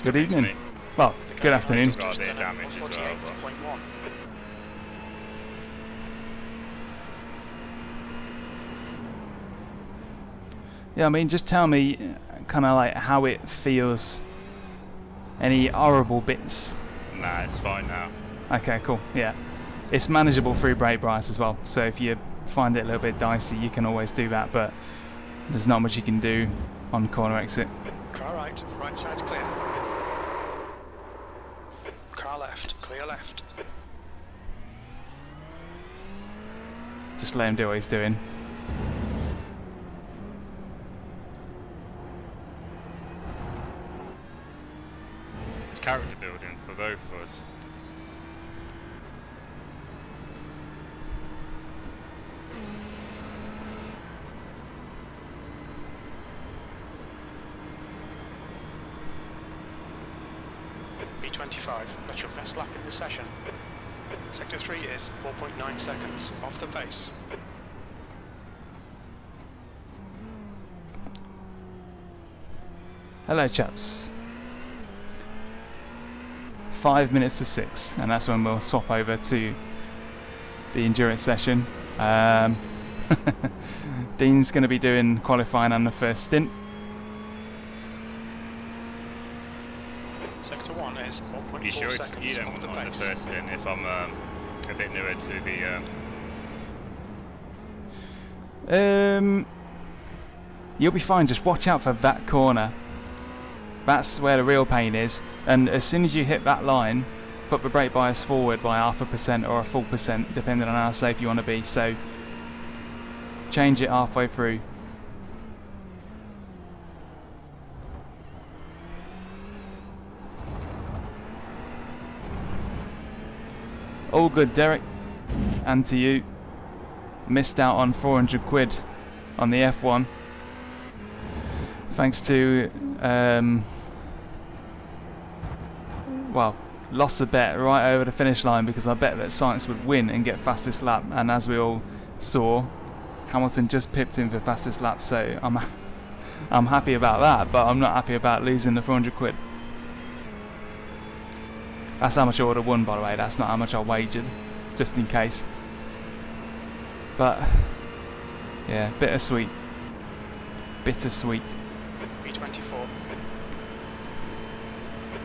Good evening. Well, good afternoon. Got a bit of damage as well. Yeah, I mean, just tell me kind of like how it feels. Any horrible bits? Nah, it's fine now. Okay, cool. Yeah, it's manageable through brake bias as well. So if you find it a little bit dicey, you can always do that. But there's not much you can do on corner exit. Car right, right side's clear. Car left, clear left. Just let him do what he's doing. It's character building for both of us. B25, that's your best lap in the session. Sector 3 is 4.9 seconds off the pace. Hello, chaps. 5 minutes to 6, and that's when we'll swap over to the endurance session. Dean's going to be doing qualifying on the first stint. Sector 1 is 1.4 You sure seconds you don't off want the on the pace. first stint if I'm a bit newer to the You'll be fine. Just watch out for that corner. That's where the real pain is. And as soon as you hit that line, put the brake bias forward by 0.5% or a full percent, depending on how safe you want to be. So change it halfway through. All good, Derek. And to you. Missed out on 400 quid on the F1. Thanks to, well, lost a bet right over the finish line because I bet that Science would win and get fastest lap. And as we all saw, Hamilton just pipped him for fastest lap. So I'm happy about that, but I'm not happy about losing the 400 quid. That's how much I would have won, by the way. That's not how much I wagered, just in case. But, yeah, bittersweet. Bittersweet. B24.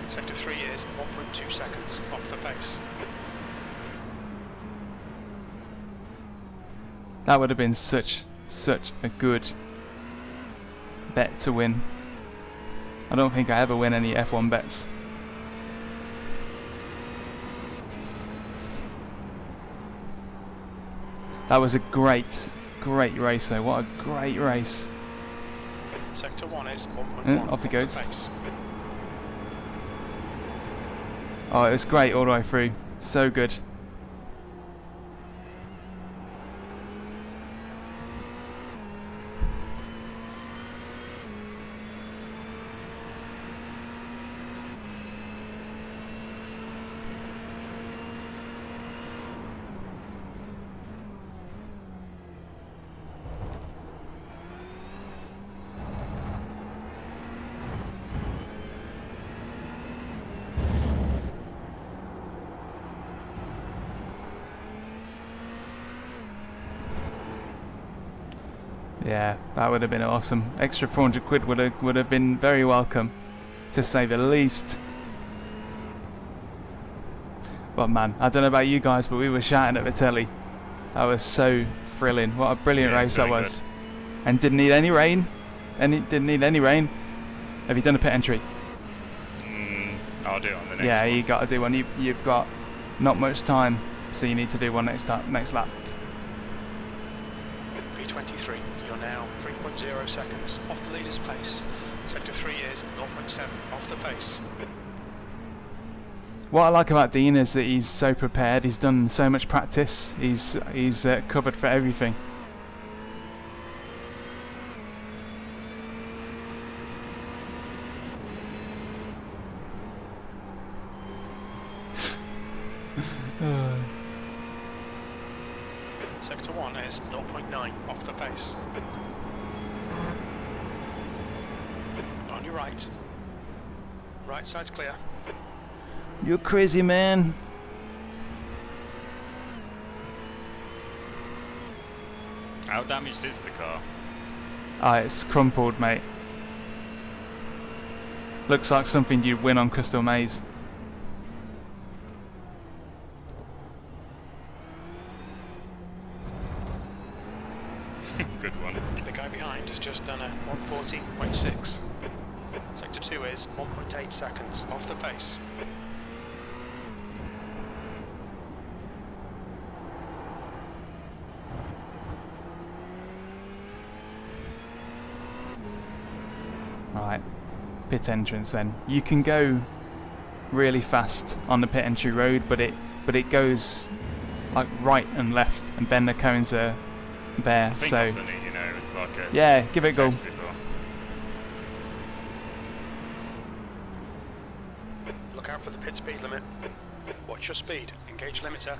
Sector 3 is 1.2 seconds off the pace. That would have been such a good bet to win. I don't think I ever win any F1 bets. That was a great race though. What a great race. Sector 1 is 1.1 off he goes. the pace. Oh, it was great all the way through. So good. Yeah, that would have been awesome. Extra 400 quid would have been very welcome, to say the least. But man, I don't know about you guys, but we were shouting at the telly. That was so thrilling. What a brilliant race that was. Good. And didn't need any rain. Didn't need any rain. Have you done a pit entry? I'll do it on the next Yeah, one. you got to do one. You've got not much time, so you need to do one next lap. B23, you're now 3.0 seconds off the leader's pace. Sector 3 is 0.7 off the pace. What I like about Dean is that he's so prepared. He's done so much practice. He's covered for everything. Sector 1 is 0.9 off the pace. On your right. Right side's clear. You're crazy, man. How damaged is the car? Ah, it's crumpled, mate. Looks like something you'd win on Crystal Maze. Good one. The guy behind has just done a 1:14.6. Sector 2 is 1.8 seconds off the pace. Right, pit entrance then. You can go really fast on the pit entry road, but it goes like right and left, and then the cones are there. I think So I've done it, you know, it's like a yeah, give it a go. test before. Look out for the pit speed limit. Watch your speed. Engage limiter.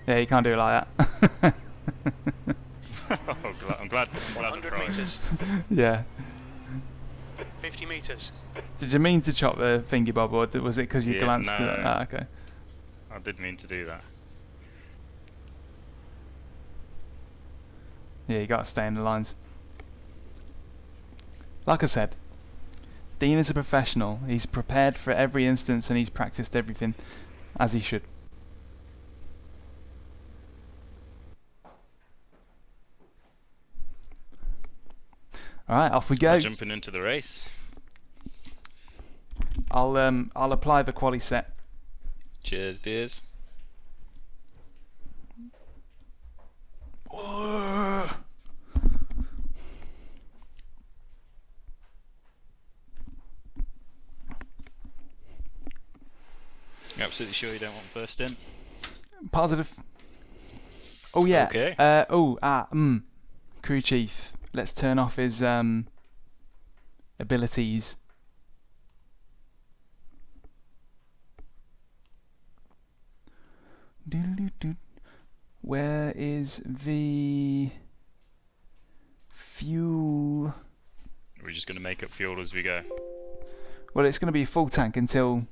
Yeah, you can't do it like that. Oh, I'm glad. 100 metres. Yeah. 50 metres. Did you mean to chop the thingy bob, or was it because you Yeah, glanced no. at it? Ah, okay. I did mean to do that. Yeah, you got to stay in the lines. Like I said, Dean is a professional. He's prepared for every instance and he's practiced everything as he should. Alright, off we go. Jumping into the race. I'll apply the quali set. Cheers, dears. You're absolutely sure you don't want first in? Positive. Oh yeah. Okay. Crew chief. Let's turn off his abilities. Where is the fuel? We're just going to make up fuel as we go. Well, it's going to be full tank until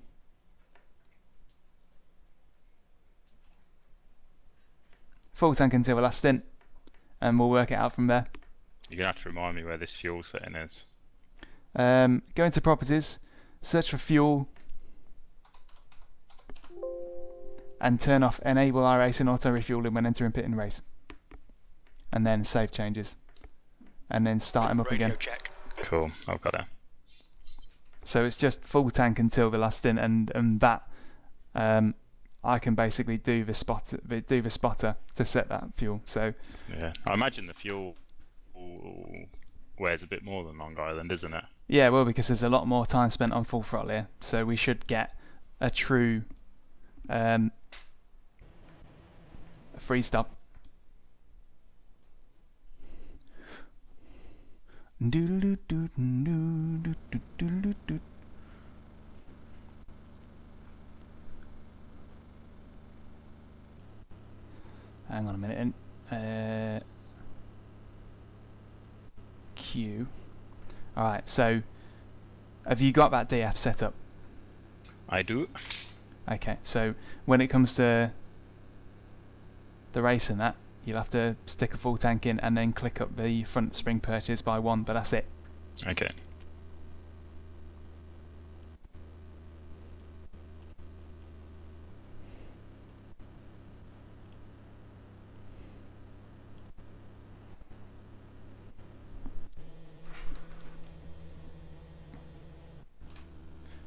the last stint, and we'll work it out from there. You're going to have to remind me where this fuel setting is. Go into properties, search for fuel, and turn off enable iRacing auto refueling when entering pit in race, and then save changes, and then start him up Radio again. check. Cool, I've got it. So it's just full tank until the last stint, and that I can basically do the spotter to set that fuel. So Yeah, I imagine the fuel wears a bit more than Long Island, isn't it? yeah, well, because there's a lot more time spent on full throttle here, so we should get a true free stop. Hang on a minute. Q. Alright, so have you got that DF set up? I do. Okay, so when it comes to the race and that, you'll have to stick a full tank in and then click up the front spring purchase by 1, but that's it. Okay.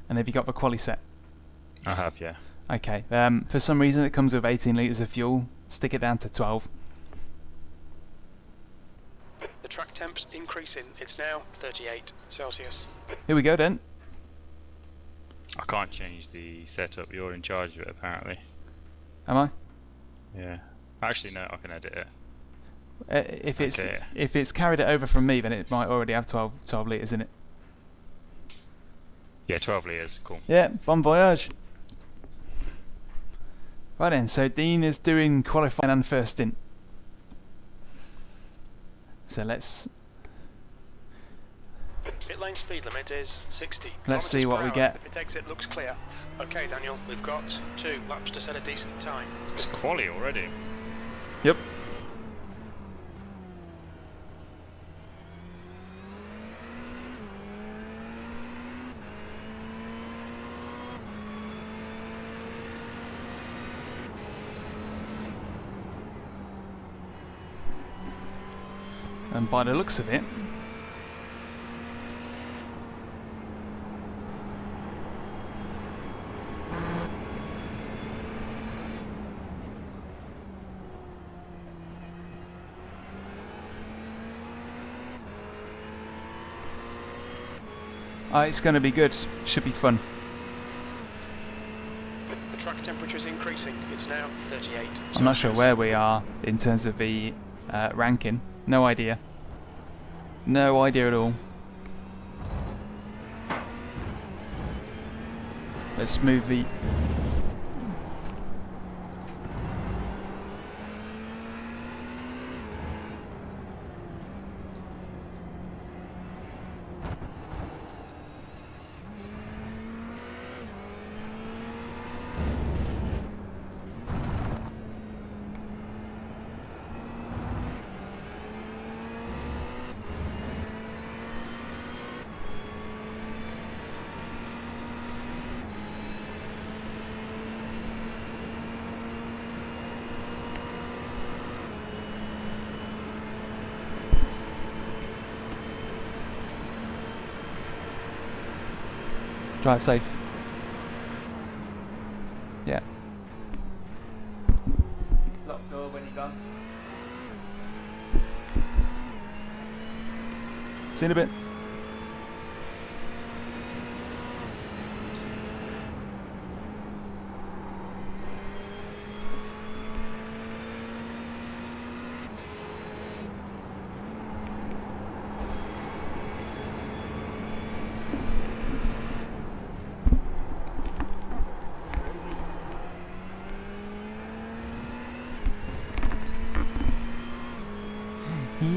And have you got the quali set? I have, yeah. Okay, for some reason it comes with 18 litres of fuel. Stick it down to 12. The track temp's increasing. It's now 38 Celsius. Here we go then. I can't change the setup. You're in charge of it, apparently. Am I? Yeah. Actually, no, I can edit it. If it's carried it over from me, then it might already have 12 litres in it. Yeah, 12 litres. Cool. Yeah, bon voyage. Right then, so Dean is doing qualifying and first stint. So let's... Pit lane speed limit is 60 Let's see kilometres what per we hour. get. The pit exit looks clear. Okay, Daniel, we've got 2 laps to set a decent time. It's quali already. Yep. And by the looks of it, it's going to be good. Should be fun. The track temperature is increasing. It's now 38. I'm not sure Celsius. where we are in terms of the ranking. No idea. No idea at all. Let's move the... Drive safe. Yeah. Lock door when you're done. See you in a bit.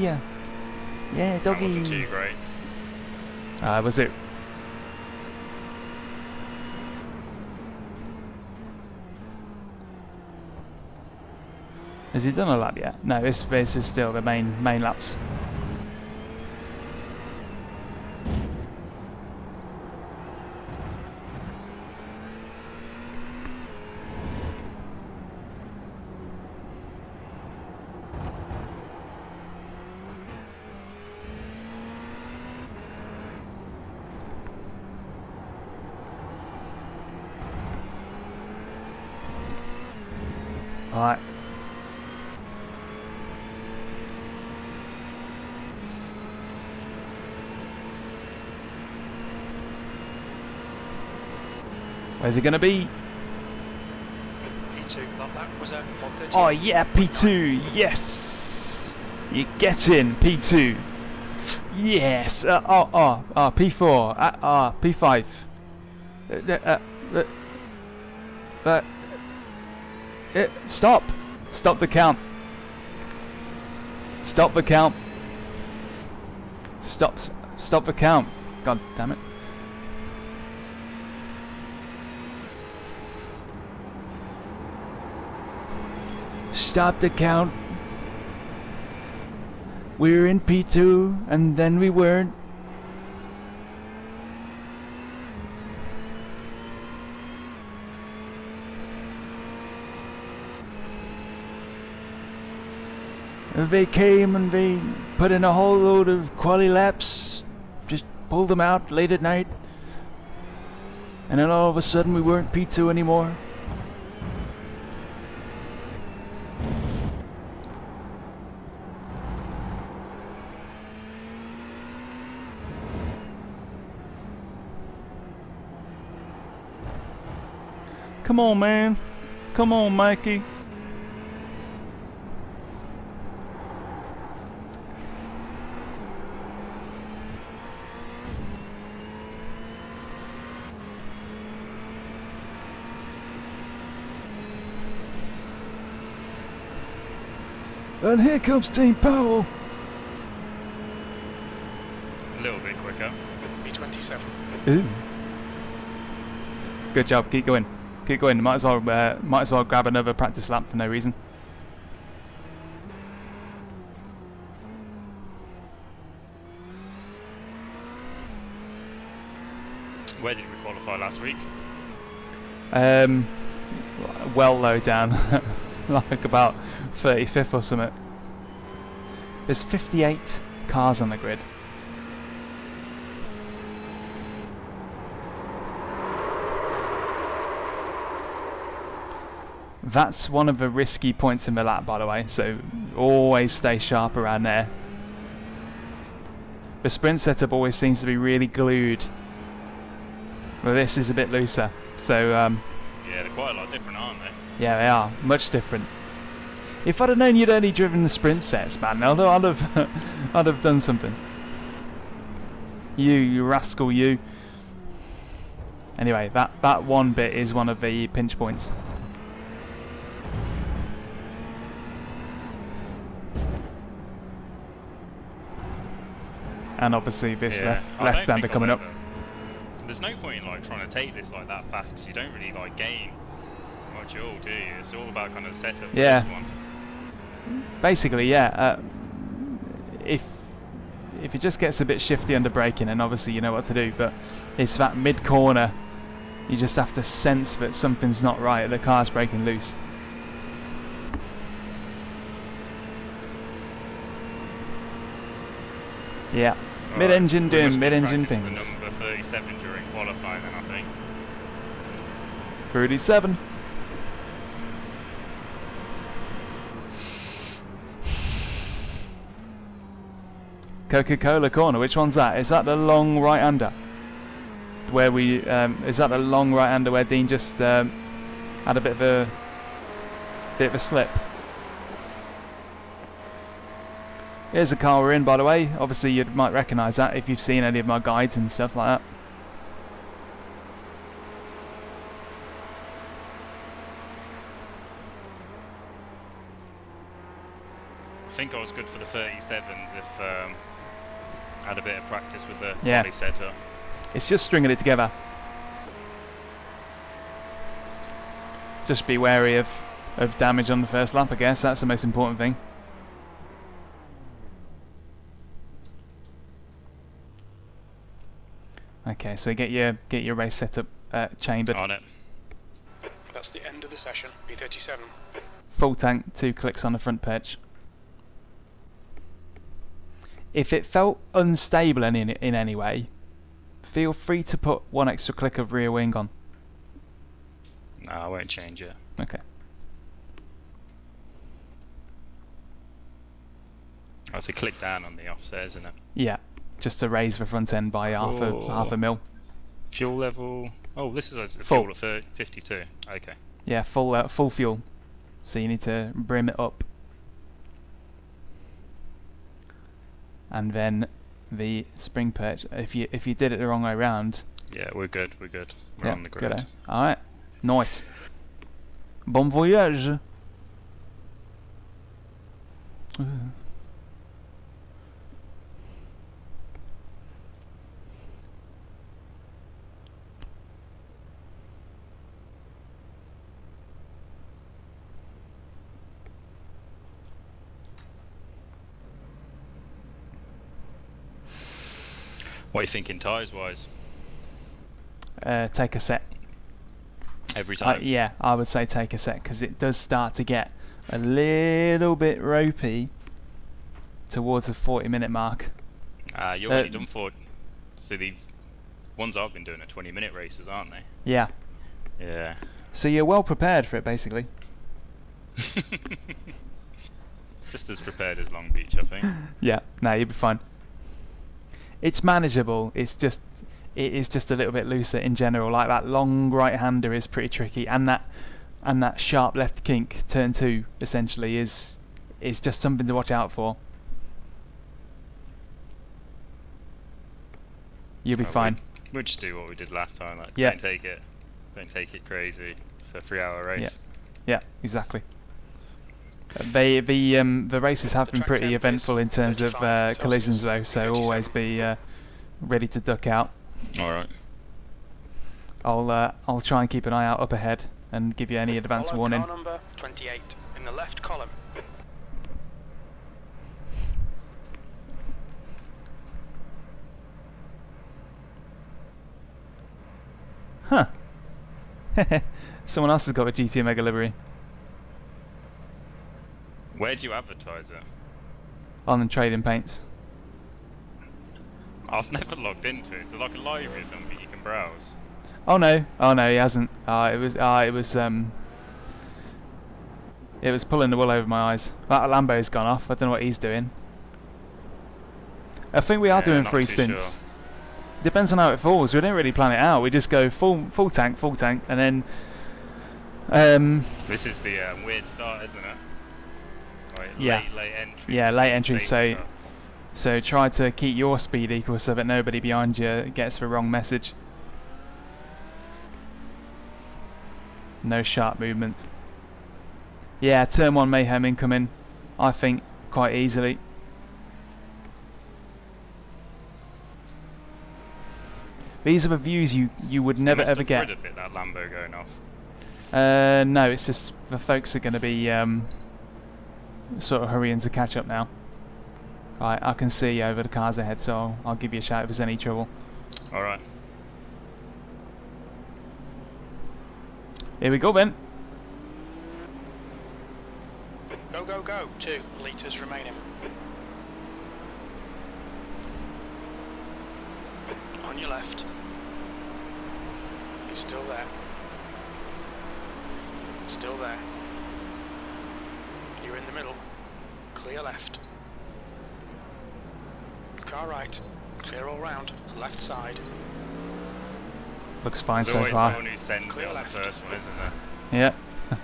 Yeah. Yeah, That wasn't doggy. too great. Was it? Has he done a lap yet? No, this is still the main laps. Alright. Where's it gonna be? P2, that was at 130. Oh yeah, P2, yes! You get in, P2. Yes! P4, P5. Stop! Stop the count. Stop the count. Stop the count. God damn it. Stop the count. We were in P2 and then we weren't. They came and they put in a whole load of quali laps, just pulled them out late at night, and then all of a sudden we weren't P2 anymore. Come on, man. Come on, Mikey. And here comes Team Powell. A little bit quicker. Ooh. Good job. Keep going. Keep going. Might as well grab another practice lap for no reason. Where did we qualify last week? Well low down, like about 35th or something. There's 58 cars on the grid. That's one of the risky points in the lap, by the way, so always stay sharp around there. The sprint setup always seems to be really glued. Well, this is a bit looser, so yeah, they're quite a lot different, aren't they? yeah, they are much different. If I'd have known you'd only driven the sprint sets, man, I'd have I'd have done something. You rascal, you. Anyway, that one bit is one of the pinch points. And obviously this left-hander coming up. There's no point in like trying to take this like that fast because you don't really like gain much at all, do you? It's all about kind of setup. Yeah. For this one. Basically, yeah. If it just gets a bit shifty under braking, then obviously you know what to do. But it's that mid corner. You just have to sense that something's not right. The car's braking loose. Yeah. Mid-engine doing mid-engine things. The number 37 during qualifying, then I think. 37. Coca-Cola corner. Which one's that? Is that the long right-hander? Where we is that the long right-hander where Dean just had a bit of a slip? Here's the car we're in, by the way. Obviously, you might recognise that if you've seen any of my guides and stuff like that. I think I was good for the 37s if I had a bit of practice with the Yeah. body setup. It's just stringing it together. Just be wary of damage on the first lap, I guess. That's the most important thing. Okay, so get your race setup chambered. On it. That's the end of the session. P37. Full tank, 2 clicks on the front perch. If it felt unstable in any way, feel free to put 1 extra click of rear wing on. No, I won't change it. Okay. I say click down on the offset, isn't it? Yeah, just to raise the front end by half a mil. Fuel level. Oh, this is a Full. fuel of 52. Okay. Yeah, full fuel. So you need to brim it up. And then the spring perch. If you did it the wrong way round. Yeah, we're good. We're good. We're Yeah, on the grid. All right, nice. Bon voyage. What are you thinking tyres wise? Take a set. Every time? Yeah, I would say take a set because it does start to get a little bit ropey towards the 40-minute mark. You're already done for. So the ones I've been doing are 20-minute races, aren't they? Yeah. Yeah. So you're well prepared for it, basically. Just as prepared as Long Beach, I think. Yeah. No, you'll be fine. It's manageable. It is just a little bit looser in general. Like that long right-hander is pretty tricky, and that sharp left kink turn 2 essentially is just something to watch out for. You'll be fine. We'll just do what we did last time. Like, Yeah. Don't take it crazy. It's a 3-hour race. Yeah, exactly. The races have been pretty eventful in terms of collisions though, so always be ready to duck out. Alright. I'll try and keep an eye out up ahead and give you any advance Follow warning. car number 28 in the left column. Huh. Someone else has got a GT Omega livery. Where do you advertise it? On the trading paints. I've never logged into it. Is it like a library or something you can browse? Oh no, he hasn't. It was pulling the wool over my eyes. That Lambo's gone off. I don't know what he's doing. I think we are doing not 3 too stints. Depends on how it falls. We don't really plan it out. We just go full tank, and then. This is the weird start, isn't it? Like Yeah. late entry. Yeah, late entry. Safety So, car. so try to keep your speed equal so that nobody behind you gets the wrong message. No sharp movement. Yeah, turn 1 mayhem incoming. I think quite easily. These are the views you would never Must ever have get. rid of it, that Lambo going off. No, it's just the folks are going to be sort of hurrying to catch up now. Right, I can see over the cars ahead, so I'll give you a shout if there's any trouble. Alright. Here we go then. Go, go, go. 2 litres remaining. On your left. You're still there. Still there. You're in the middle. Clear left. Car right. Clear all round. Left side. Looks fine There's so always far. someone who sends Clear it on left. the first one, isn't there? Yeah.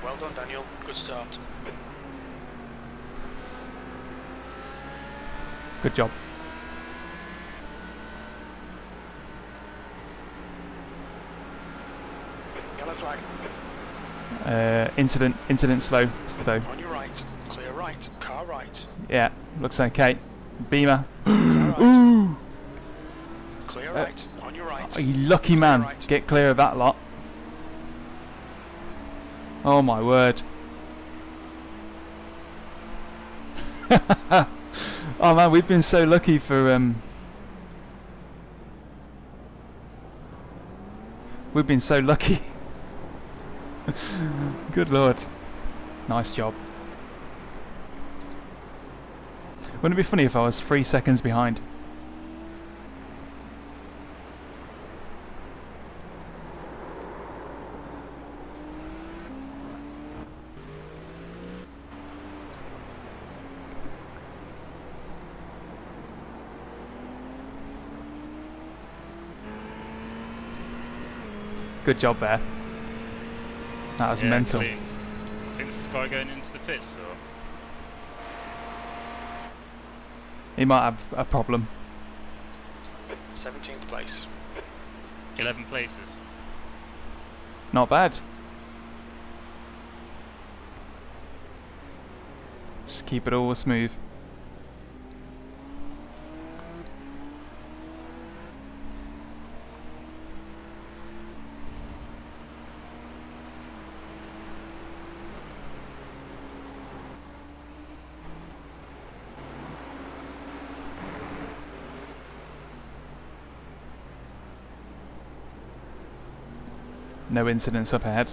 Well done, Daniel. Good start. Good job. Yellow flag. Incident slow. On your right. Clear right. Car right. Yeah, looks okay. Beamer. Car right. Ooh! Clear right. On your right. Oh, you lucky man. Right. Get clear of that lot. Oh my word. Oh man, we've been so lucky for we've been so lucky. Good lord. Nice job. Wouldn't it be funny if I was 3 seconds behind? Good job there. That was Yeah, mental. clean. I think this is Sky going into the pits, or? He might have a problem. 17th place. 11 places. Not bad. Just keep it all smooth. No incidents up ahead.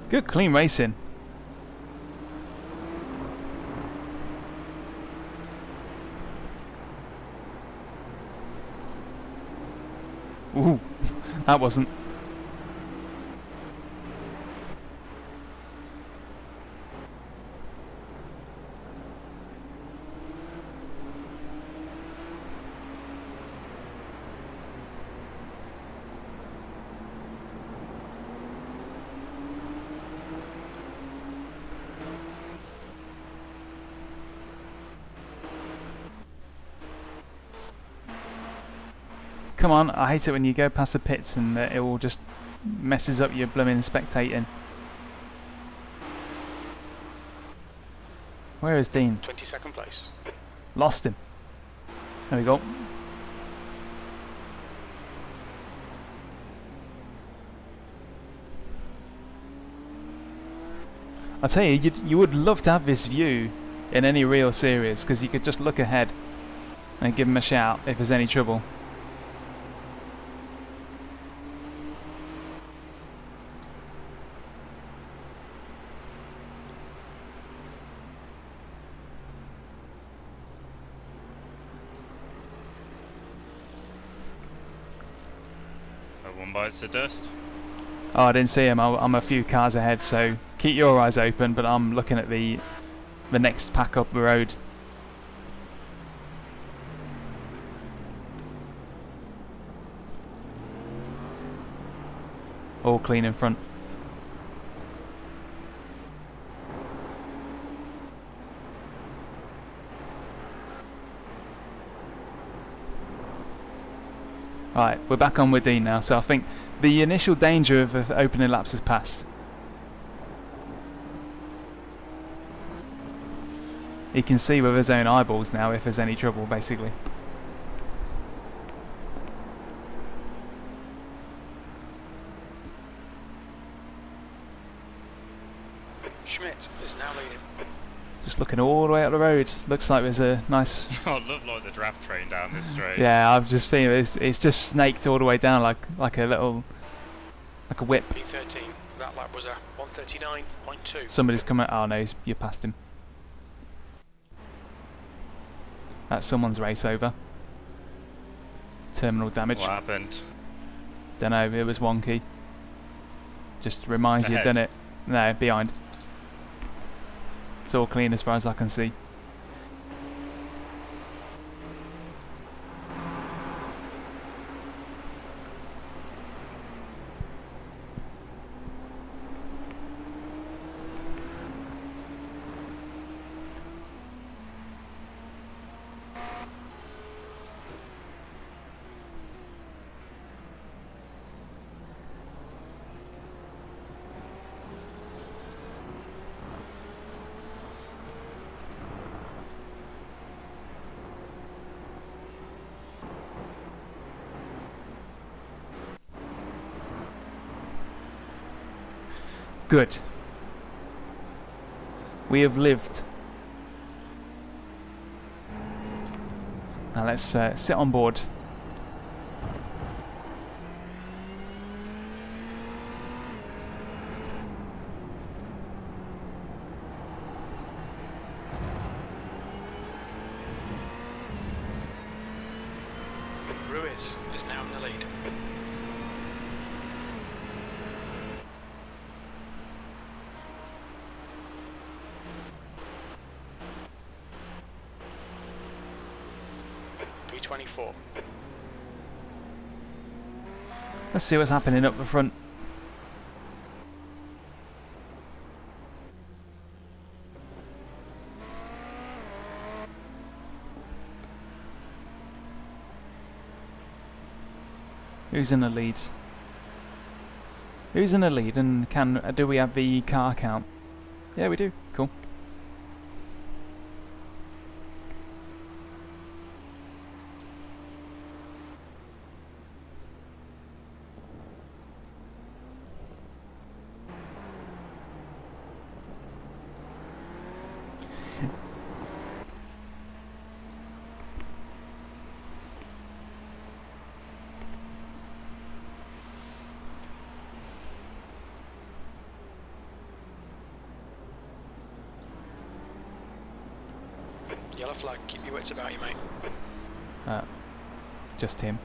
Good clean racing. Ooh, that wasn't. Come on, I hate it when you go past the pits and it all just messes up your blooming spectating. Where is Dean? 22nd place. Lost him. There we go. I tell you, you would love to have this view in any real series, because you could just look ahead and give him a shout if there's any trouble. One bites the dust. Oh, I didn't see him. I'm a few cars ahead, so keep your eyes open, but I'm looking at the next pack up the road. All clean in front. Right, we're back on with Dean now, so I think the initial danger of the opening laps has passed. He can see with his own eyeballs now if there's any trouble, basically. Schmidt is now leading. Just looking all the way up the road. Looks like there's a nice... I look like the draft train down this straight. Yeah, I've just seen it. It's just snaked all the way down like a little... like a whip. P13. That lap was a 139.2. Somebody's coming... Oh no, you passed him. That's someone's race over. Terminal damage. What happened? Dunno, it was wonky. Just reminds you, Ahead. doesn't it? No, behind. It's all clean as far as I can see. Good. We have lived. Now let's sit on board. Ruiz is now in the lead. P24. Let's see what's happening up the front. Who's in the lead? Who's in the lead, and do we have the car count? Yeah, we do. Cool. Yellow flag, keep your wits about you, mate. Just him.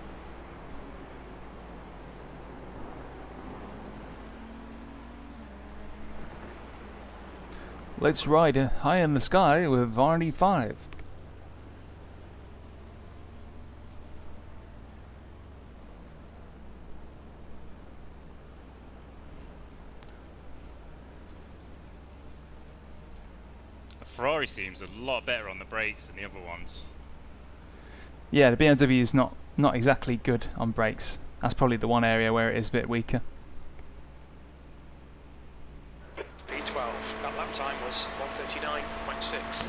Let's ride high in the sky with RD5. Ferrari seems a lot better on the brakes than the other ones. Yeah, the BMW is not not exactly good on brakes. That's probably the one area where it is a bit weaker. P12, that lap time was 1:39.6.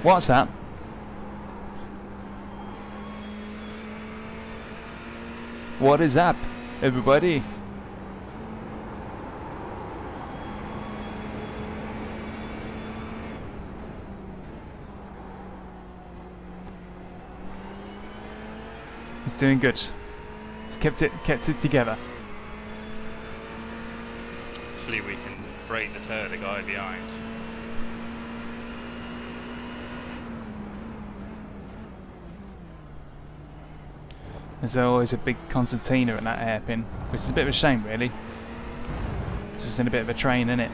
What's that? What is up, everybody? He's doing good. He's kept it together. Hopefully we can break the toe of the guy behind. There's always a big concertina at that hairpin, which is a bit of a shame, really. It's just in a bit of a train, isn't it?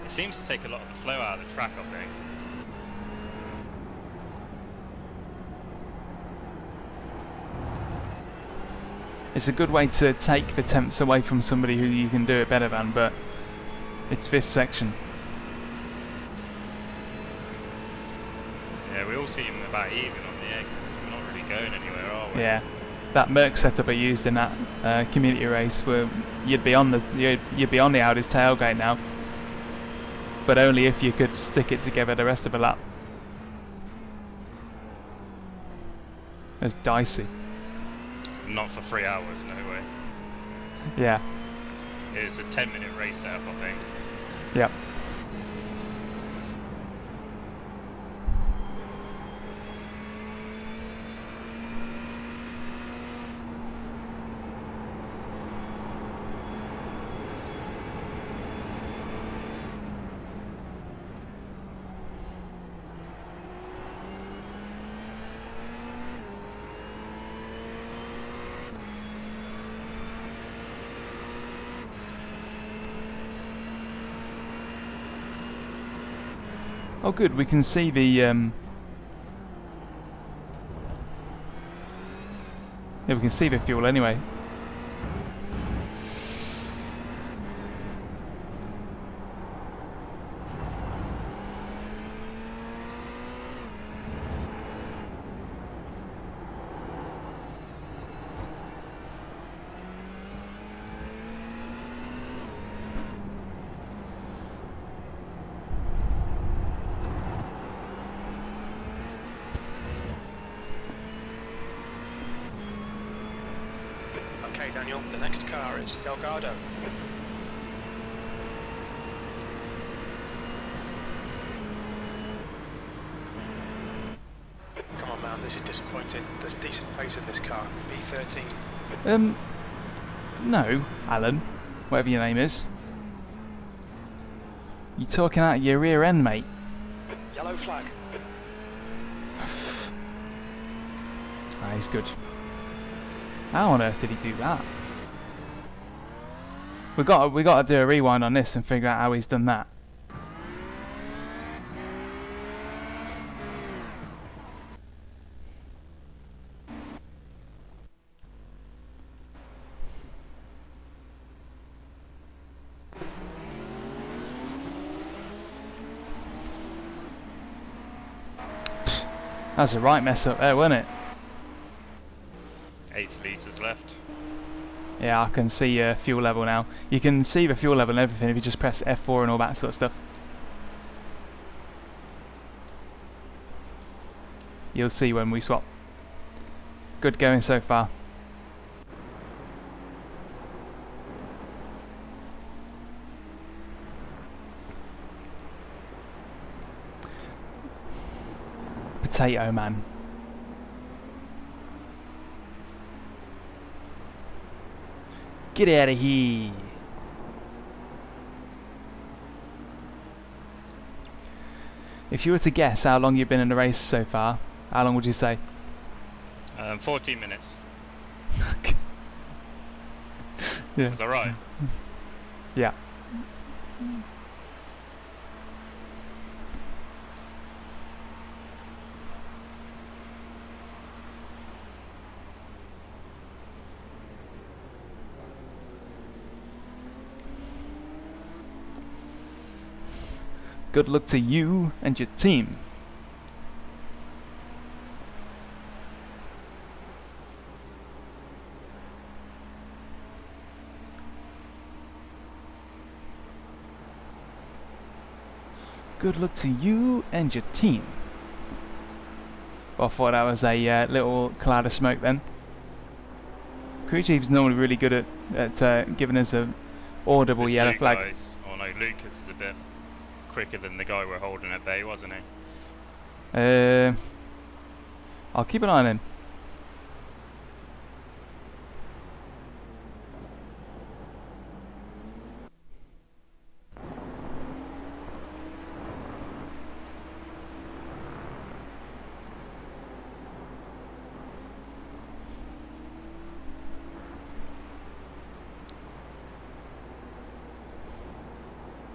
It seems to take a lot of the flow out of the track, I think. It's a good way to take the temps away from somebody who you can do it better than, but it's this section. Yeah, we all seem about even on the exits. We're not really going anywhere, are we? Yeah, that Merc setup I used in that community race, where you'd be on the Audi's tailgate now, but only if you could stick it together the rest of the lap. It's dicey. Not for 3 hours, no way. Yeah. It was a 10-minute race setup, I think. Yep. Oh good, we can see the yeah, we can see the fuel anyway. Okay, Daniel, the next car is Delgado. Come on, man, this is disappointing. There's decent pace in this car. B13. No, Alan, whatever your name is. You're talking out of your rear end, mate. Yellow flag. Ah, he's good. How on earth did he do that? We got to do a rewind on this and figure out how he's done that. That's a right mess up there, wasn't it? 8 litres left. Yeah, I can see fuel level now. You can see the fuel level and everything if you just press F4 and all that sort of stuff. You'll see when we swap. Good going so far. Potato man. Get out of here. If you were to guess how long you've been in the race so far, how long would you say? 14 minutes. Yeah. Was that right? Yeah. Good luck to you and your team. Good luck to you and your team. Well, I thought that was a little cloud of smoke then. Crew Chief's normally really good at giving us a audible This yellow Luke flag. guy's- oh no, Lucas is a bit quicker than the guy we're holding at bay, wasn't he? I'll keep an eye on him.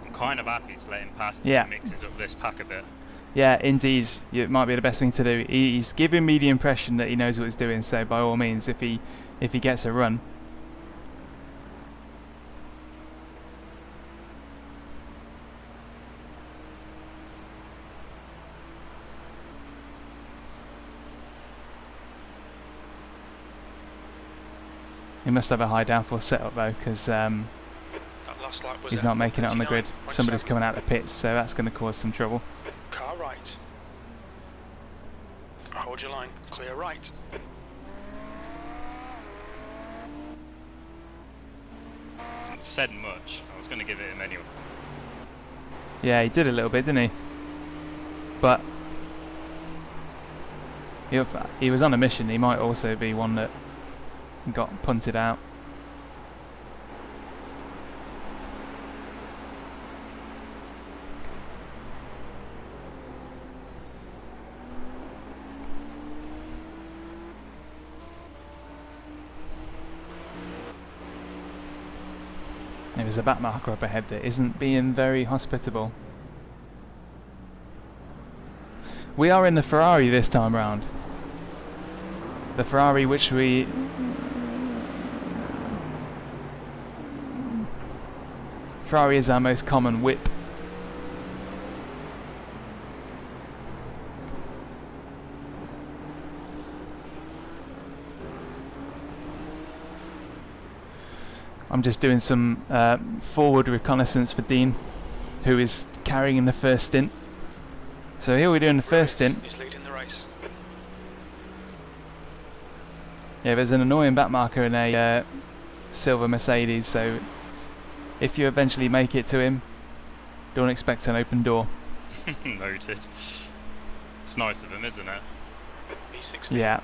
I'm kind of happy to let him pass till Yeah. he mixes up this pack a bit. Yeah, indeed, it might be the best thing to do. He's giving me the impression that he knows what he's doing, so by all means, if he gets a run. He must have a high downforce setup though, because That last lap was he's at not making it on the grid. 129.7. Somebody's coming out of the pits, so that's going to cause some trouble. Car right. Hold your line. Clear right. It said much. I was going to give it him anyway. Yeah, he did a little bit, didn't he? But he was on a mission. He might also be one that got punted out. There's a back marker up ahead that isn't being very hospitable. We are in the Ferrari this time round. The Ferrari which Ferrari is our most common whip. I'm just doing some forward reconnaissance for Dean, who is carrying in the first stint. So here we're doing the first stint. He's leading the race. Yeah, there's an annoying back marker in a silver Mercedes, so if you eventually make it to him, don't expect an open door. Noted. It's nice of him, isn't it? B16. Yeah.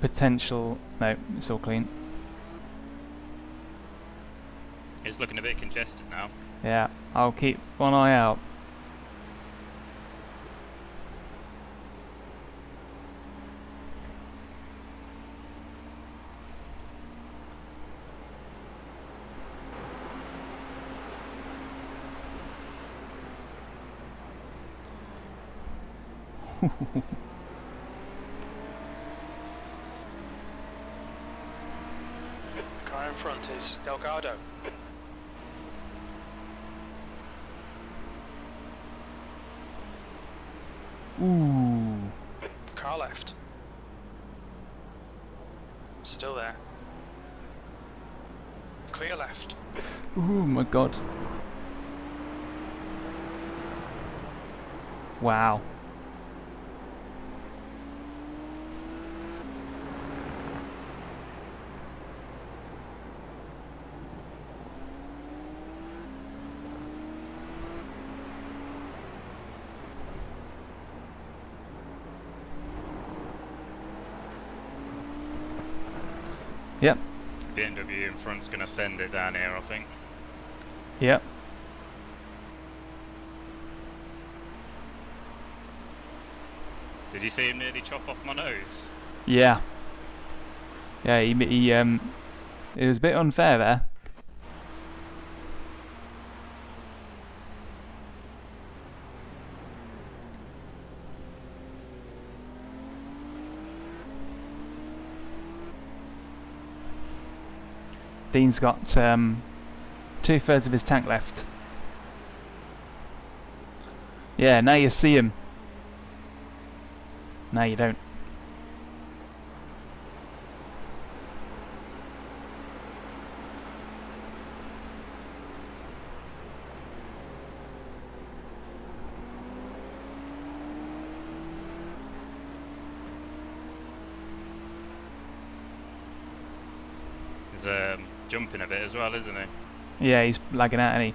Potential. No, it's all clean. It's looking a bit congested now. Yeah, I'll keep one eye out. Car in front is Delgado. Ooh. Car left. Still there. Clear left. Ooh, my God. Wow. Yep. BMW in front's going to send it down here, I think. Yep. Did you see him nearly chop off my nose? Yeah. Yeah, it was a bit unfair there. Dean's got 2/3 of his tank left. Yeah, now you see him. No, you don't. He's jumping a bit as well, isn't he? Yeah, he's lagging out, isn't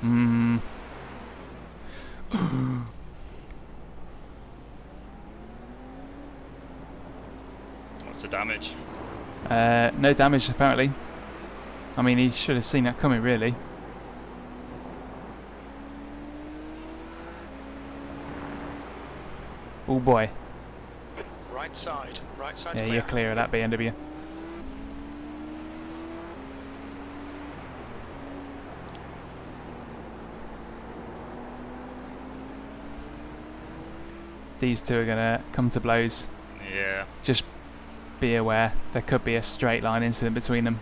he? What's the damage? No damage apparently. I mean, he should have seen that coming, really. Oh boy. Right side Yeah, you're clear of that, BMW. These two are gonna come to blows. Yeah. Just be aware, there could be a straight line incident between them.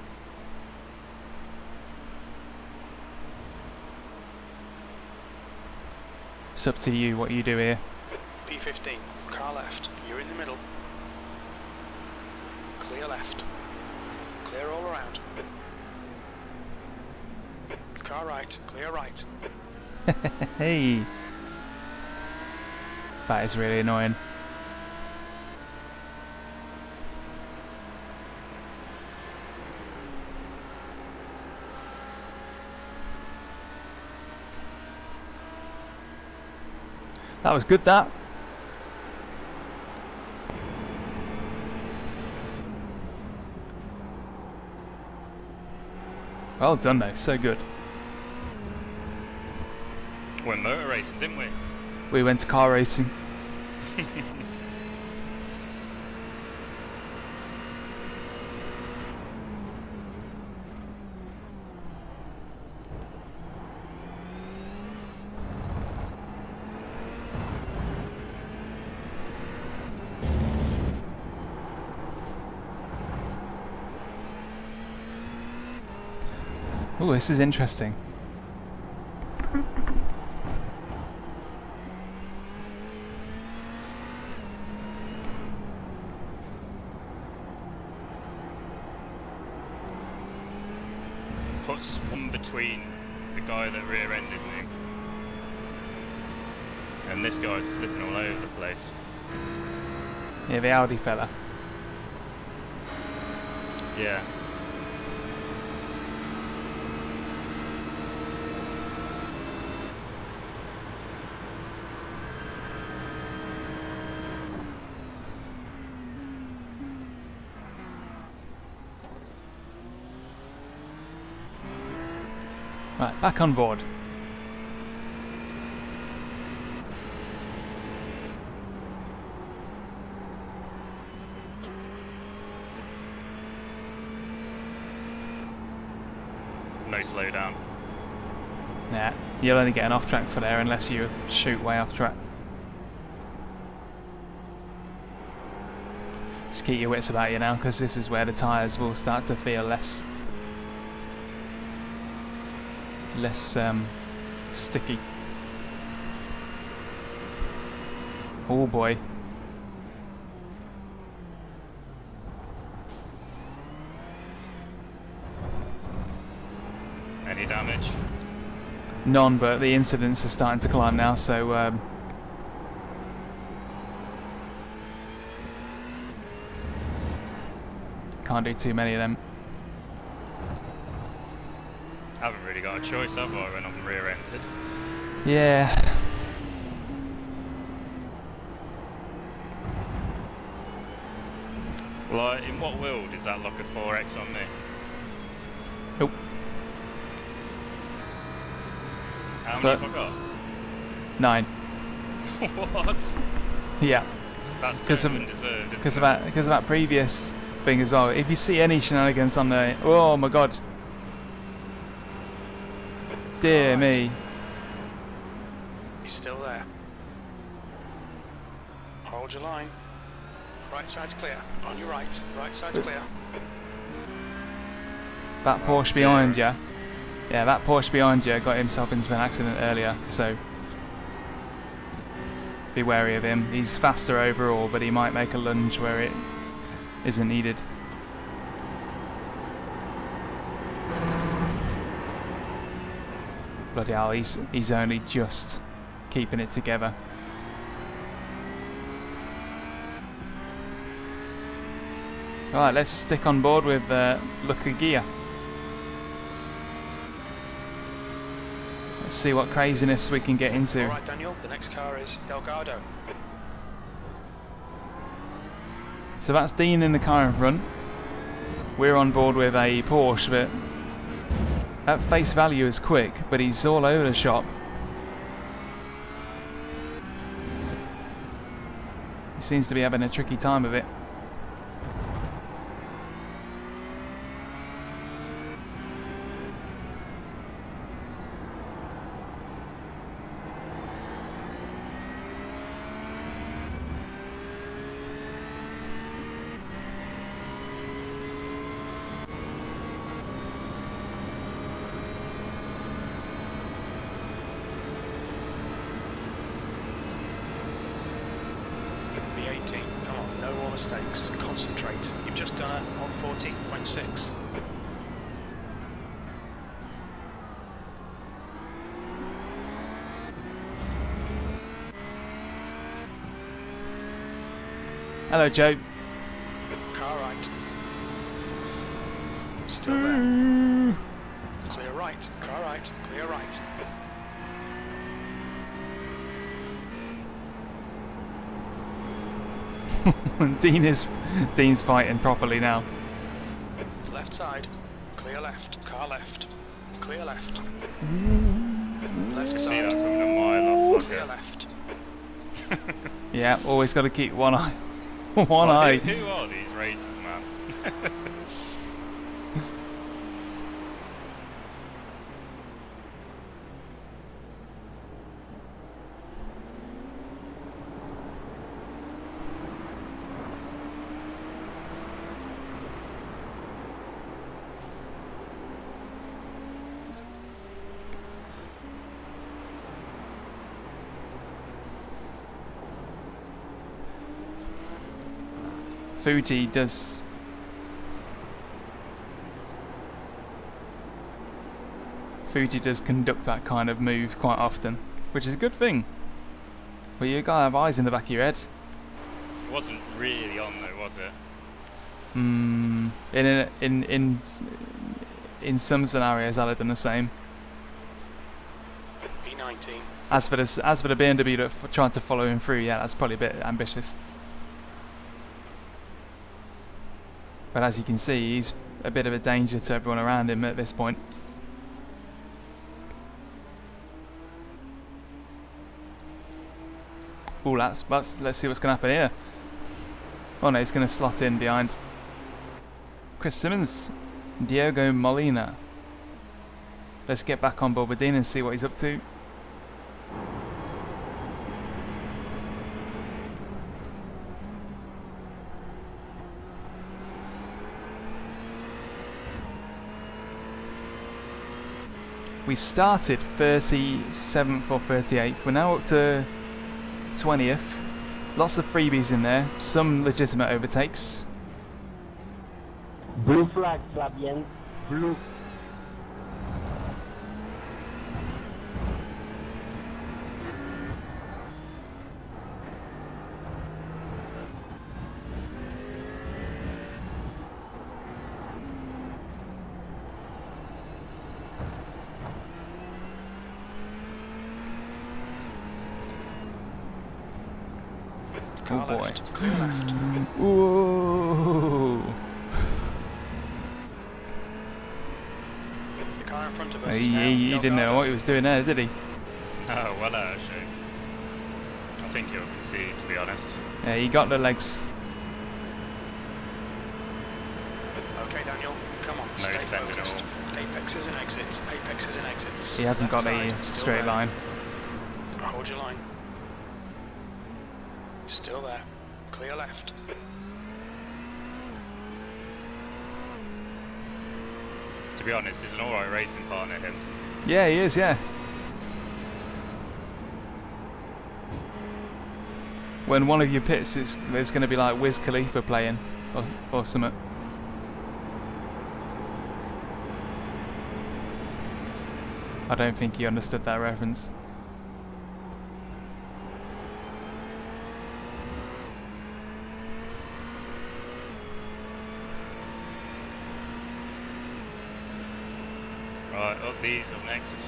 It's up to you what you do here. P15, car left, you're in the middle. Clear left. Clear all around. Car right, clear right. Hey! That is really annoying. That was good, that. Well done though, so good. We went motor racing, didn't we? We went to car racing. Oh, this is interesting. Puts one between the guy that rear-ended me and this guy's slipping all over the place. Yeah, the Audi fella. Yeah. Right, back on board. No slowdown. Yeah, you'll only get an off track for there unless you shoot way off track. Just keep your wits about you now, because this is where the tyres will start to feel less sticky. Oh boy. Any damage? None, but the incidents are starting to climb now, so can't do too many of them. Haven't really got a choice, have I, when I'm rear-ended? Yeah. Like, in what world is that lock at 4x on me? Nope. How many But have I got? 9. What? Yeah, That's because totally undeserved. of that previous thing as well. If you see any shenanigans on the, oh my god, dear me. He's still there. Hold your line. Right side's clear. On your right. Right side's clear. That Porsche behind you, yeah, that Porsche behind you got himself into an accident earlier, so be wary of him. He's faster overall, but he might make a lunge where it isn't needed. Bloody hell, he's only just keeping it together. Alright, let's stick on board with Lucky Gear. Let's see what craziness we can get into. Alright, Daniel, the next car is Delgado. So that's Dean in the car in front. We're on board with a Porsche that at face value is quick, but he's all over the shop. He seems to be having a tricky time of it. Come on, no more mistakes. Concentrate. You've just done it on 14.6. Hello, Joe. Car right. Still there. Clear right. Car right. Clear right. Dean's fighting properly now. Left side. Clear left. Car left. Clear left. Left See side. that coming a mile off. Clear left. Yeah, always got to keep one eye. One eye. Who are these racers, man? Fuji does conduct that kind of move quite often, which is a good thing. But you gotta have eyes in the back of your head. It wasn't really on though, was it? In some scenarios, I'd have done the same. B19. As for the BMW that tried to follow him through, yeah, that's probably a bit ambitious. But as you can see, he's a bit of a danger to everyone around him at this point. Ooh, let's see what's going to happen here. Oh no, he's going to slot in behind Chris Simmons, Diego Molina. Let's get back on board with Dean and see what he's up to. We started 37th or 38th. We're now up to 20th. Lots of freebies in there. Some legitimate overtakes. Blue flag, Flavien. Blue. Car Oh boy. left. Clear left. Ooh. The car in front of us is now He didn't know Delgado. what he was doing there, did he? Oh, well, actually. I think he'll concede, to be honest. Yeah, he got the legs. Okay, Daniel, come on. No stay defending at focused. Apexes and exits. Apexes and exits. He hasn't got Left a side, still straight there. line. Hold your line. Still there. Clear left. To be honest, he's an alright racing partner, him. Yeah, he is, yeah. When one of you pits, it's going to be like Wiz Khalifa playing or something. I don't think you understood that reference. Right, up these, up next.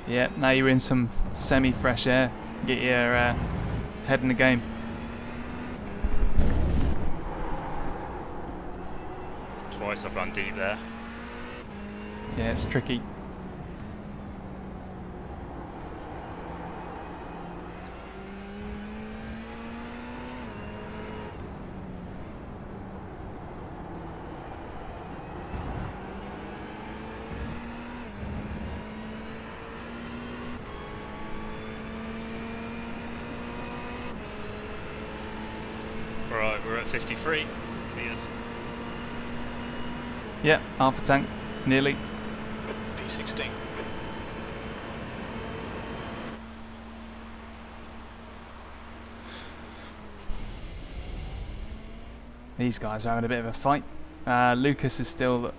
Yeah, now you're in some semi-fresh air. Get your head in the game. Twice I've gone deep there. Yeah, it's tricky. Right, we're at 53 meters. Yeah, half a tank, nearly. P16. These guys are having a bit of a fight. Lucas is still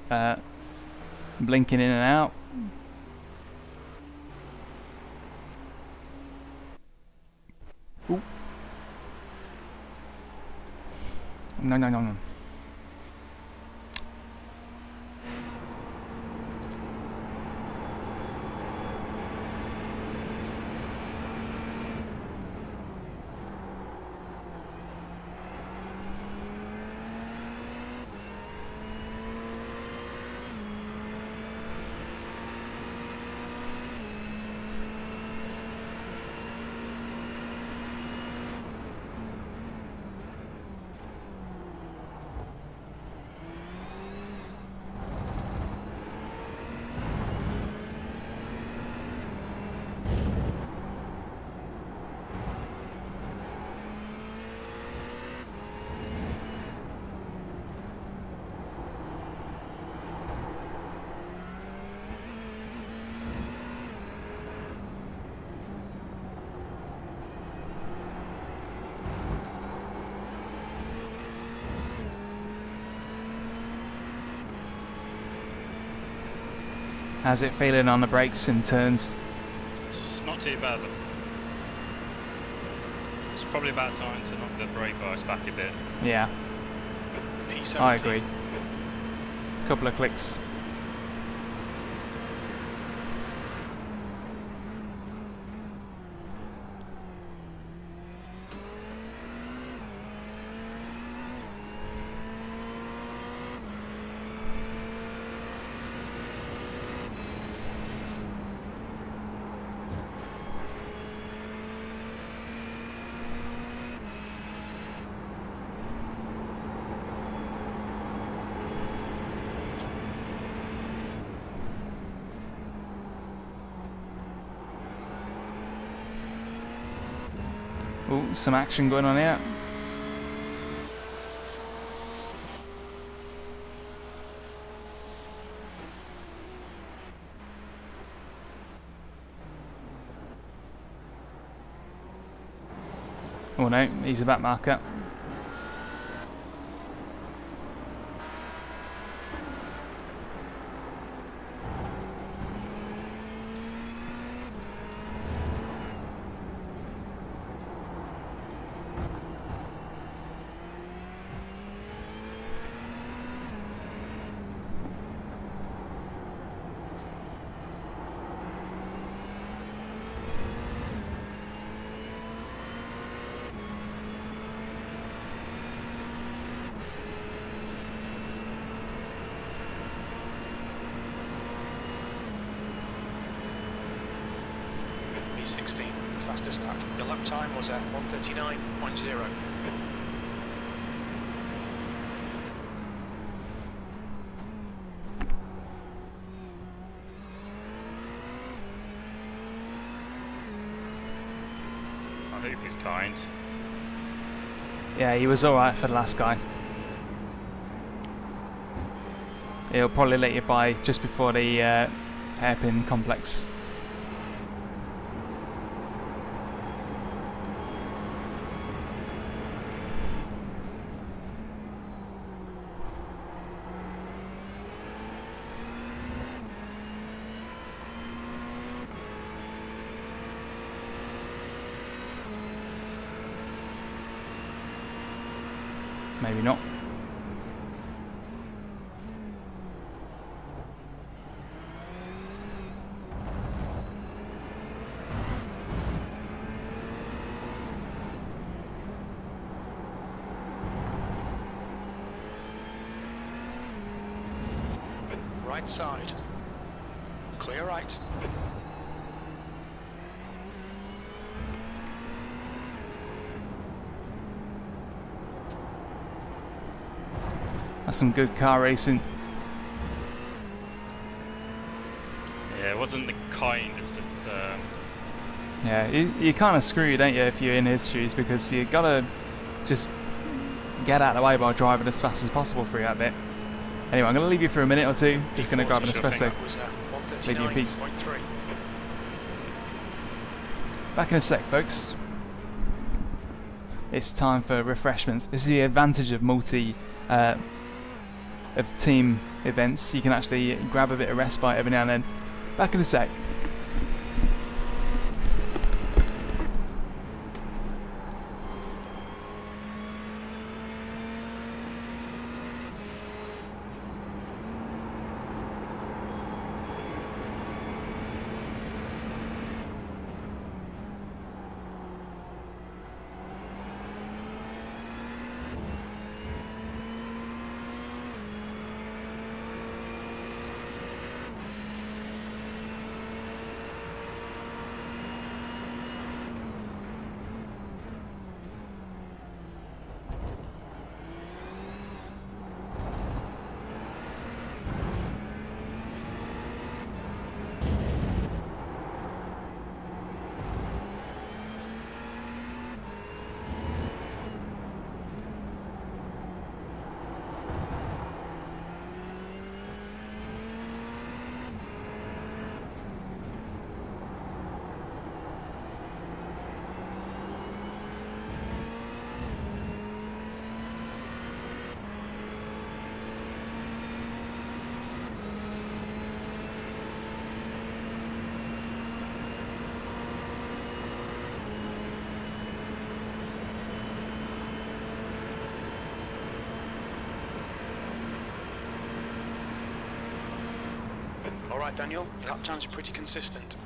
blinking in and out. Ooh. No, no, no, no. How's it feeling on the brakes and turns? It's not too bad. It's probably about time to knock the brake bias back a bit. Yeah, P17. I agree. Couple of clicks. Ooh, some action going on here. Oh no, he's a back marker. 16, fastest lap. Your lap time was at 1:39.0. I hope he's kind. Yeah, he was alright for the last guy. He'll probably let you by just before the hairpin complex. Maybe not. Right side. Clear right. That's some good car racing. Yeah, it wasn't the kindest of. Yeah, you're kind of screwed, ain't you, if you're in his shoes, because you gotta just get out of the way by driving as fast as possible through that bit. Anyway, I'm gonna leave you for a minute or two. Just gonna grab an espresso. Was at Leave you in peace. 1:39.3. Back in a sec, folks. It's time for refreshments. This is the advantage of of team events. You can actually grab a bit of respite every now and then. Back in a sec. Alright Daniel, your lap times are pretty consistent.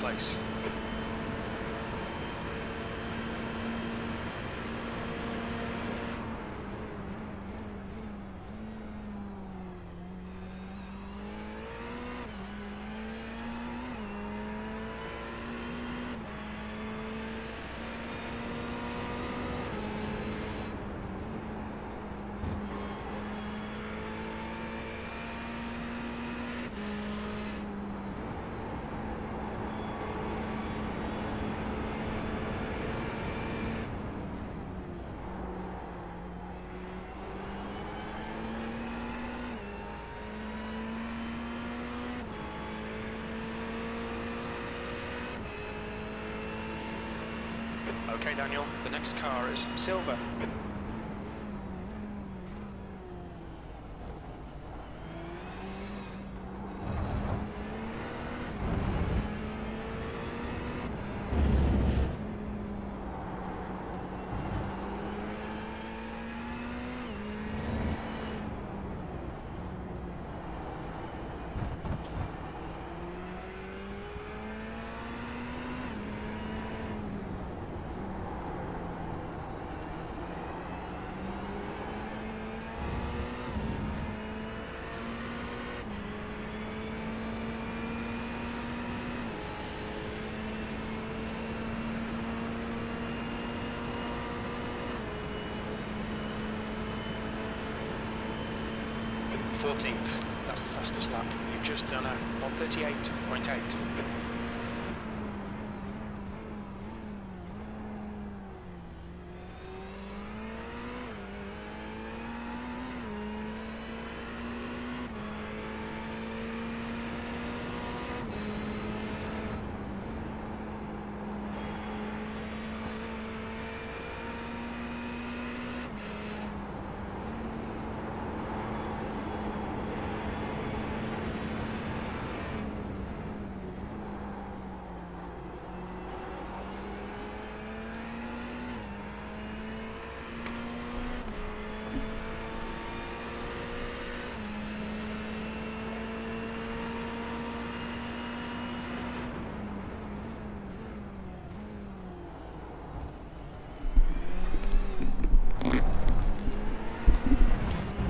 Place. Okay, Daniel, the next car is silver. That's the fastest lap. You've just done a 1:38.8.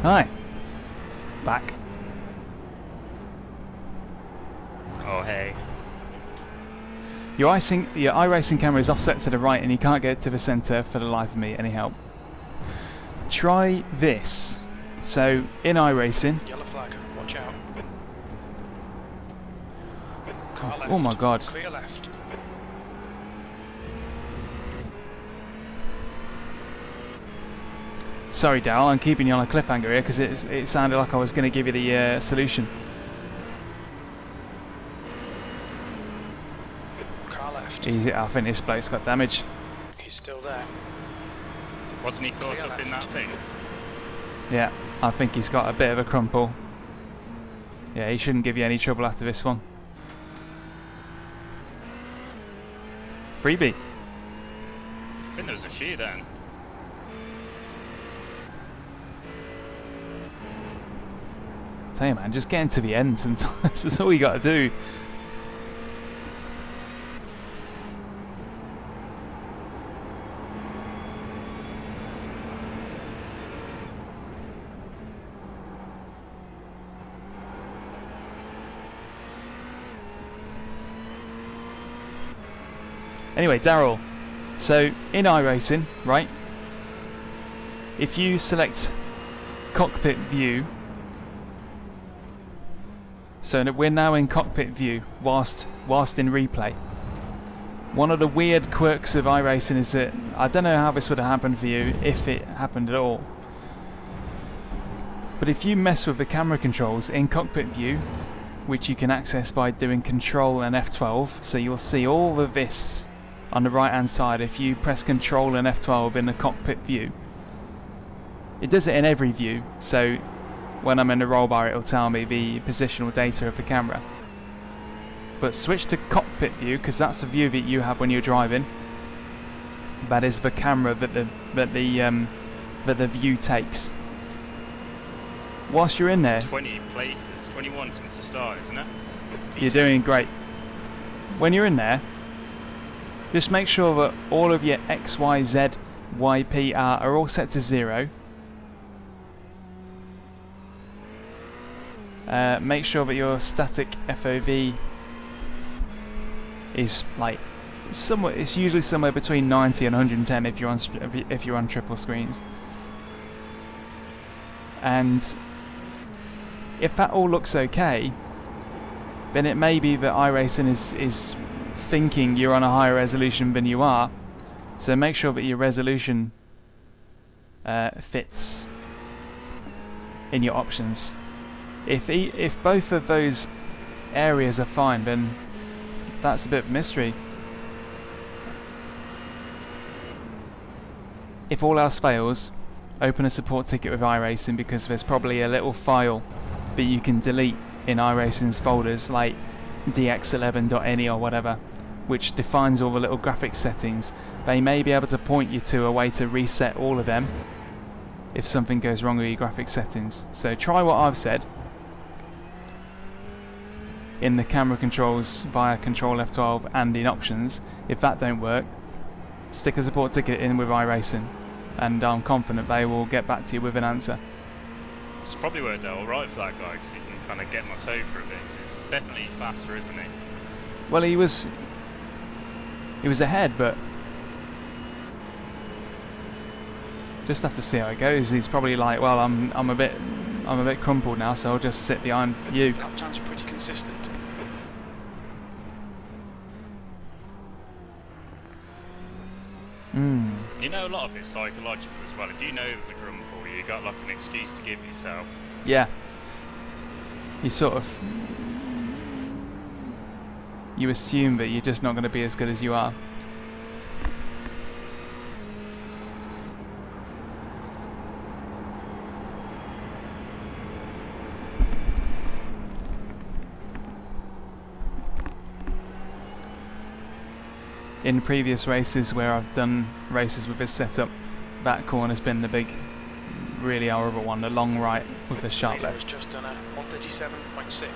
Hi. Back. Oh, hey. Your iRacing camera is offset to the right and you can't get to the centre for the life of me. Any help? Try this. So, in iRacing... Yellow flag, watch out. Car left. Oh my god. Clear left. Sorry, Daryl, I'm keeping you on a cliffhanger here because it sounded like I was going to give you the solution. Car left. Easy, I think this bloke's got damage. He's still there. Wasn't he caught Clear up in that left. thing? Yeah, I think he's got a bit of a crumple. Yeah, he shouldn't give you any trouble after this one. Freebie. I think there was a few then. Tell you, man, just getting to the end sometimes. That's all you got to do. Anyway, Daryl, so in iRacing, right, if you select Cockpit View, so we're now in Cockpit View whilst in replay. One of the weird quirks of iRacing is that I don't know how this would have happened for you if it happened at all, but if you mess with the camera controls in Cockpit View, which you can access by doing Control and F12, so you'll see all of this on the right hand side if you press Control and F12 in the Cockpit View. It does it in every view, so when I'm in the roll bar it'll tell me the positional data of the camera. But switch to Cockpit View because that's the view that you have when you're driving. That is the camera that the view takes. Whilst you're in there, 20 places, 21 since the start, isn't it? you're doing great. When you're in there, just make sure that all of your X, Y, Z, Y, P, R are all set to 0. Make sure that your static FOV is like somewhere. It's usually somewhere between 90 and 110 if you're on triple screens. And if that all looks okay, then it may be that iRacing is thinking you're on a higher resolution than you are. So make sure that your resolution fits in your options. If both of those areas are fine, then that's a bit of a mystery. if all else fails, open a support ticket with iRacing, because there's probably a little file that you can delete in iRacing's folders, like dx11.ini or whatever, which defines all the little graphics settings. They may be able to point you to a way to reset all of them if something goes wrong with your graphics settings. So try what I've said in the camera controls via Control F12 and in options. If that don't work, stick a support ticket in with iRacing, and I'm confident they will get back to you with an answer. It's probably worked out alright for that guy, because he can kind of get my toe through a bit. 'Cause he's definitely faster, isn't he? Well, he was ahead, but just have to see how it goes. He's probably like, well, I'm a bit crumpled now, so I'll just sit behind you. Lap times are pretty consistent. You know, a lot of it's psychological as well. If you know there's a grumble, you got like an excuse to give yourself. Yeah. You sort of... you assume that you're just not going to be as good as you are. In previous races where I've done races with this setup, that corner's been the big, really horrible one, the long right with the sharp Radar left. has just done a 137.6.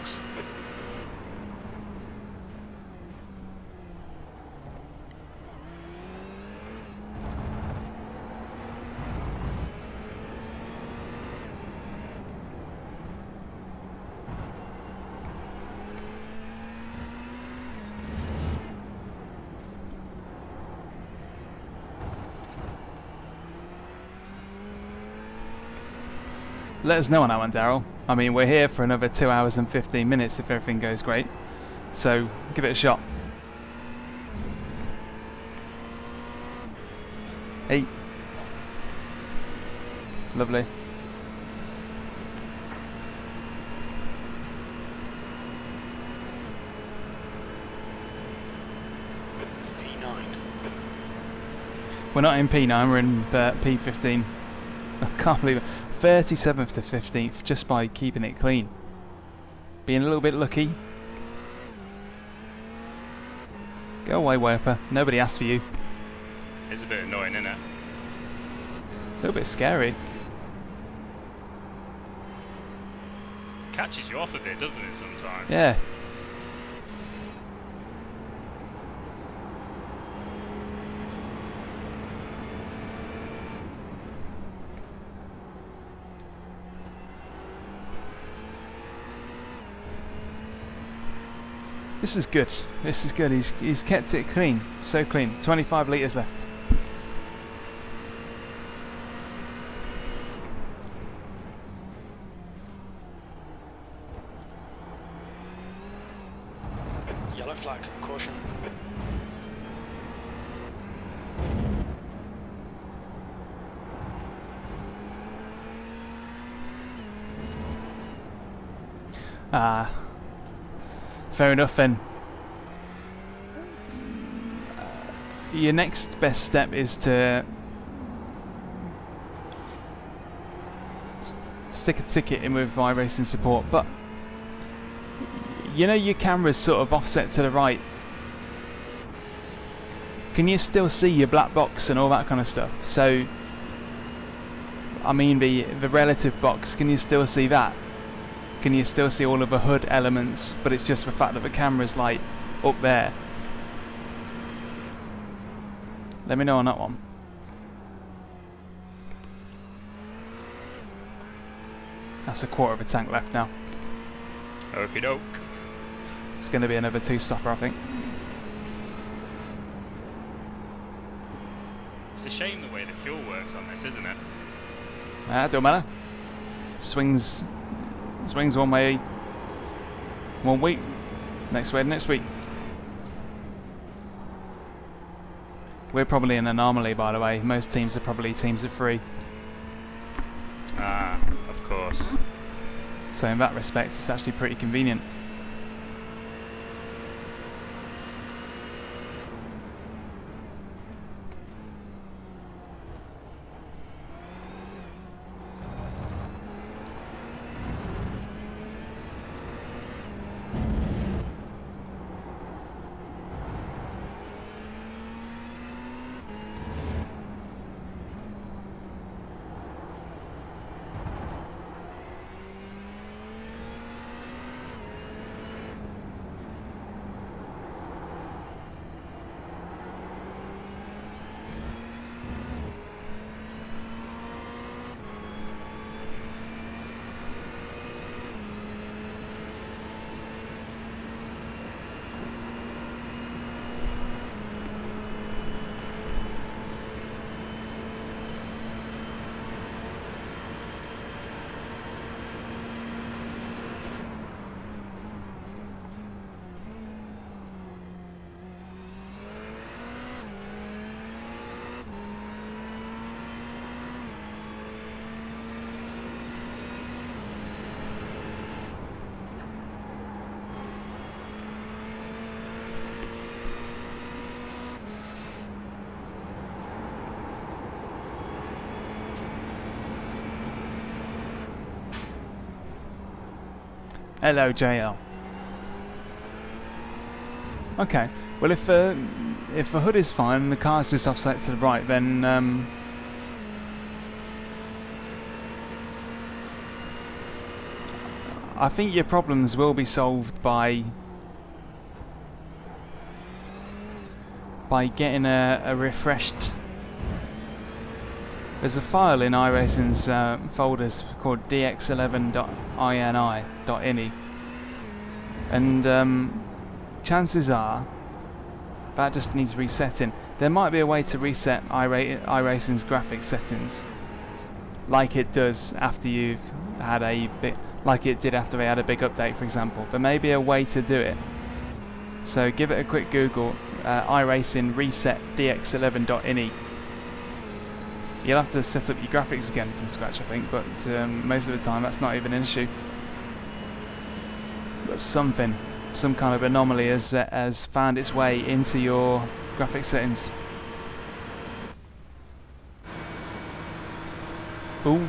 Let us know on that one, Daryl. I mean, we're here for another 2 hours and 15 minutes if everything goes great. So, give it a shot. Hey. Lovely. P9. We're not in P9, we're in P15. I can't believe it. 37th to 15th just by keeping it clean. Being a little bit lucky. Go away, Werper. Nobody asked for you. It's a bit annoying, isn't it? A little bit scary. Catches you off a bit, doesn't it, sometimes? Yeah. This is good. This is good. He's kept it clean. So clean. 25 litres left. Yellow flag, caution. Ah. Fair enough then. Your next best step is to stick a ticket in with iRacing support, but you know your camera's sort of offset to the right. Can you still see your black box and all that kind of stuff? So, I mean the relative box, can you still see that? Can you still see all of the hood elements, but it's just the fact that the camera's like up there? Let me know on that one. That's a quarter of a tank left now. Okie doke. It's going to be another two-stopper, I think. It's a shame the way the fuel works on this, isn't it? Don't matter. Swings one way 1 week, next way next week. We're probably an anomaly, by the way. Most teams are probably teams of 3. Ah, of course. So in that respect, it's actually pretty convenient. Hello, JL. Okay. Well, if the hood is fine and the car's just offset to the right, then I think your problems will be solved by getting a refreshed. There's a file in iRacing's folders called dx11.ini.ini, and chances are that just needs resetting. There might be a way to reset iRacing's graphics settings, like it does after you've had a bit, like it did after they had a big update, for example. There may be a way to do it. So give it a quick Google, iRacing reset dx11.ini. You'll have to set up your graphics again from scratch, I think, but most of the time that's not even an issue. But some kind of anomaly has found its way into your graphics settings. Ooh.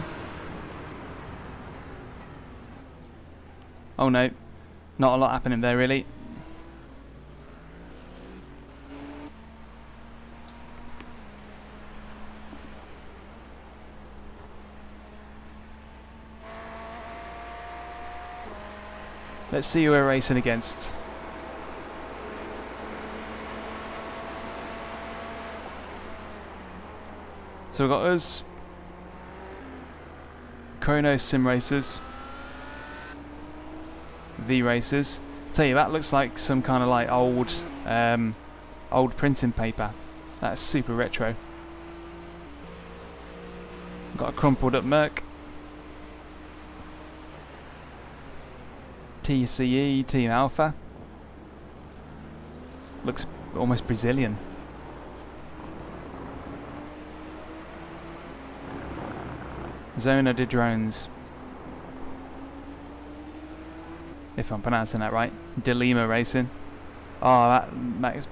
Oh no, not a lot happening there really. Let's see who we're racing against. So we've got us, Chronos Sim Racers, V Racers. Tell you, that looks like some kind of like old printing paper. That's super retro. Got a crumpled up Merc. TCE, Team Alpha. Looks almost Brazilian. Zona de Drones, if I'm pronouncing that right. De Lima Racing. Oh, that it's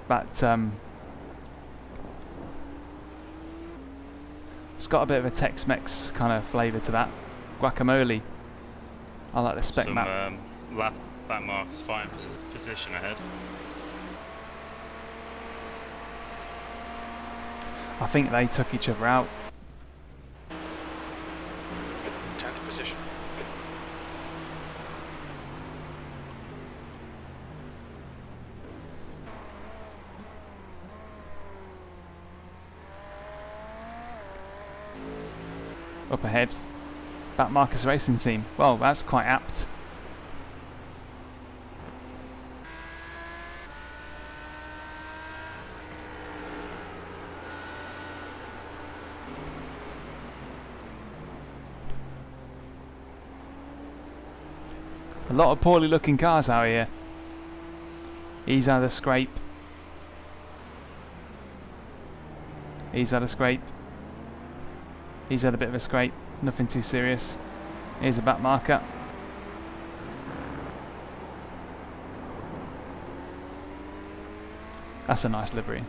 got a bit of a Tex-Mex kind of flavour to that. Guacamole. I like the spec map. Lap back markers, fine position ahead. I think they took each other out. 10th position. Up ahead, back Marcus Racing Team. Well, that's quite apt. A lot of poorly looking cars out here. He's had a scrape. He's had a scrape. He's had a bit of a scrape. Nothing too serious. Here's a back marker. That's a nice livery.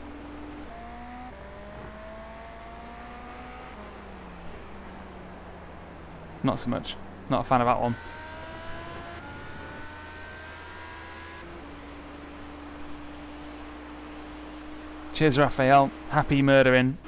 Not so much. Not a fan of that one. Cheers, Raphael. Happy murdering.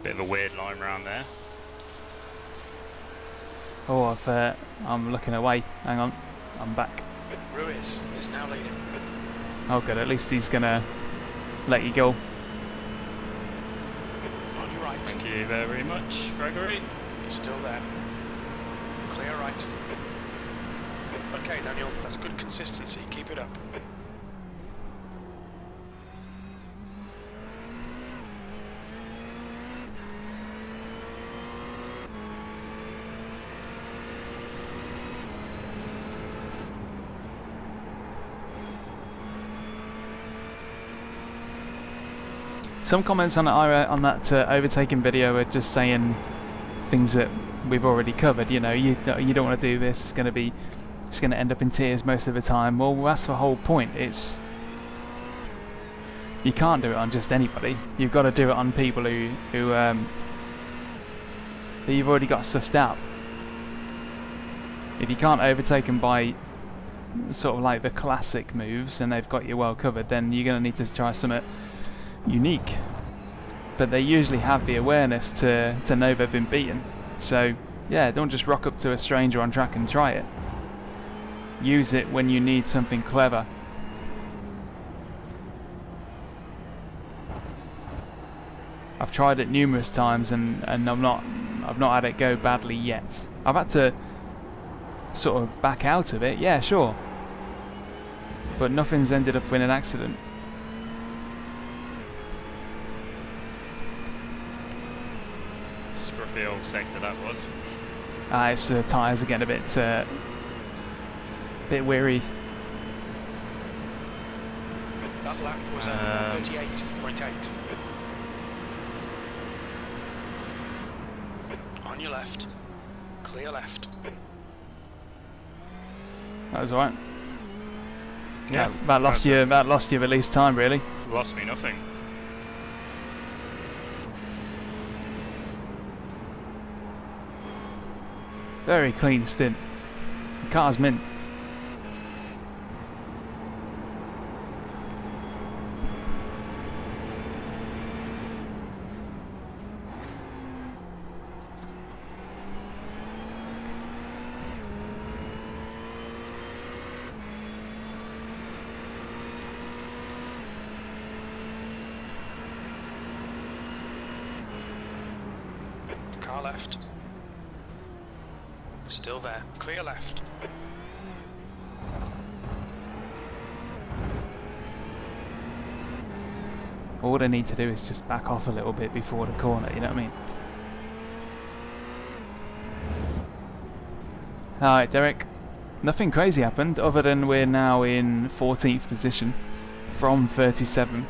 Bit of a weird line round there. Oh, I'm looking away. Hang on, I'm back. Ruiz is now leading. Oh good, at least he's gonna let you go. On your right. Thank you very much, Gregory. Still there. Clear right. Okay, Daniel, that's good consistency. Keep it up. Some comments on that overtaking video are just saying things that we've already covered. You know, you don't want to do this. It's going to end up in tears most of the time. Well, that's the whole point. you can't do it on just anybody. You've got to do it on people who that you've already got sussed out. If you can't overtake them by sort of like the classic moves and they've got you well covered, then you're going to need to try something unique. But they usually have the awareness to know they've been beaten. So yeah, don't just rock up to a stranger on track and try it. Use it when you need something clever. I've tried it numerous times and I've not had it go badly yet. I've had to sort of back out of it, yeah, sure, but nothing's ended up in an accident. Scruffy old sector that was. Its tyres are getting a bit weary. That lap was 38.8. On your left. Clear left. That was alright. Yeah, that lost you release time, really. Lost me nothing. Very clean stint. The car's mint. Car left. Still there. Clear left. All they need to do is just back off a little bit before the corner, you know what I mean? Alright, Derek. Nothing crazy happened other than we're now in 14th position from 37th.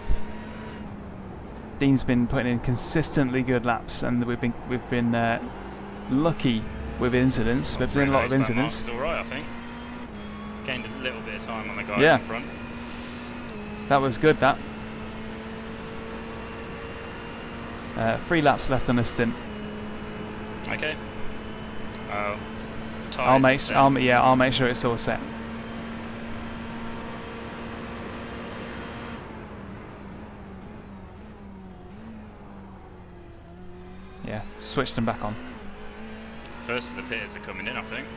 Dean's been putting in consistently good laps, and we've been lucky with incidents. We've been a lot of incidents. All right, I think. Gained a little bit of time on the guy Yeah. in front. That was good. That 3 laps left on the stint. Okay. I'll make sure it's all set. Yeah, switched them back on. First of the pitters are coming in, I think.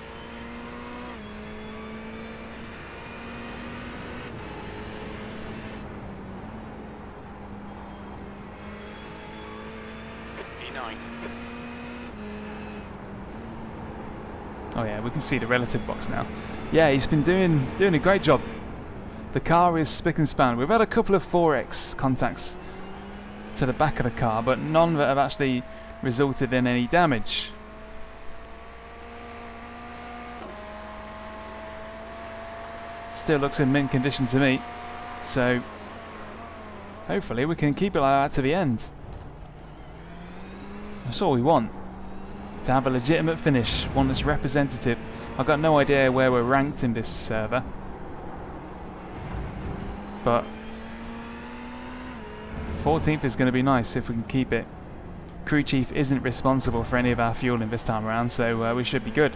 E9. Oh yeah, we can see the relative box now. Yeah, he's been doing a great job. The car is spick and span. We've had a couple of 4X contacts to the back of the car, but none that have actually resulted in any damage. Still looks in mint condition to me, so hopefully we can keep it like that to the end. That's all we want. To have a legitimate finish, one that's representative. I've got no idea where we're ranked in this server, but 14th is going to be nice if we can keep it. Crew chief isn't responsible for any of our fueling this time around, so we should be good.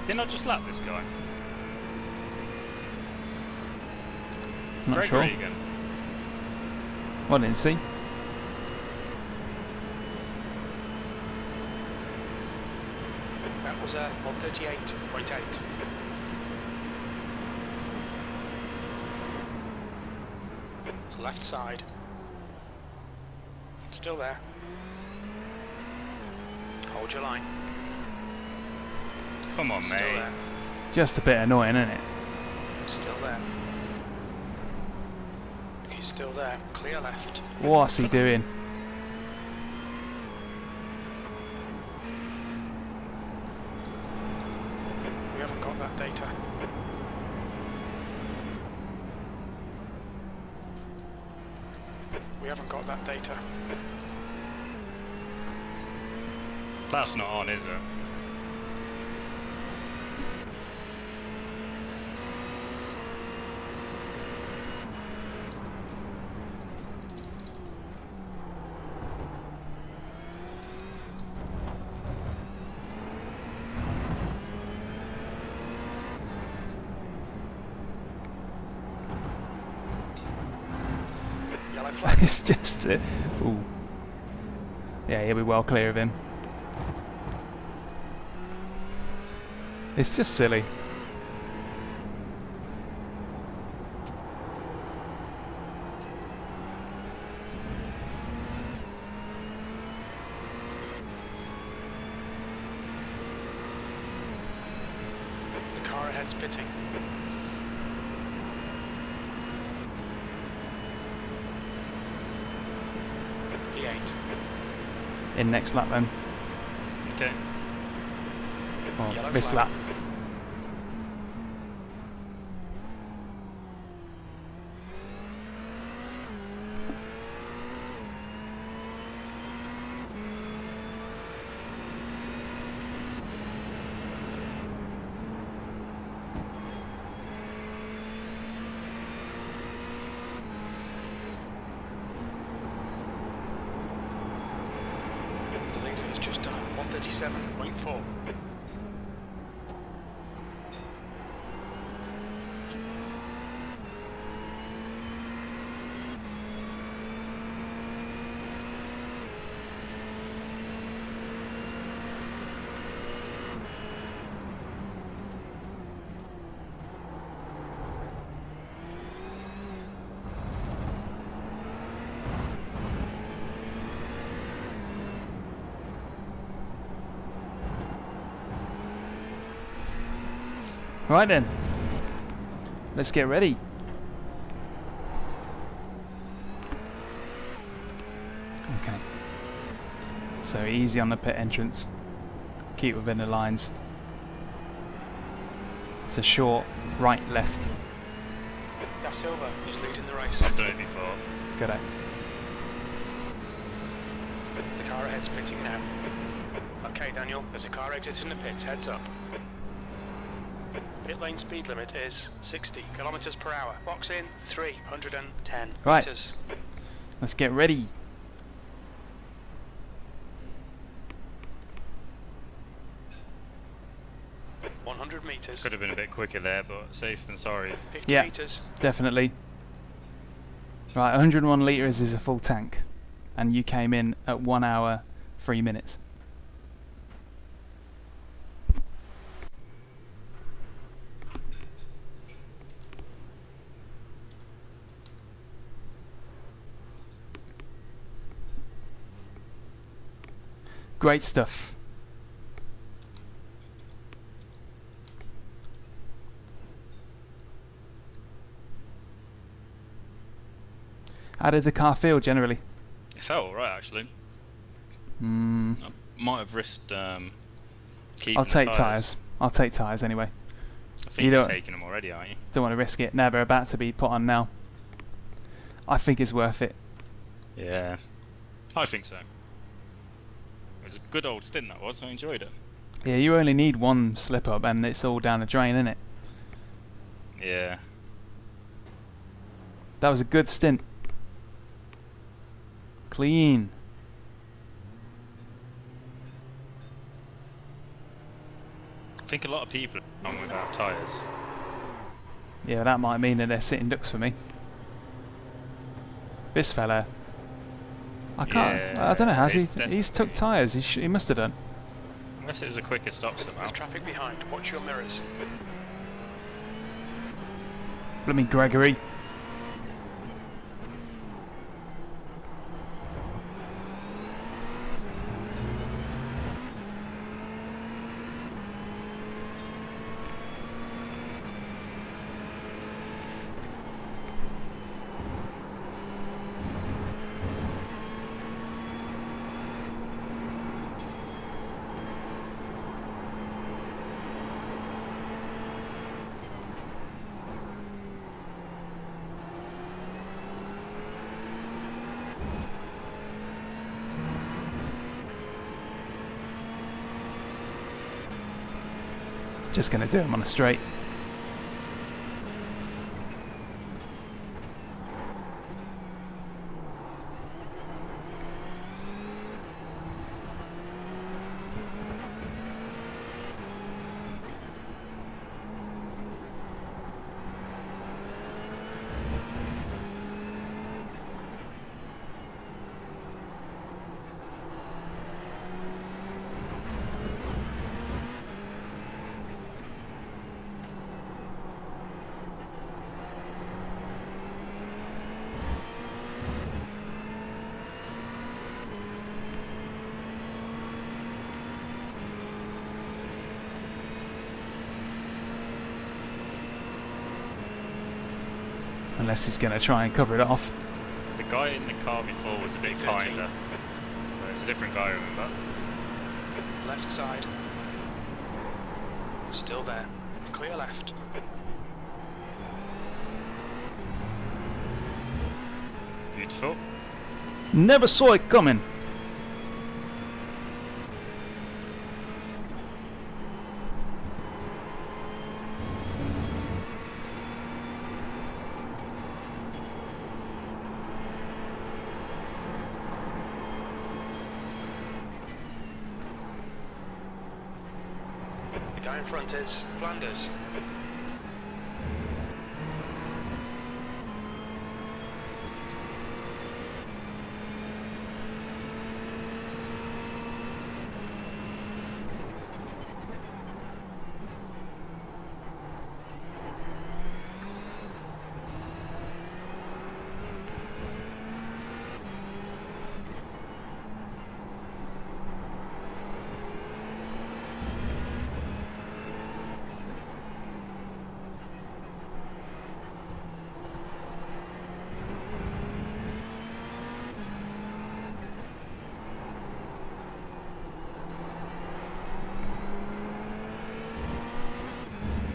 Didn't I just lap this guy? Not Greg sure. Regan. Well, didn't see. That was 138.8. Left side. Still there. Hold your line. Come on, Still mate. there. Just a bit annoying, isn't it? Still there. He's still there. Clear left. What's he doing? We haven't got that data. We haven't got that data. That's not on, is it? Yellow flag. It's just... ooh. Yeah, he'll be well clear of him. It's just silly. The car ahead's pitting. P8. In next lap then. Okay. Or Yellow this flag. lap. The leader has just done 137.4. Right then. Let's get ready. Okay. So easy on the pit entrance. Keep within the lines. It's a short right left. Da Silva is leading the race. I've done it before. Got it. The car ahead's pitting now. Okay, Daniel, there's a car exiting the pits. Heads up. Pit lane speed limit is 60 kilometers per hour. Box in 310 Right. meters. Let's get ready. Meters. Could have been a bit quicker there, but safe than sorry. 50 Yeah. meters. Definitely. Right, 101 litres is a full tank. And you came in at 1 hour, 3 minutes. Great stuff. How did the car feel generally? It felt alright actually. Mm, I might have risked keeping I'll the take tyres. tyres. I'll take tyres anyway. I think You you're don't- taking them already, aren't you? Don't want to risk it. No, they're about to be put on now. I think it's worth it. Yeah. I think so. It was a good old stint that was, I enjoyed it. Yeah, you only need one slip up and it's all down the drain, innit? Yeah. That was a good stint. Clean. I think a lot of people are on without tyres. Yeah, that might mean that they're sitting ducks for me. This fella, I can't. Yeah, I don't know. Has he? it's He's took definitely- tyres. He must have done. Unless it was a quicker stop somehow. There's traffic behind. Watch your mirrors. Let me, Gregory. Just going to do him on a straight. Unless he's going to try and cover it off. The guy in the car before was a bit 15. kinder. So it's a different guy, remember? Left side. Still there. Clear left. Beautiful. Never saw it coming. The guy in front is Flanders.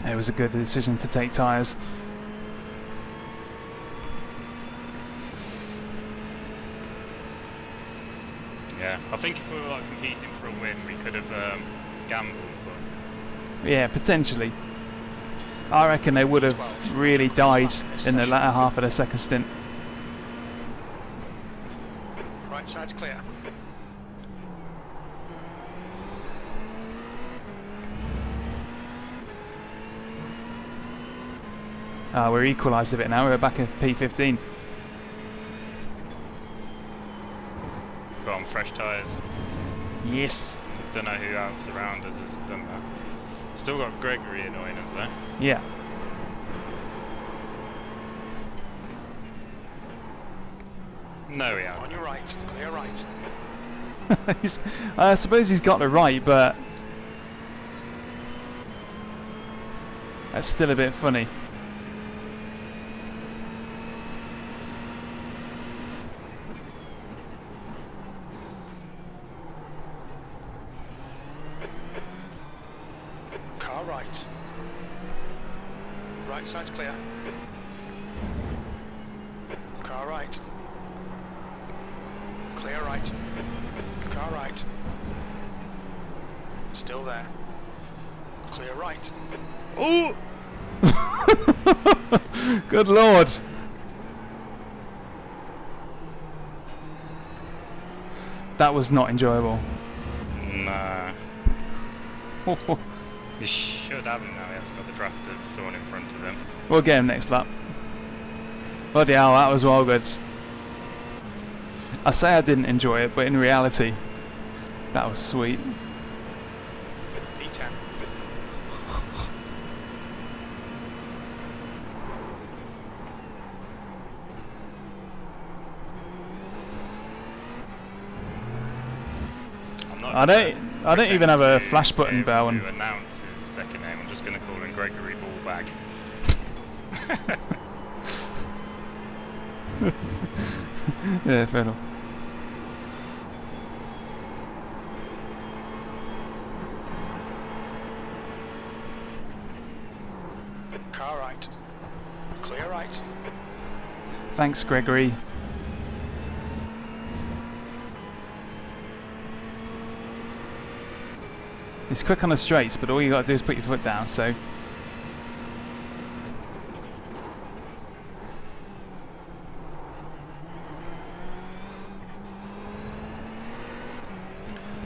It was a good decision to take tyres. Yeah, I think if we were like competing for a win, we could have gambled. But Yeah, potentially. I reckon they would have really died in the latter half of the second stint. Right side's clear. We're equalised a bit now. We're back at P15. got on fresh tyres. Yes. Don't know who else around us has done that. Still got Gregory annoying us though. Yeah. No, he hasn't. On your right. Clear right. I suppose he's got it right, but that's still a bit funny. Car right. Right side's clear. Car right. Clear right. Car right. Still there. Clear right. Oh! Good lord! That was not enjoyable. Nah. He should have him now, he hasn't got the draft of someone in front of him. We'll get him next lap. Bloody hell, that was well good. I say I didn't enjoy it, but in reality, that was sweet. E10. I don't even have a flash button bell to and announce his second name. I'm just going to call him Gregory Ballbag. yeah, fair enough. Car right. Clear right. Thanks, Gregory. He's quick on the straights, but all you got to do is put your foot down. So.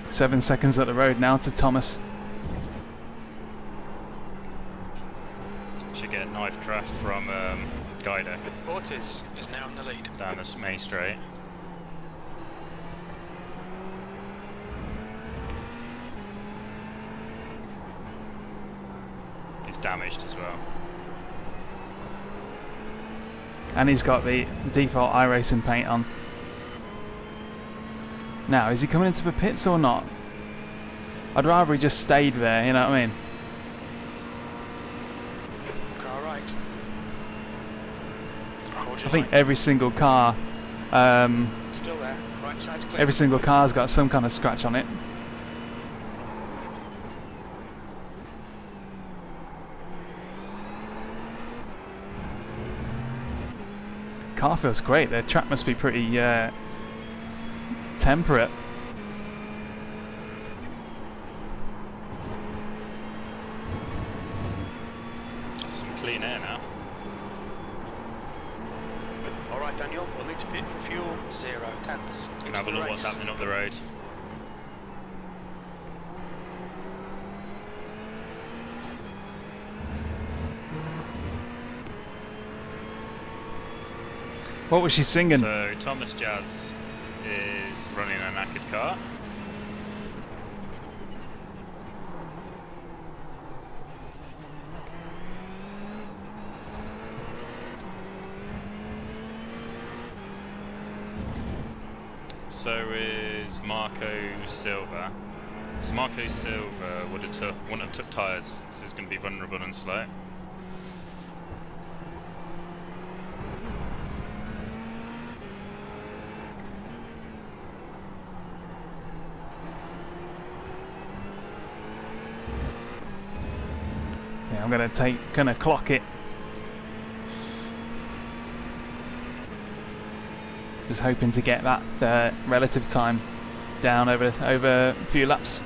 Seven seconds up the road now to Thomas. Should get a knife draft from Guido Ortiz is now in the lead. down this main straight. He's damaged as well. And he's got the default iRacing paint on. Now, is he coming into the pits or not? I'd rather he just stayed there, you know what I mean? Car right. I think every single car, Still there. Right side's clear. every single car's got some kind of scratch on it. Car feels great. The track must be pretty temperate. Some clean air now. All right, Daniel. We'll need to pit for fuel. 0 tenths. Gonna have a look what's happening up the road. What was she singing? So Thomas Jazz is running a knackered car. So is Marco Silva. So Marco Silva wouldn't have took tyres, so he's going to be vulnerable and slow. Yeah, I'm gonna clock it. Just hoping to get that relative time down over a few laps.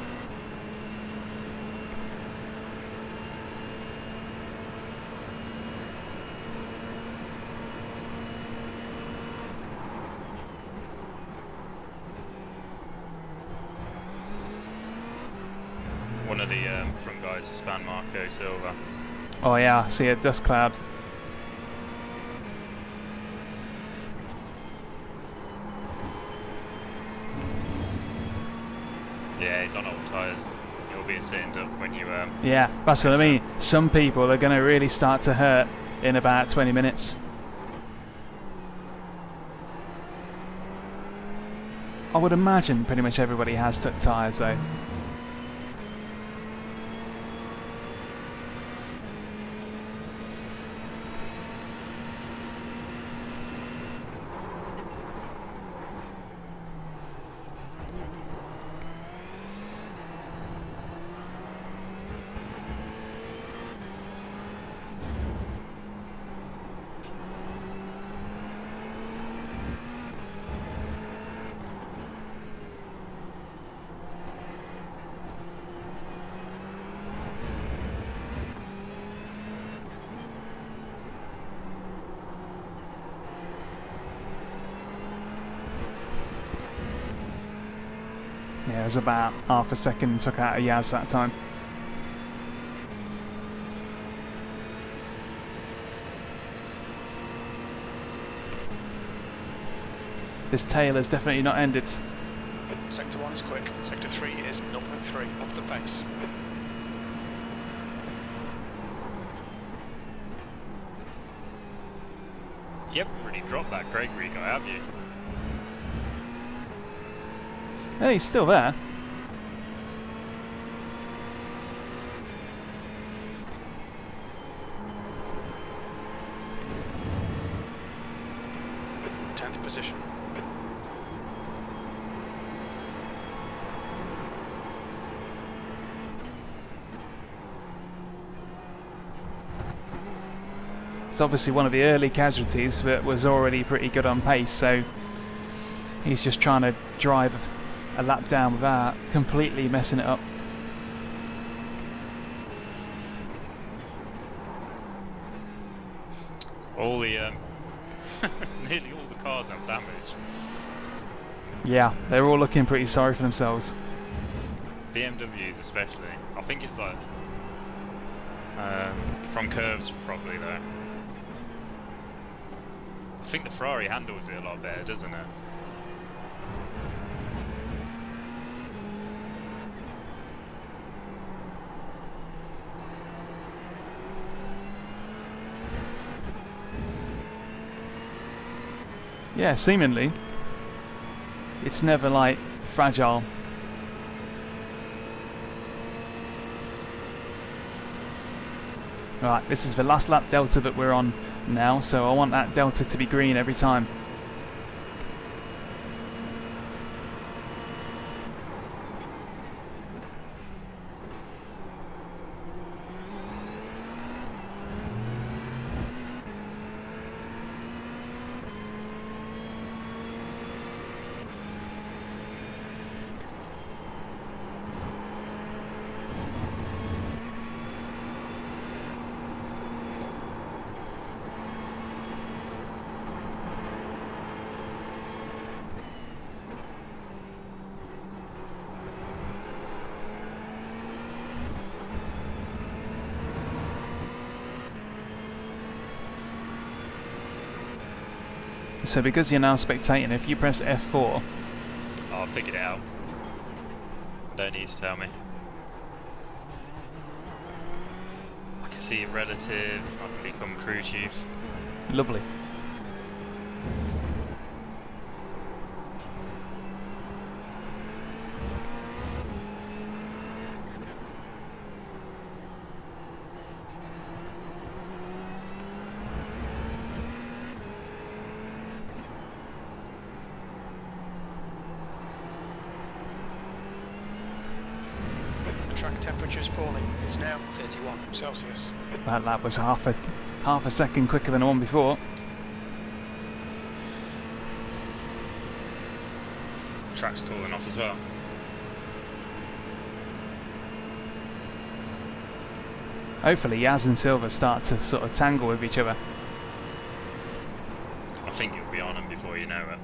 One of the front guys is Fan Marco Silva. Oh yeah, I see a dust cloud. Yeah, he's on old tyres. He'll be a sitting duck when you Yeah, that's what I mean. Some people are going to really start to hurt in about 20 minutes. I would imagine pretty much everybody has took tyres though. Yeah, it was about half a second took out of Yaz that time. This tail has definitely not ended. Sector 1 is quick. Sector 3 is 0.3 off the pace. You haven't really dropped that Gregory guy, have you? Hey, he's still there. Tenth position. It's obviously one of the early casualties, but was already pretty good on pace, so he's just trying to drive a lap down without completely messing it up. All the nearly all the cars have damage. Yeah, they're all looking pretty sorry for themselves. BMWs especially. I think it's like from curves probably though. I think the Ferrari handles it a lot better, doesn't it? Yeah, seemingly. It's never like fragile. Right, this is the last lap delta that we're on now, so I want that delta to be green every time. So because you're now spectating, if you press F4, Oh, I've figured it out. Don't need to tell me. I can see a relative, I can become crew chief. lovely. Track temperature is falling. It's now 31 Celsius. That lap was half a second quicker than the one before. Track's cooling off as well. Hopefully Yaz and Silver start to sort of tangle with each other. I think you'll be on them before you know it.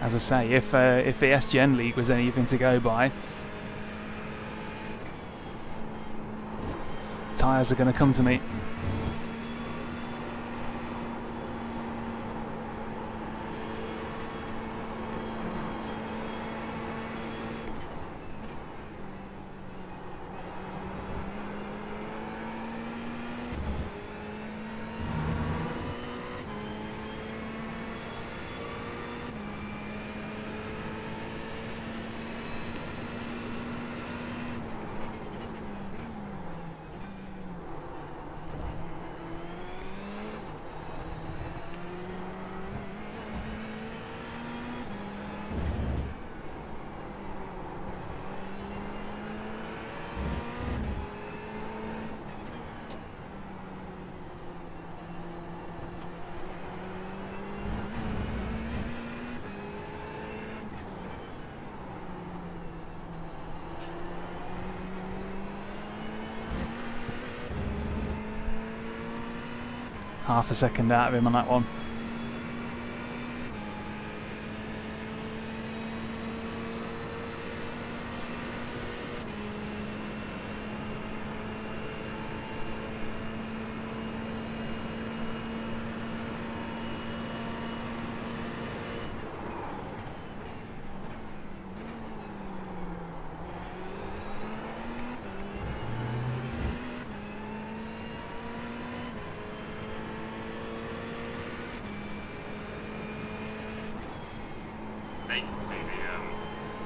As I say, if the SGN League was anything to go by, tyres are going to come to me. Half a second out of him on that one. They can see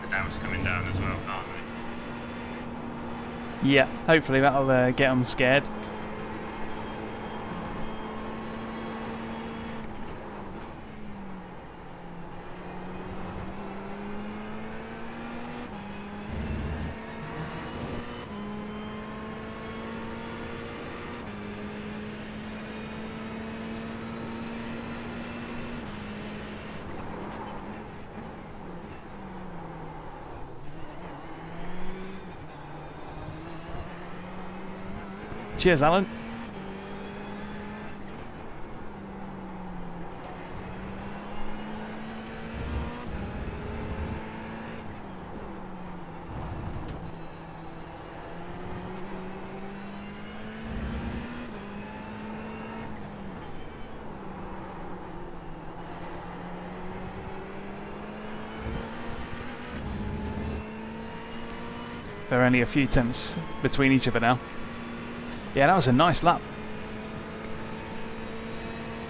the doubts coming down as well, can't they? Yeah, hopefully that'll get them scared. Cheers, Alan. There are only a few tenths between each other now. Yeah, that was a nice lap.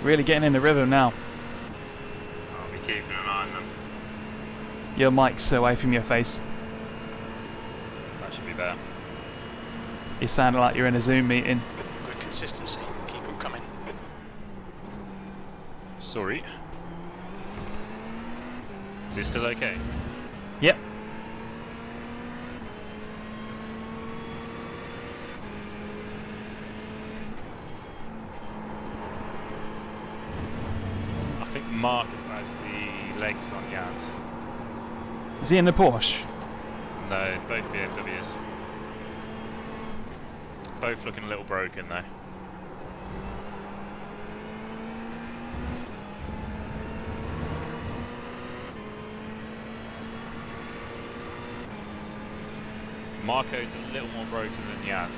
Really getting in the rhythm now. I'll be keeping an eye on them. Your mic's away from your face. That should be better. You sound like you're in a Zoom meeting. Good consistency. Keep them coming. Sorry. Is it still okay? Yep. I think Mark has the legs on Yaz. Is he in the Porsche? No, both BMWs. Both looking a little broken though. Marco's a little more broken than Yaz.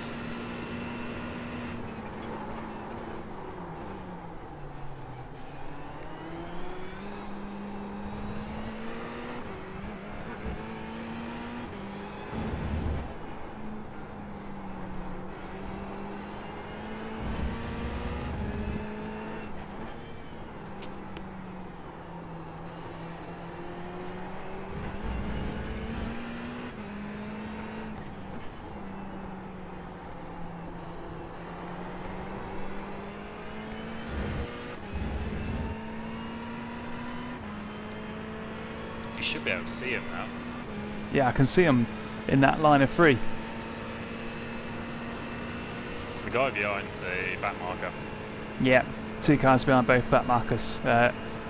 You should be able to see him now. Yeah, I can see him in that line of three. It's the guy behind's a back marker. Yeah, 2 cars behind both back markers.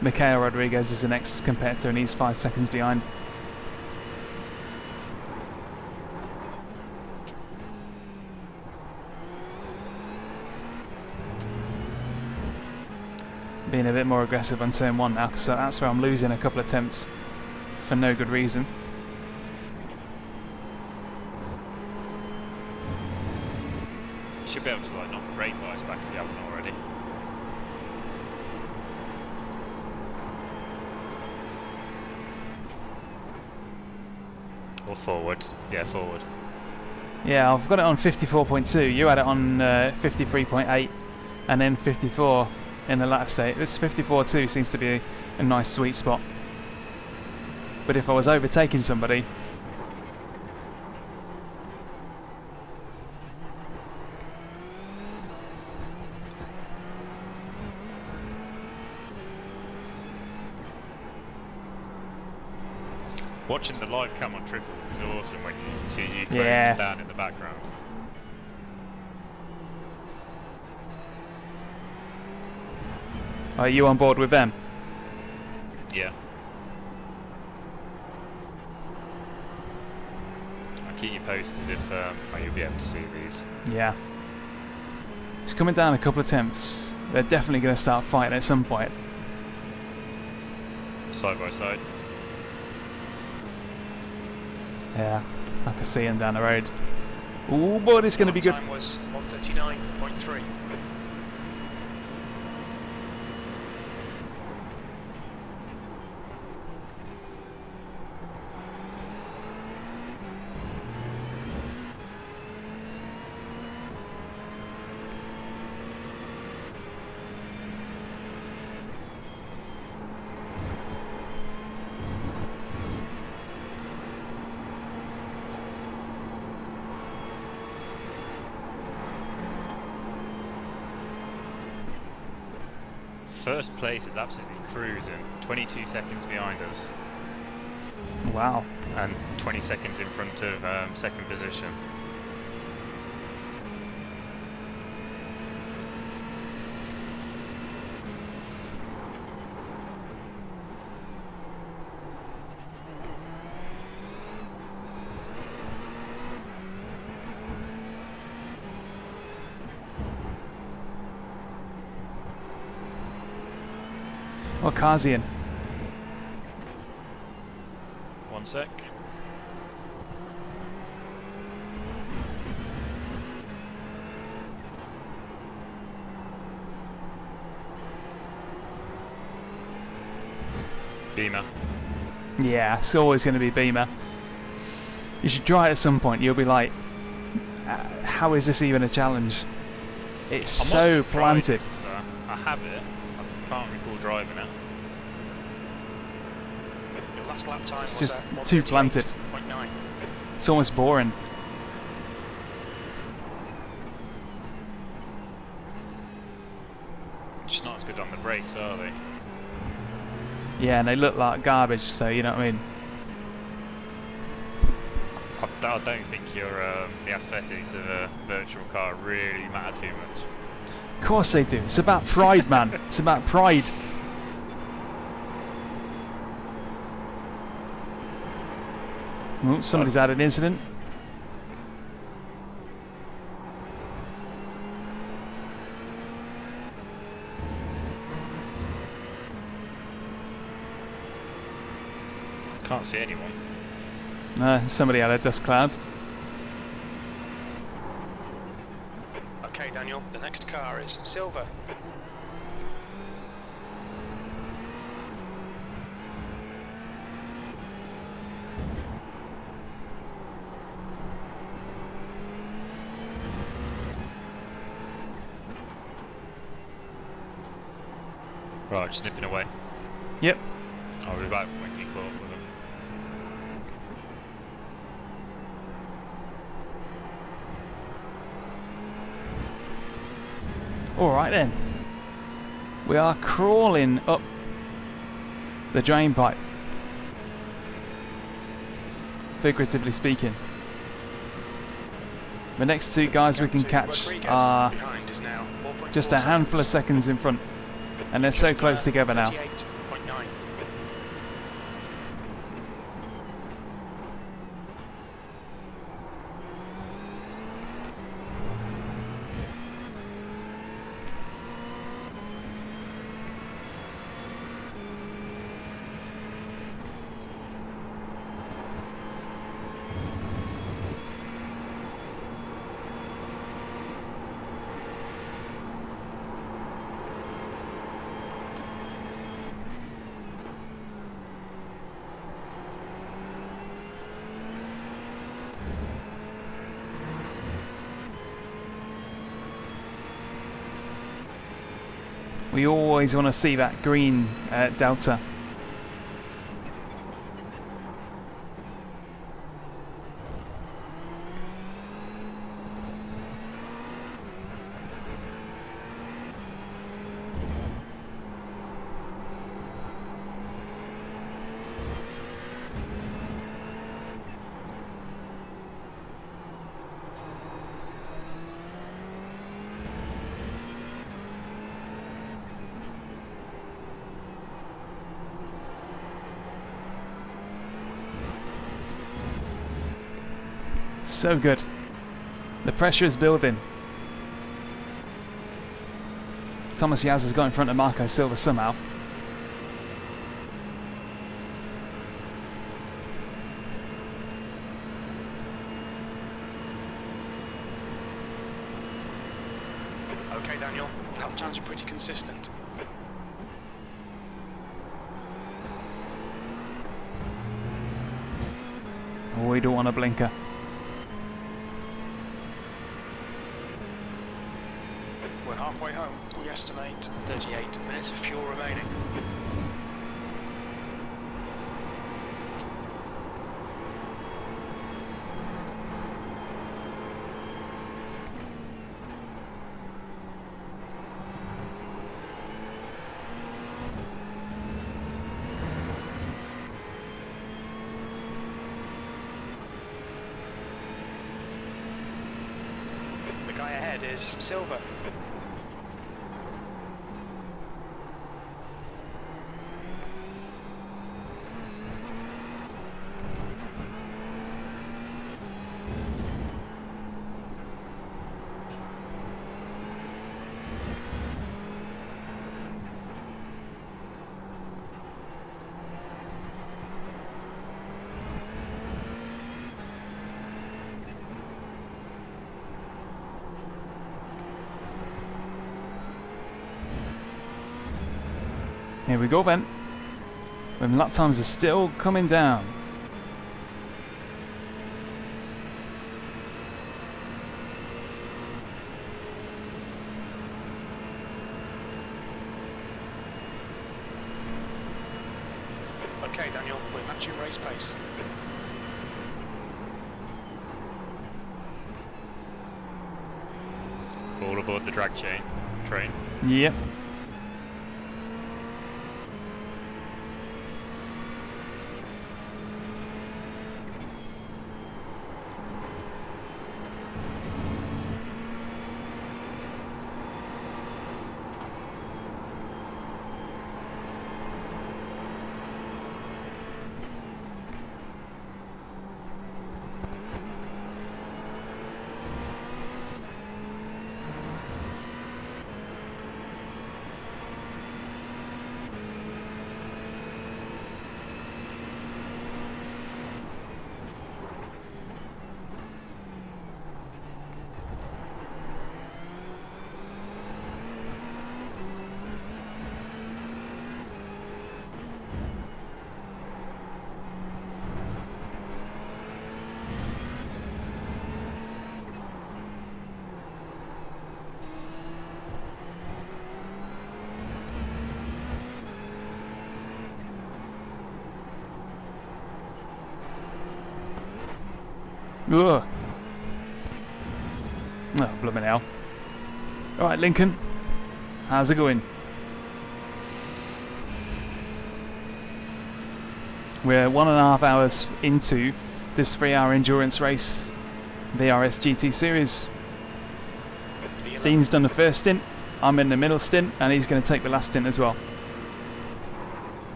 Mikhail Rodriguez is the next competitor and he's 5 seconds behind. Being a bit more aggressive on turn 1 now, so that's where I'm losing a couple of attempts for no good reason. You should be able to like knock the brake lights back if you haven't already. Or forward. Yeah, forward. Yeah, I've got it on 54.2. You had it on 53.8 and then 54 in the latter state. This 54.2 seems to be a nice sweet spot. But if I was overtaking somebody, Watching the live cam on triples is awesome when you can see you closing Yeah. down in the background. are you on board with them? Yeah. I'll keep you posted if you'll be able to see these. Yeah. It's coming down a couple of attempts. They're definitely going to start fighting at some point. Side by side. Yeah, I can see him down the road. Ooh, boy, it's going to be good. Time was 1:39.3. First place is absolutely cruising. 22 seconds behind us. Wow. And 20 seconds in front of second position. What car's he in? One sec. Beamer. Yeah, it's always going to be Beamer. You should try it at some point. You'll be like, how is this even a challenge? It's I must so have tried planted. it, so I have it. I can't recall driving it. Your last lap time It's was just at too planted. 1:38.9. It's almost boring. Just not as good on the brakes, are they? Yeah, and they look like garbage, so you know what I mean? I don't think your the aesthetics of a virtual car really matter too much. Of course they do. It's about pride, man. It's about pride. Oh, somebody's had an incident. Can't see anyone. Somebody had a dust cloud. Okay, Daniel, the next car is silver. Right, just nipping away. Yep. I'll be back when you caught up with them. Alright then. We are crawling up the drain pipe. Figuratively speaking. The next two guys we can catch are Behind is now 4.4 just a handful of seconds in front. And they're so close together now. 38.9. We always want to see that green delta. So good. The pressure is building. Thomas Yaz has got in front of Marco Silva somehow. Okay, Daniel, lap times are pretty consistent. Oh, we don't want a blinker. We're halfway home. We estimate 38 minutes of fuel remaining. The guy ahead is Silver. Here we go then. When lap times are still coming down. Okay, Daniel, we're matching race pace. All aboard the drag train. Yep. Ugh. Oh, blooming hell. Alright, Lincoln. How's it going? We're 1.5 hours into this 3-hour endurance race, VRS GT series. Dean's done the first stint, I'm in the middle stint, and he's going to take the last stint as well.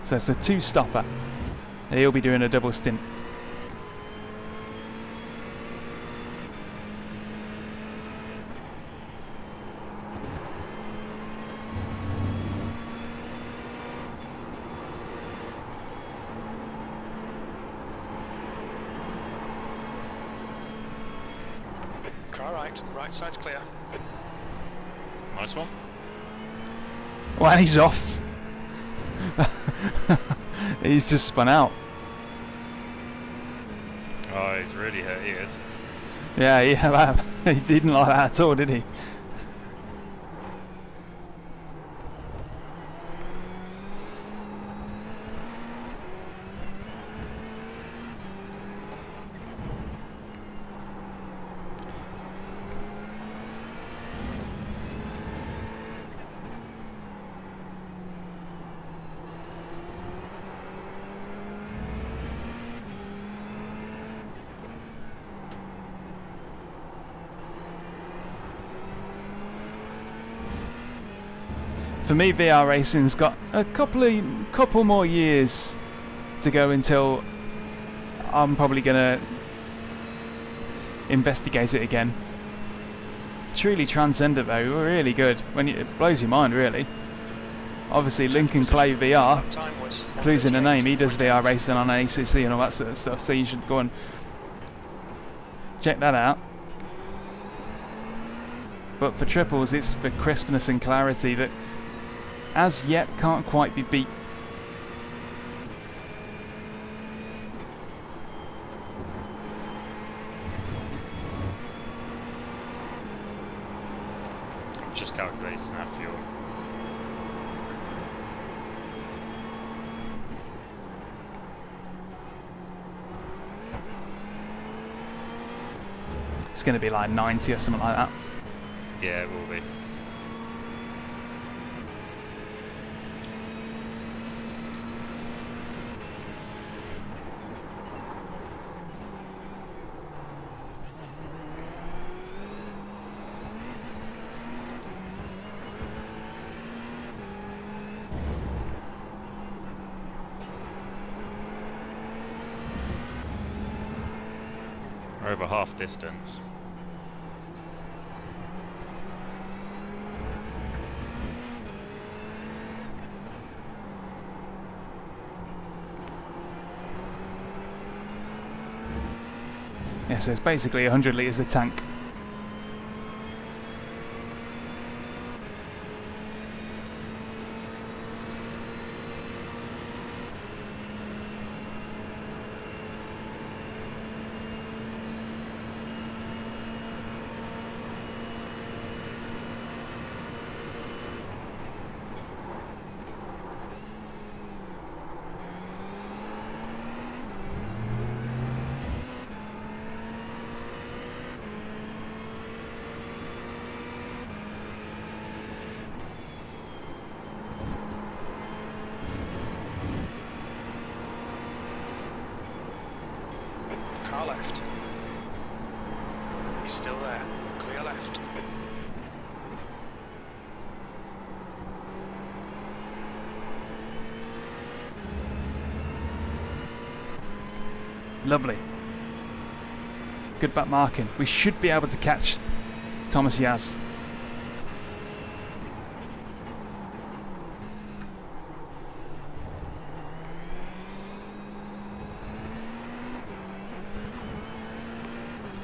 So it's a 2-stopper. And he'll be doing a double stint. Car right side's clear. Nice one. Well, and he's off. He's just spun out. Oh, he's really hurt, he is. Yeah, he didn't like that at all, did he? For me, VR racing's got a couple more years to go until I'm probably gonna investigate it again. Truly transcendent though, really good. It blows your mind, really. Obviously, Lincoln Clay VR, clues in the name. He does VR racing on an ACC and all that sort of stuff. So you should go and check that out. But for triples, it's the crispness and clarity that as yet can't quite be beat. Just calculating our fuel. It's going to be like 90 or something like that. Yeah, it will be. We're over half distance. Yeah, so it's basically 100 litres a tank. Lovely. Good back marking. We should be able to catch Thomas Yaz.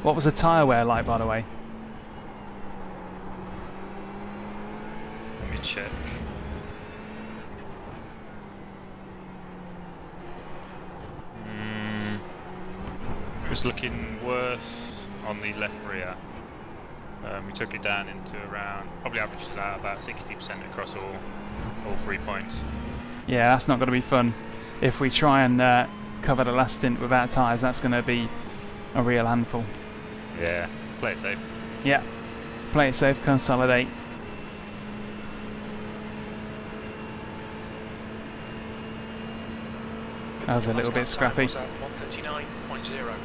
What was the tyre wear like, by the way? Let me check. It was looking worse on the left rear. We took it down into around, probably averaged out about 60% across all 3 points. Yeah, that's not going to be fun. If we try and cover the last stint without tyres, that's going to be a real handful. Yeah, play it safe. Yeah, play it safe, consolidate. That was a little bit scrappy. 139.0.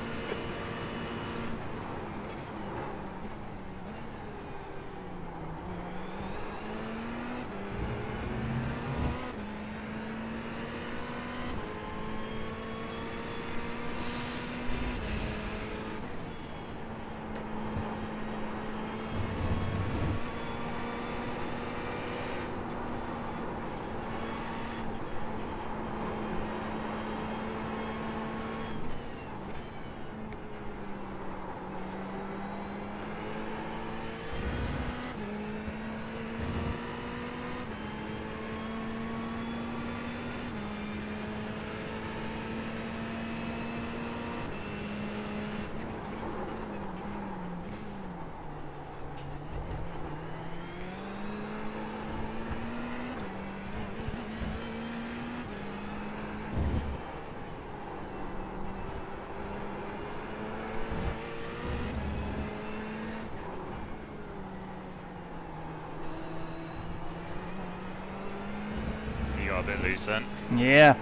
You got a bit loose then. Yeah.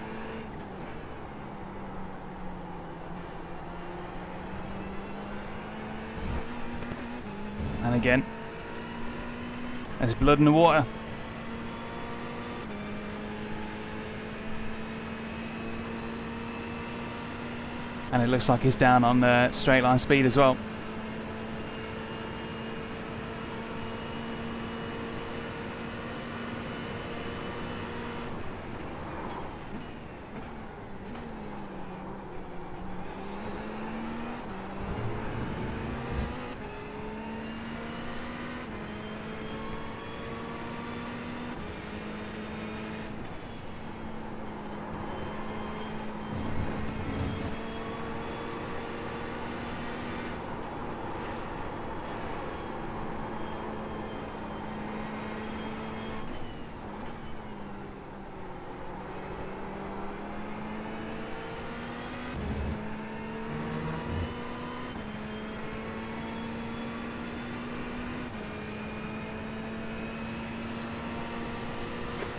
And again, there's blood in the water. And it looks like he's down on the straight line speed as well.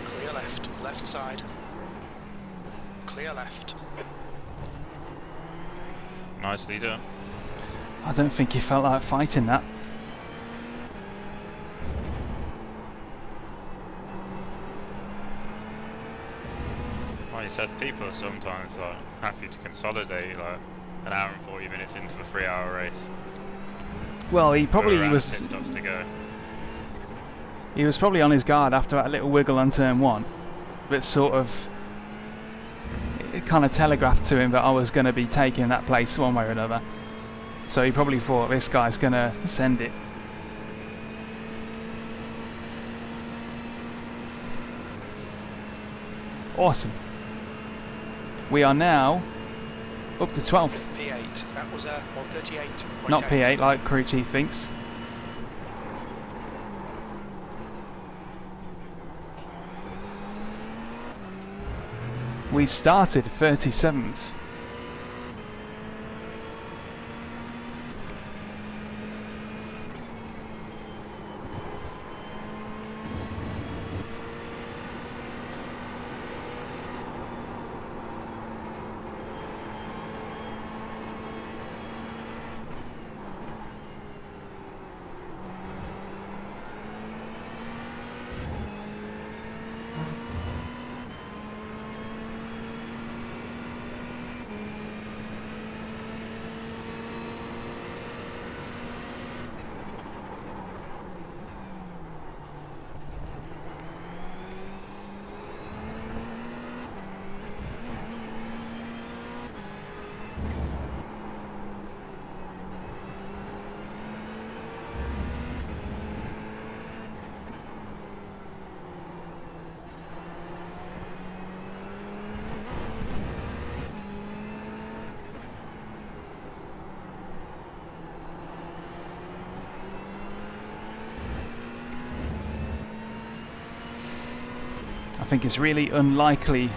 Clear left, left side. Clear left. Nicely done. I don't think he felt like fighting that. Like you said, people are sometimes like happy to consolidate like an hour and 40 minutes into a 3-hour race. Well, he probably Around was. pit stops to go. He was probably on his guard after that little wiggle on turn one, but sort of it kind of telegraphed to him that I was going to be taking that place one way or another. So he probably thought this guy's going to send it. Awesome. We are now up to 12th. P8. That was 138. Not P8 like crew chief thinks. We started 37th. I think it's really unlikely.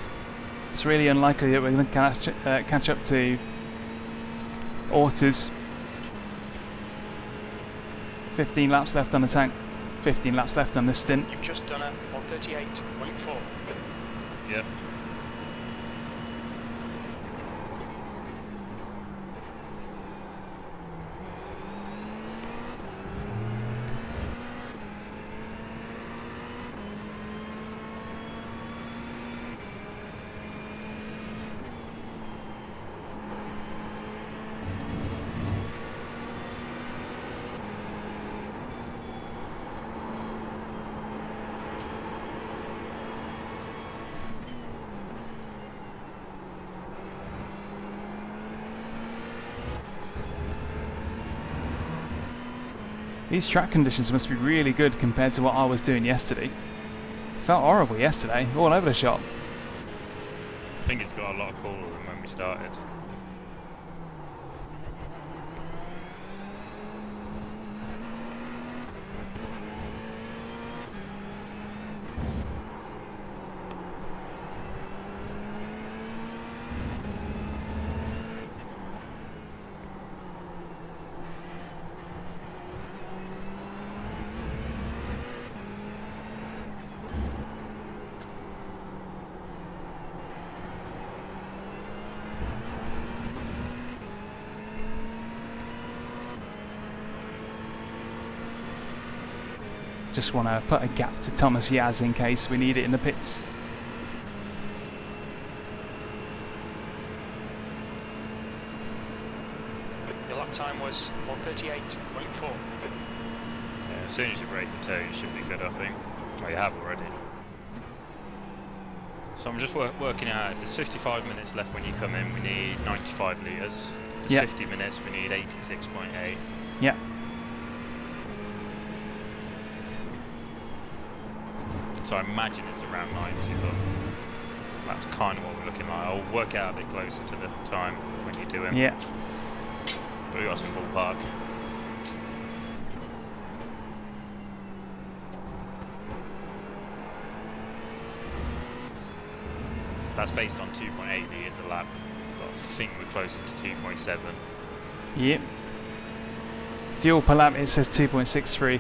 It's really unlikely that we're going to catch up to Ortiz. 15 laps left on the tank. 15 laps left on this stint. You've just done a 138.4. Yep. These track conditions must be really good compared to what I was doing yesterday. Felt horrible yesterday, all over the shop. I think it's got a lot cooler than when we started. Just want to put a gap to Thomas Yaz in case we need it in the pits. Your lap time was 138.4. Yeah, as soon as you break the toe, you should be good, I think. Well, you have already. So I'm just working out, if there's 55 minutes left when you come in, we need 95 litres. If there's 50 minutes, we need 86.8. Yeah. So I imagine it's around 90, but that's kind of what we're looking like. I'll work out a bit closer to the time when you do it. Yeah. But we got some ballpark. That's based on 2.8 litres a lap, but I think we're closer to 2.7. Yep. Fuel per lap, it says 2.63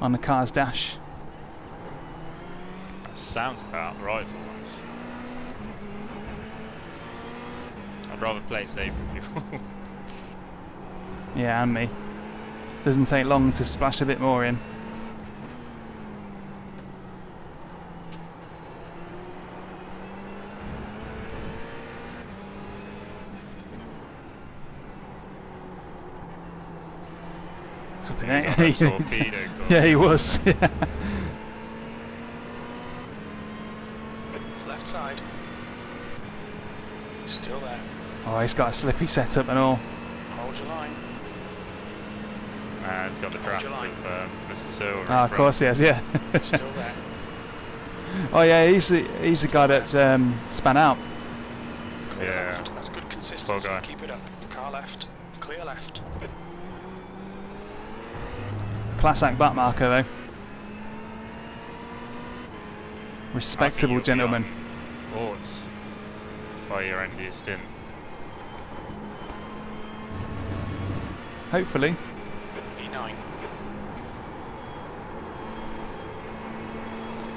on the car's dash. That sounds about right for once. I'd rather play it safe with fuel. Yeah, and me. Doesn't take long to splash a bit more in. Yeah, he was. Left side. Still there. Oh, he's got a slippy setup and all. Hold your line. It's got the draft of Mr. Silver. Oh, of course he has, yeah. Still there. Oh yeah, he's the guy that span out. Clear Yeah. left. That's good consistency. guy. Keep it up. Car left. Clear left. Class act back marker though. Respectable gentleman. Orts by your end of your stint. Hopefully. E9.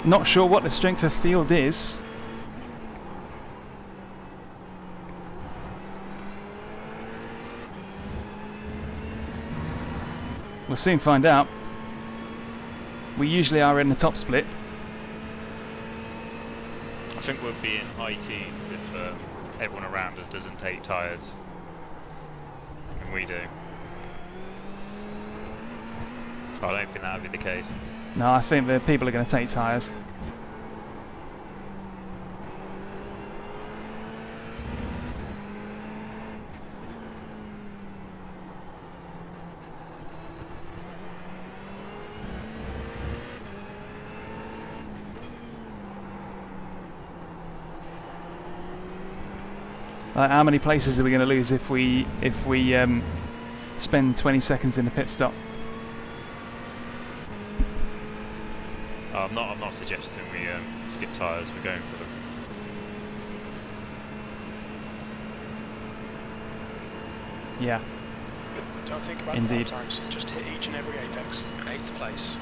Not sure what the strength of field is. We'll soon find out. We usually are in the top split. I think we'll be in high teens if everyone around us doesn't take tyres. And we do. I don't think that would be the case. No, I think the people are going to take tyres. How many places are we going to lose if we spend 20 seconds in the pit stop? Oh, I'm not suggesting we skip tyres. We're going for them. Yeah. Don't think about Indeed. the lap times, just hit each and every apex. 8th place.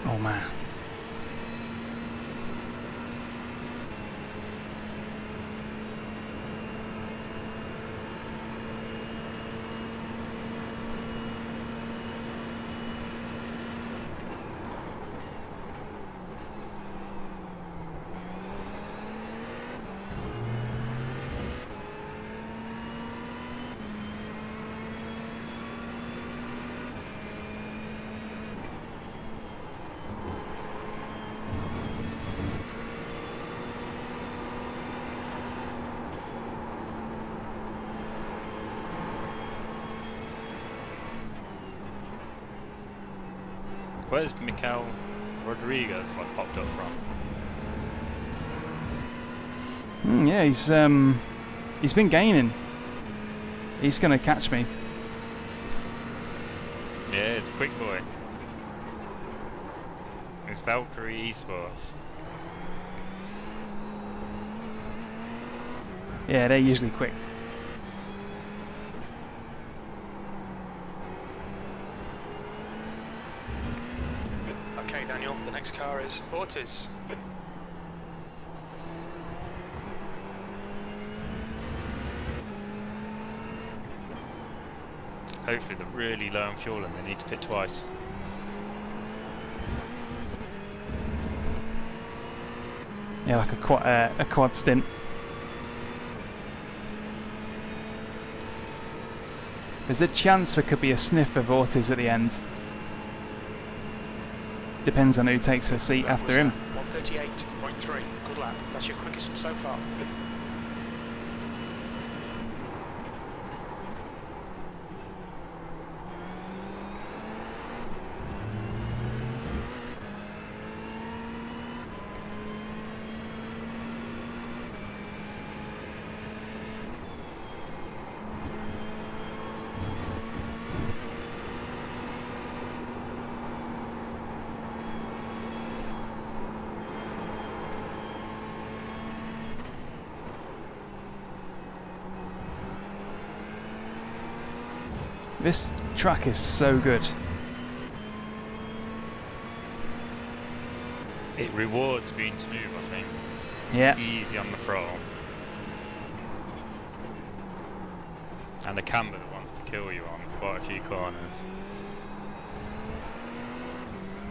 Oh man. Where's Mikel Rodriguez like popped up from? Yeah, he's been gaining. He's gonna catch me. Yeah, he's a quick boy. It's Valkyrie Esports. Yeah, they're usually quick. Okay, Daniel, the next car is Ortiz. Hopefully they're really low on fuel and they need to pit twice. Yeah, like a quad stint. There's a chance there could be a sniff of Ortiz at the end. Depends on who takes a seat after him. 138.3. Good lap. That's your quickest so far. This track is so good. It rewards being smooth, I think. Yeah. Easy on the throttle. And the camber that wants to kill you on quite a few corners.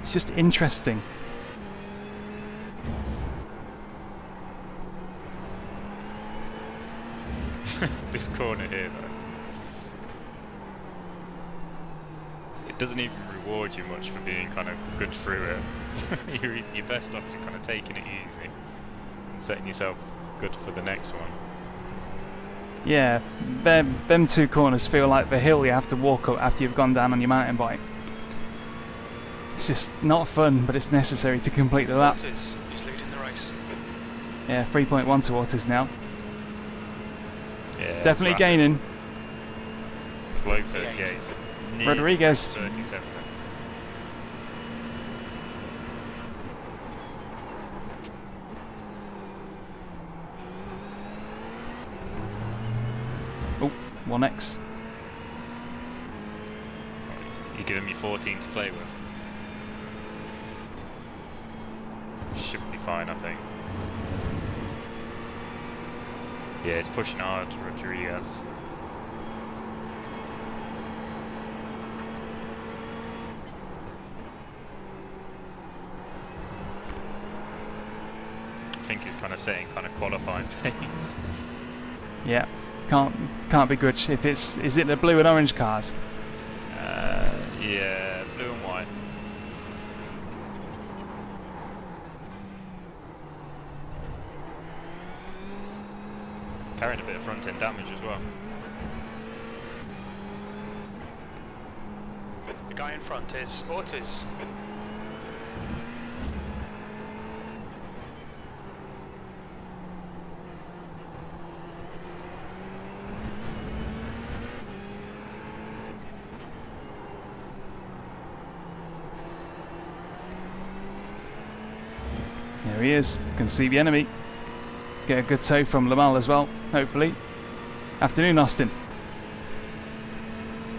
It's just interesting. This corner here though. It doesn't even reward you much for being kind of good through it. You're best off just kind of taking it easy and setting yourself good for the next one. Yeah, them two corners feel like the hill you have to walk up after you've gone down on your mountain bike. It's just not fun, but it's necessary to complete the lap. Ortiz is leading the race. Yeah, 3.1 to Ortiz now. Yeah, Definitely rapid. gaining. Slow 38. Near Rodriguez. 37. Oh, 1x. You're giving me 14 to play with. Should be fine, I think. Yeah, it's pushing hard, Rodriguez. I think he's kind of setting kind of qualifying pace. Yeah, can't be good if it's. Is it the blue and orange cars? Yeah, blue and white. Carrying a bit of front end damage as well. The guy in front is Ortiz. There he is. Can see the enemy. Get a good tow from Lamal as well, hopefully. Afternoon, Austin.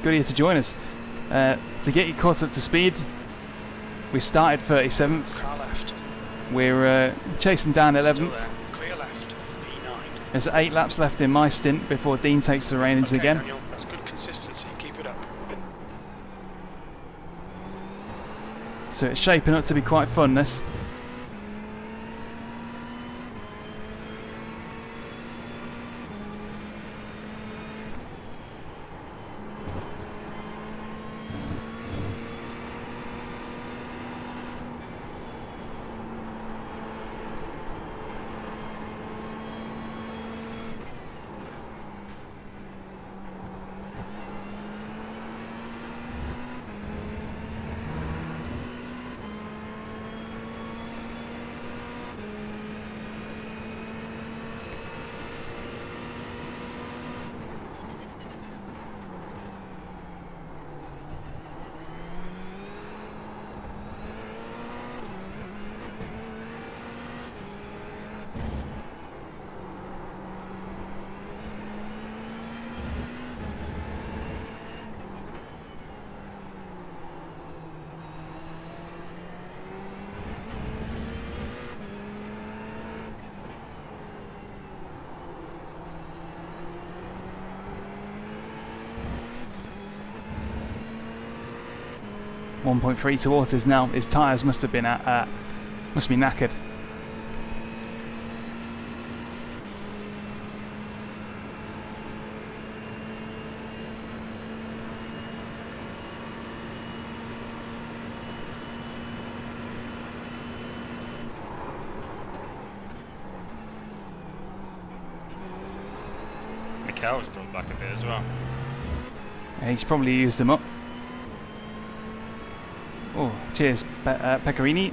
Good of you to join us. To get you caught up to speed, we started 37th. Car left. We're chasing down Still 11th. there. Clear left. P9. There's 8 laps left in my stint before Dean takes the reins Okay, again. Daniel, that's good consistency. Keep it up. So it's shaping up to be quite fun, this. .3 to Waters now. His tyres must have been must be knackered. Mikhail's dropped back a bit as well. Yeah, he's probably used them up. Oh, cheers, Pecorini.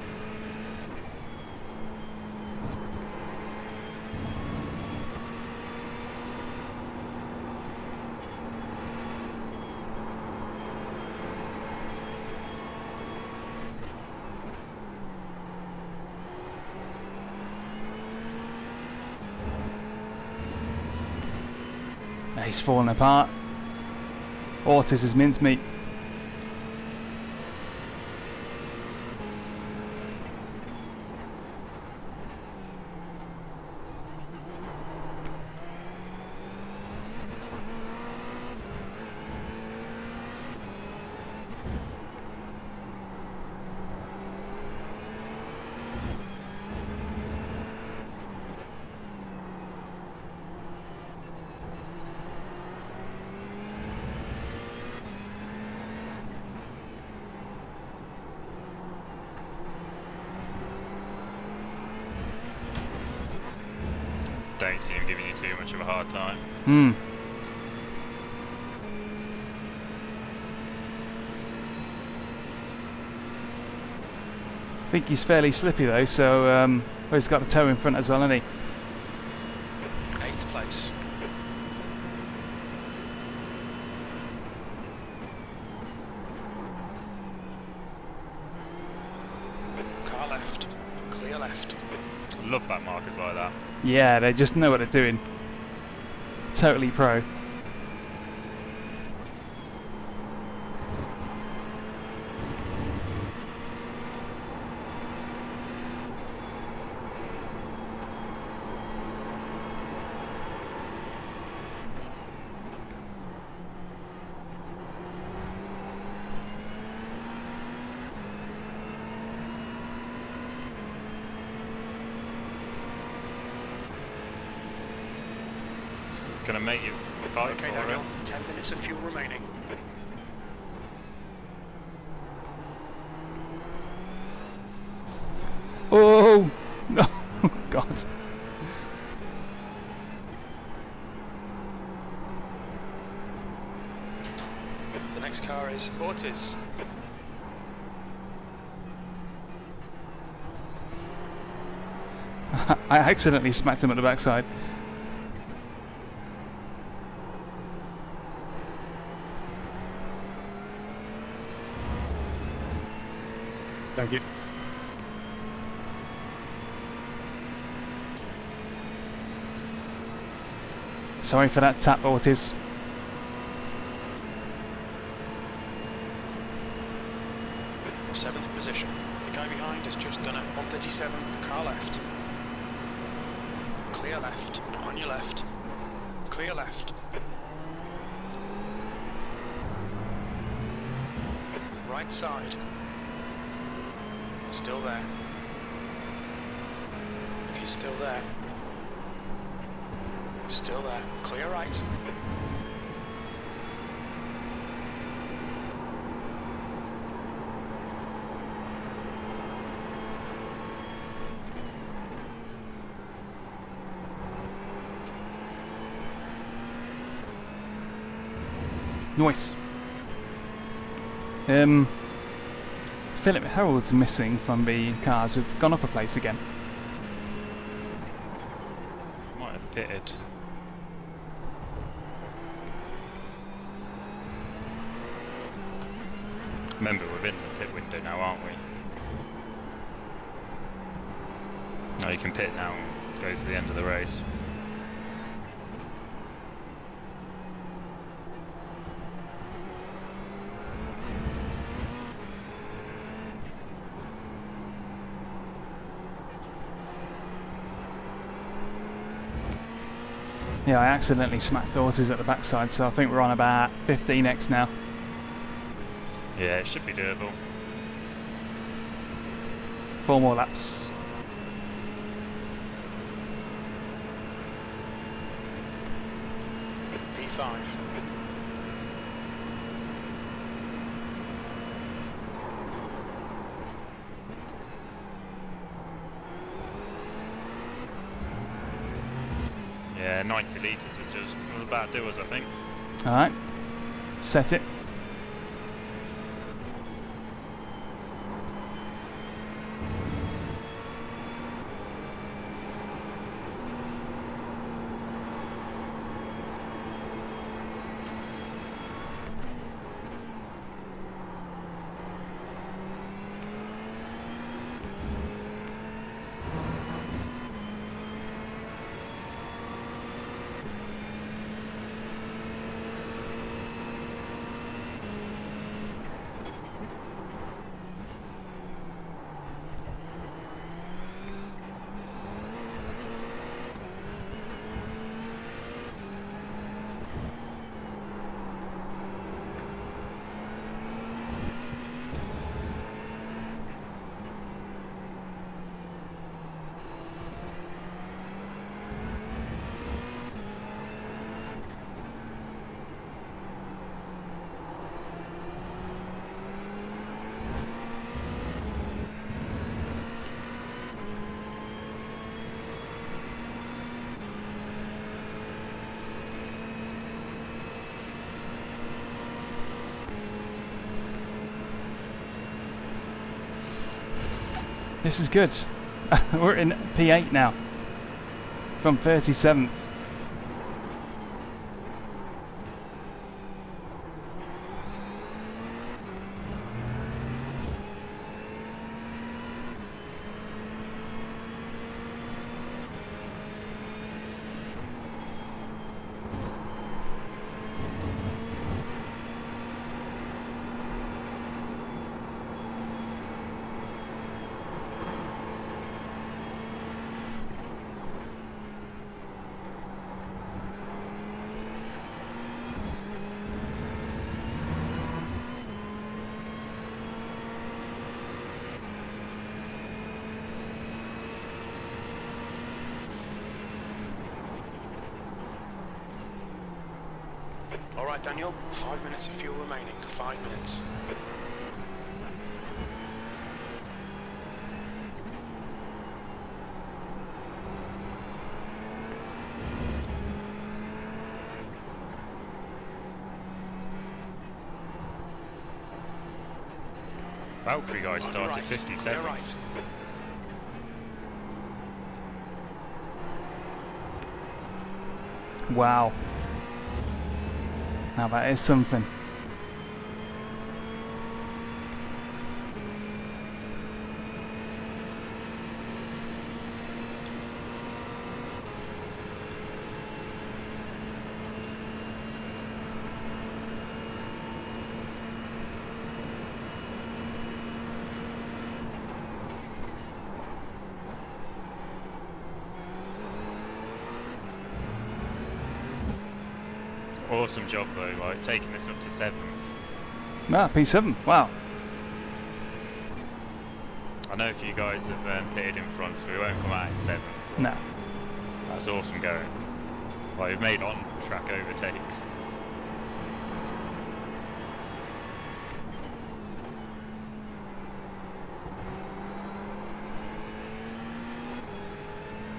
He's falling apart. Ortiz is mincemeat. Don't see him giving you too much of a hard time. I think he's fairly slippy though, so well, he's got a toe in front as well, hasn't he? 8th place. love back markers like that. Yeah, they just know what they're doing. Totally pro. Gonna make you fight Okay, for Daniel, it. 10 minutes of fuel remaining. Oh no! God. The next car is Ortiz. I accidentally smacked him at the backside. Thank you. Sorry for that tap, Ortiz. Seventh position. The guy behind has just done it. 137, car left. Clear left. On your left. Clear left. Right side. Still there. He's still there. Still there. Clear right. Nice. Philip Harold's missing from the cars. We've gone up a place again. Might have pitted. Remember, we're in the pit window now, aren't we? No, you can pit now and go to the end of the race. Yeah, I accidentally smacked Ortiz at the backside, so I think we're on about 15x now. Yeah, it should be doable. 4 more laps. P5. Yeah, 90 litres will about do us, I think. Alright. Set it. This is good. We're in P8 now. From 37th. Alright Daniel, 5 minutes of fuel remaining, 5 minutes. Valkyrie guy On your started right, 57. on your right. Wow. Now that is something. Awesome job though, like taking this up to 7th. Ah, P7. Wow. I know if you guys have pitted in front, so we won't come out in 7th. No. That's awesome going. Like, we've made on track overtakes.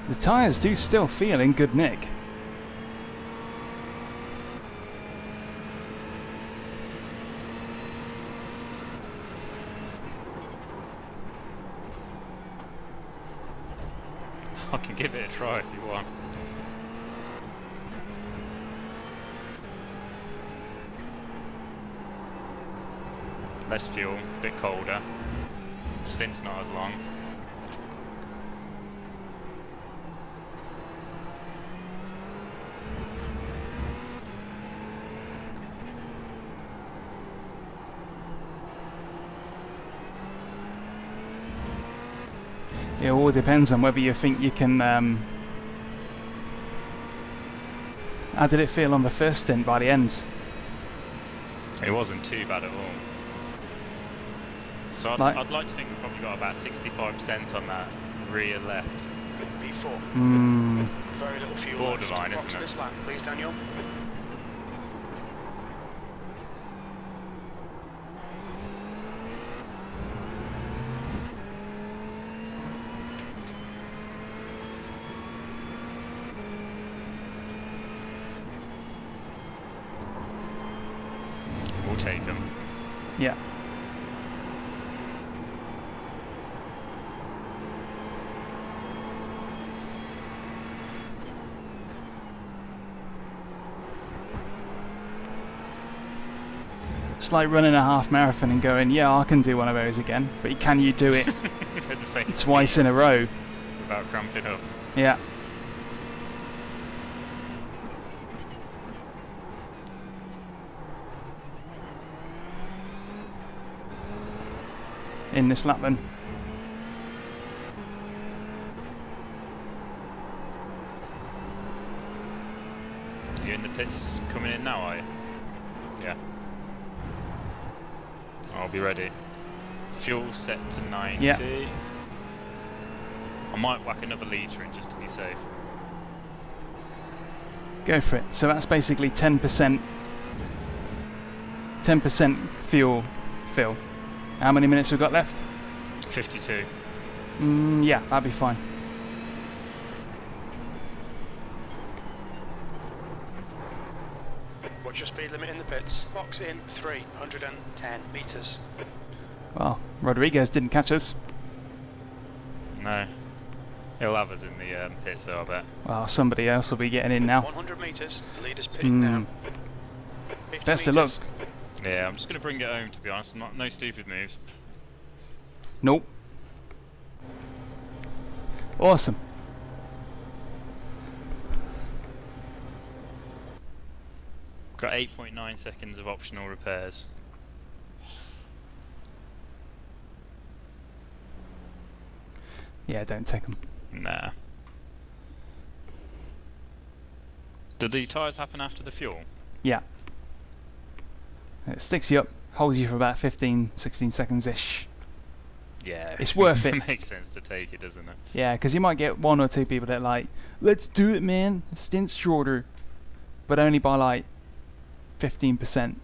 The tyres do still feel in good nick. I can give it a try if you want. Less fuel, a bit colder. Stint's not as long. It all depends on whether you think you can. How did it feel on the first stint by the end? It wasn't too bad at all. So I'd like to think we probably got about 65% on that rear left. B4. Very little fuel. Borderline, left. isn't it? This lap, please, Daniel. We'll take them. Yeah. It's like running a half marathon and going, yeah, I can do one of those again. But can you do it At the same twice speed in a row? without cramping up. Yeah. In this lap then. You in the pits coming in now, are you? Yeah. I'll be ready. Fuel set to 90. Yeah. I might whack another litre in just to be safe. Go for it. So that's basically 10%. 10% fuel fill. How many minutes we've got left? 52. Yeah, that'd be fine. What's your speed limit in the pits? Box in 310 metres. Well, Rodriguez didn't catch us. No. He'll have us in the pits, so I bet. Well, somebody else will be getting in now. 100 metres, the leader's pitting now. 50 Best of luck. metres. Yeah, I'm just going to bring it home, to be honest. No stupid moves. Nope. Awesome. Got 8.9 seconds of optional repairs. Yeah, don't take them. Nah. Did the tyres happen after the fuel? Yeah. It sticks you up, holds you for about 15, 16 seconds-ish. Yeah. It's worth it. It makes sense to take it, doesn't it? Yeah, because you might get one or two people that are like, let's do it, man. Stint's shorter. But only by like 15%.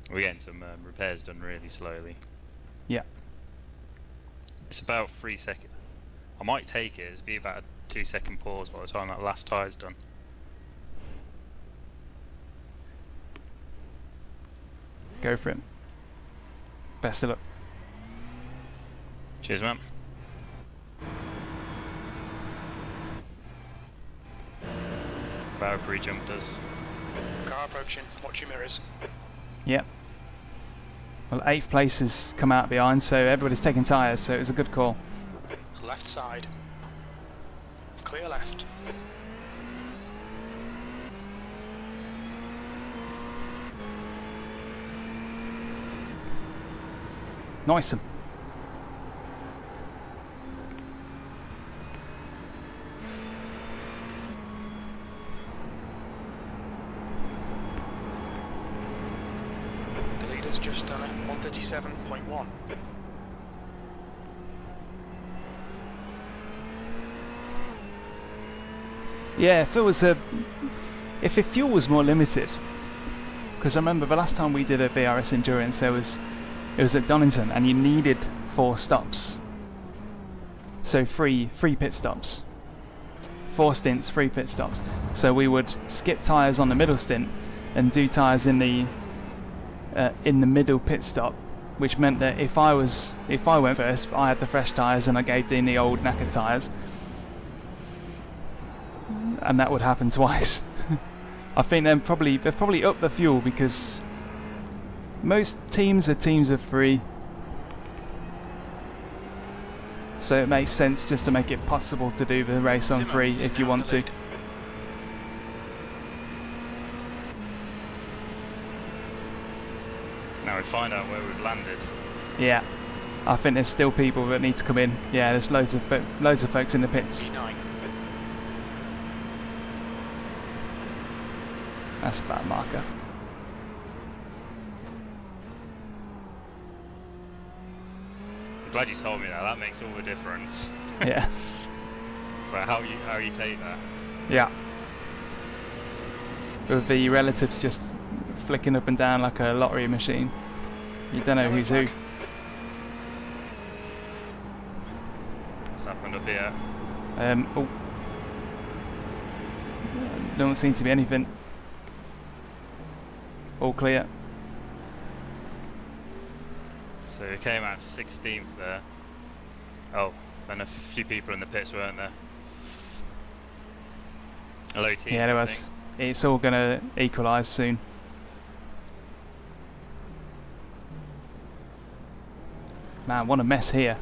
We're getting some repairs done really slowly. Yeah. It's about 3 seconds. I might take it. It'll be about a 2-second pause by the time that last tyre's done. Go for it. Best of luck. Cheers, man. Valkyrie jumped us. Car approaching, watch your mirrors. Yep. Well, 8th place has come out behind, so everybody's taking tyres, so it was a good call. Left side. Clear left. Nice. The leader's just done a 137.1. Yeah, if the fuel was more limited, because I remember the last time we did a VRS Endurance, it was at Donington, and you needed 4 stops, so 3 pit stops, 4 stints, 3 pit stops. So we would skip tyres on the middle stint and do tyres in the middle pit stop, which meant that if I went first, I had the fresh tyres and I gave Dean the old knackered tyres. And that would happen twice. I think they've probably upped the fuel, because most teams are teams of 3, so it makes sense just to make it possible to do the race on 3 if you want to. Now we find out where we've landed. Yeah, I think there's still people that need to come in. Yeah, there's loads of folks in the pits. P9. That's a bad marker. I'm glad you told me that. That makes all the difference. Yeah. So how you take that? Yeah. With the relatives just flicking up and down like a lottery machine. You don't know who's who. What's happened up here? Oh. Don't seem to be anything. All clear. So we came out 16th there. Oh, and a few people in the pits, weren't there? Hello teams. Yeah, there I was. think. It's all gonna equalise soon. Man, what a mess here.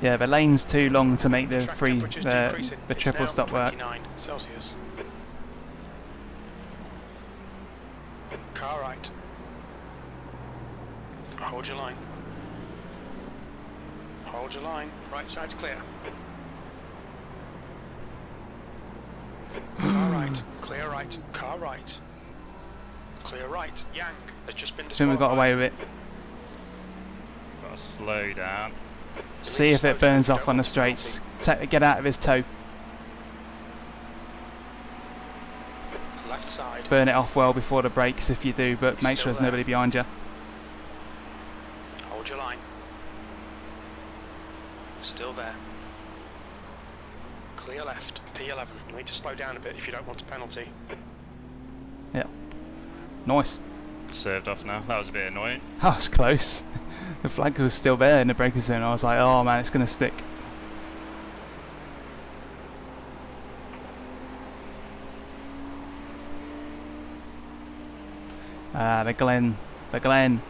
Yeah, the lane's too long to make the Track temperature's decreasing. the It's triple now stop work. 29 Celsius. Car right. Hold your line. Hold your line. Right side's clear. Car right. Clear right. Car right. Clear right. Yang has just been I think we got away with it. Got to slow down. See if it burns off on the straights. Get out of his toe. Left side. Burn it off well before the brakes if you do, but make sure there's nobody behind you. Hold your line. Still there. Clear left. P11. You need to slow down a bit if you don't want a penalty. Yeah. Nice. Served off now. That was a bit annoying. That was close. The flag was still there in the braking zone. I was like, oh man, it's going to stick. The Glen. The Glen.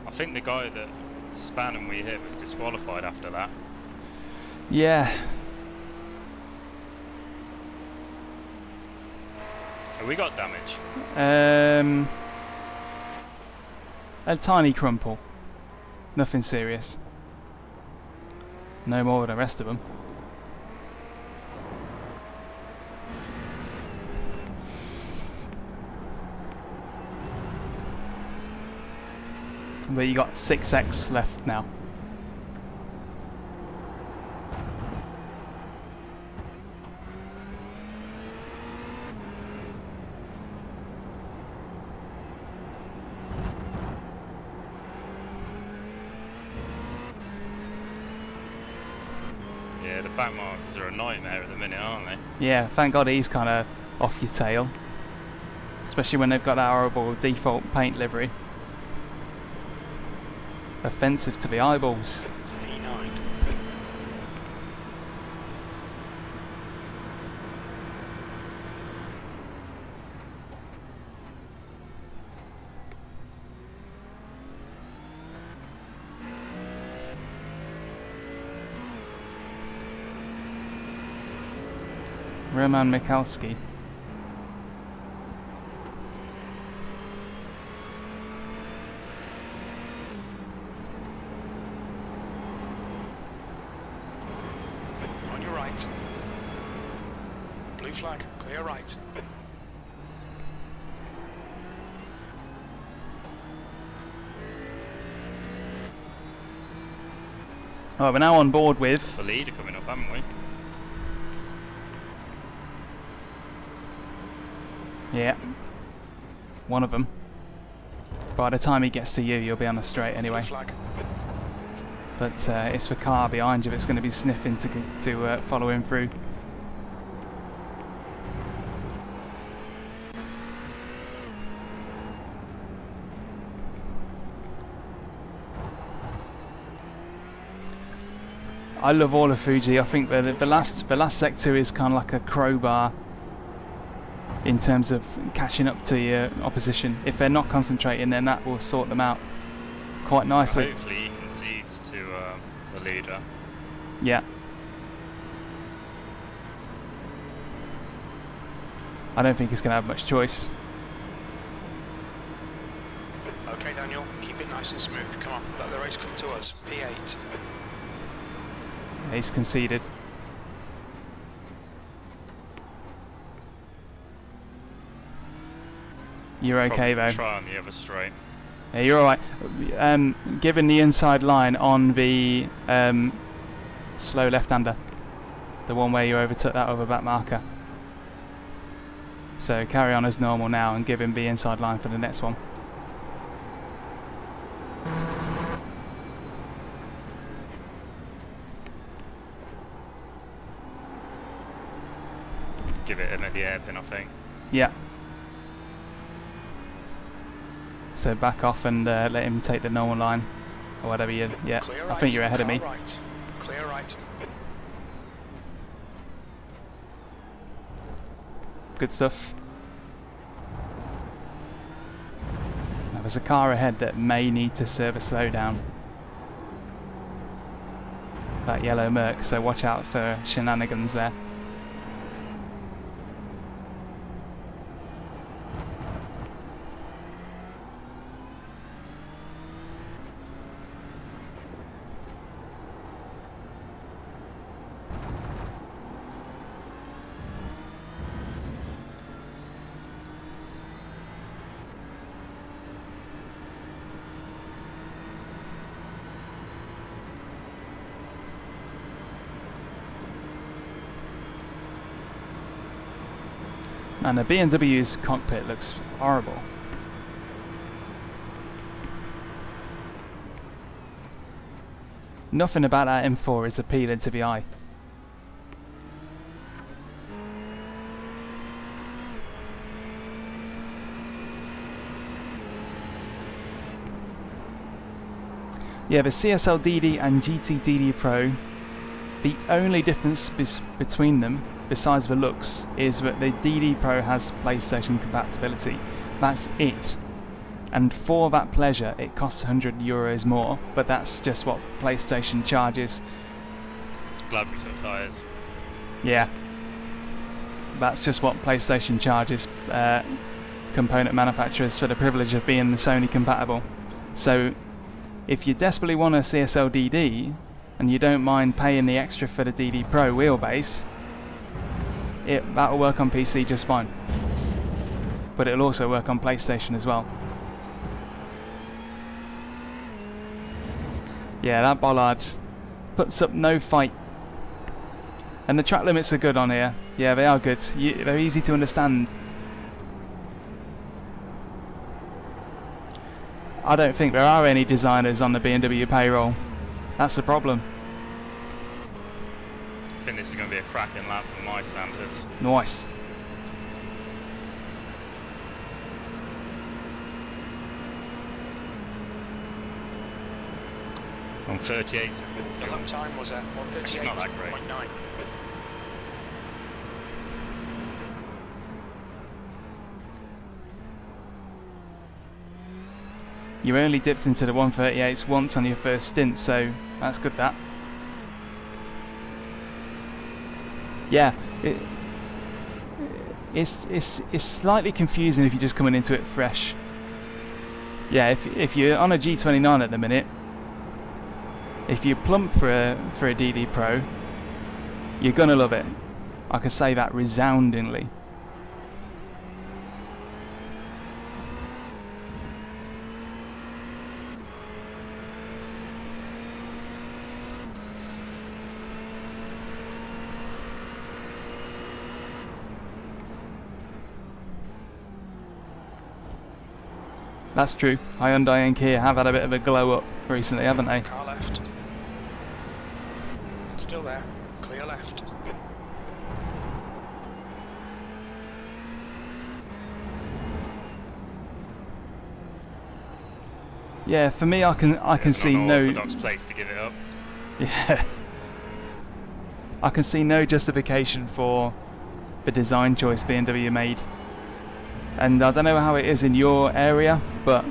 I think the guy that span and we hit was disqualified after that. Yeah. Have we got damage? A tiny crumple. Nothing serious. No more than the rest of them. but you got 6x left now. Yeah, the back markers are a nightmare at the minute, aren't they? Yeah, thank God he's kind of off your tail. Especially when they've got that horrible default paint livery. Offensive to the eyeballs. E9. Roman Mikalski. On your right. Blue flag, clear right. Alright, we're now on board with... The leader coming up, haven't we? Yeah. One of them. By the time he gets to you, you'll be on the straight anyway. Blue flag. But it's the car behind you that's going to be sniffing to follow him through. I love all of Fuji. I think the last sector is kind of like a crowbar in terms of catching up to your opposition. If they're not concentrating, then that will sort them out quite nicely. Hopefully he concedes to the leader. Yeah. I don't think he's going to have much choice. Okay, Daniel, keep it nice and smooth. Come on, let the race come to us. P8. He's conceded. You're okay though. Try on the other straight. Yeah, you're alright. Given the inside line on the slow left-hander, the one where you overtook that over back marker. So carry on as normal now and give him the inside line for the next one. Give it him at the airpin, I think. Yeah. So back off and let him take the normal line, or whatever you. Yeah, Clear I right, think you're ahead of me. car right. Clear right. Good stuff. Now there's a car ahead that may need to serve a slowdown. That yellow Merc, so watch out for shenanigans there. And the BMW's cockpit looks horrible. Nothing about that M4 is appealing to the eye. Yeah, the CSL DD and GT DD Pro, the only difference between them, besides the looks, is that the DD Pro has PlayStation compatibility. That's it. And for that pleasure, it costs €100 more, but that's just what PlayStation charges. Glad we took tyres. Yeah. That's just what PlayStation charges component manufacturers for the privilege of being the Sony compatible. So, if you desperately want a CSL DD, and you don't mind paying the extra for the DD Pro wheelbase, that'll work on PC just fine. But it'll also work on PlayStation as well. Yeah, that bollard puts up no fight. And the track limits are good on here. Yeah, they are good. They're easy to understand. I don't think there are any designers on the BMW payroll. That's the problem. I think this is going to be a cracking lap for my standards. Nice. On 38. The lap time was at It's not that great. 138.9. You only dipped into the 138s once on your first stint, so that's good that. Yeah, it's slightly confusing if you're just coming into it fresh. Yeah, if you're on a G29 at the minute, if you plump for a DD Pro, you're gonna love it. I can say that resoundingly. That's true. Hyundai and Kia have had a bit of a glow up recently, haven't they? Car left. Still there. Clear left. Yeah, for me, I can see Not an no. orthodox place to give it up. Yeah. I can see no justification for the design choice BMW made. And I don't know how it is in your area, but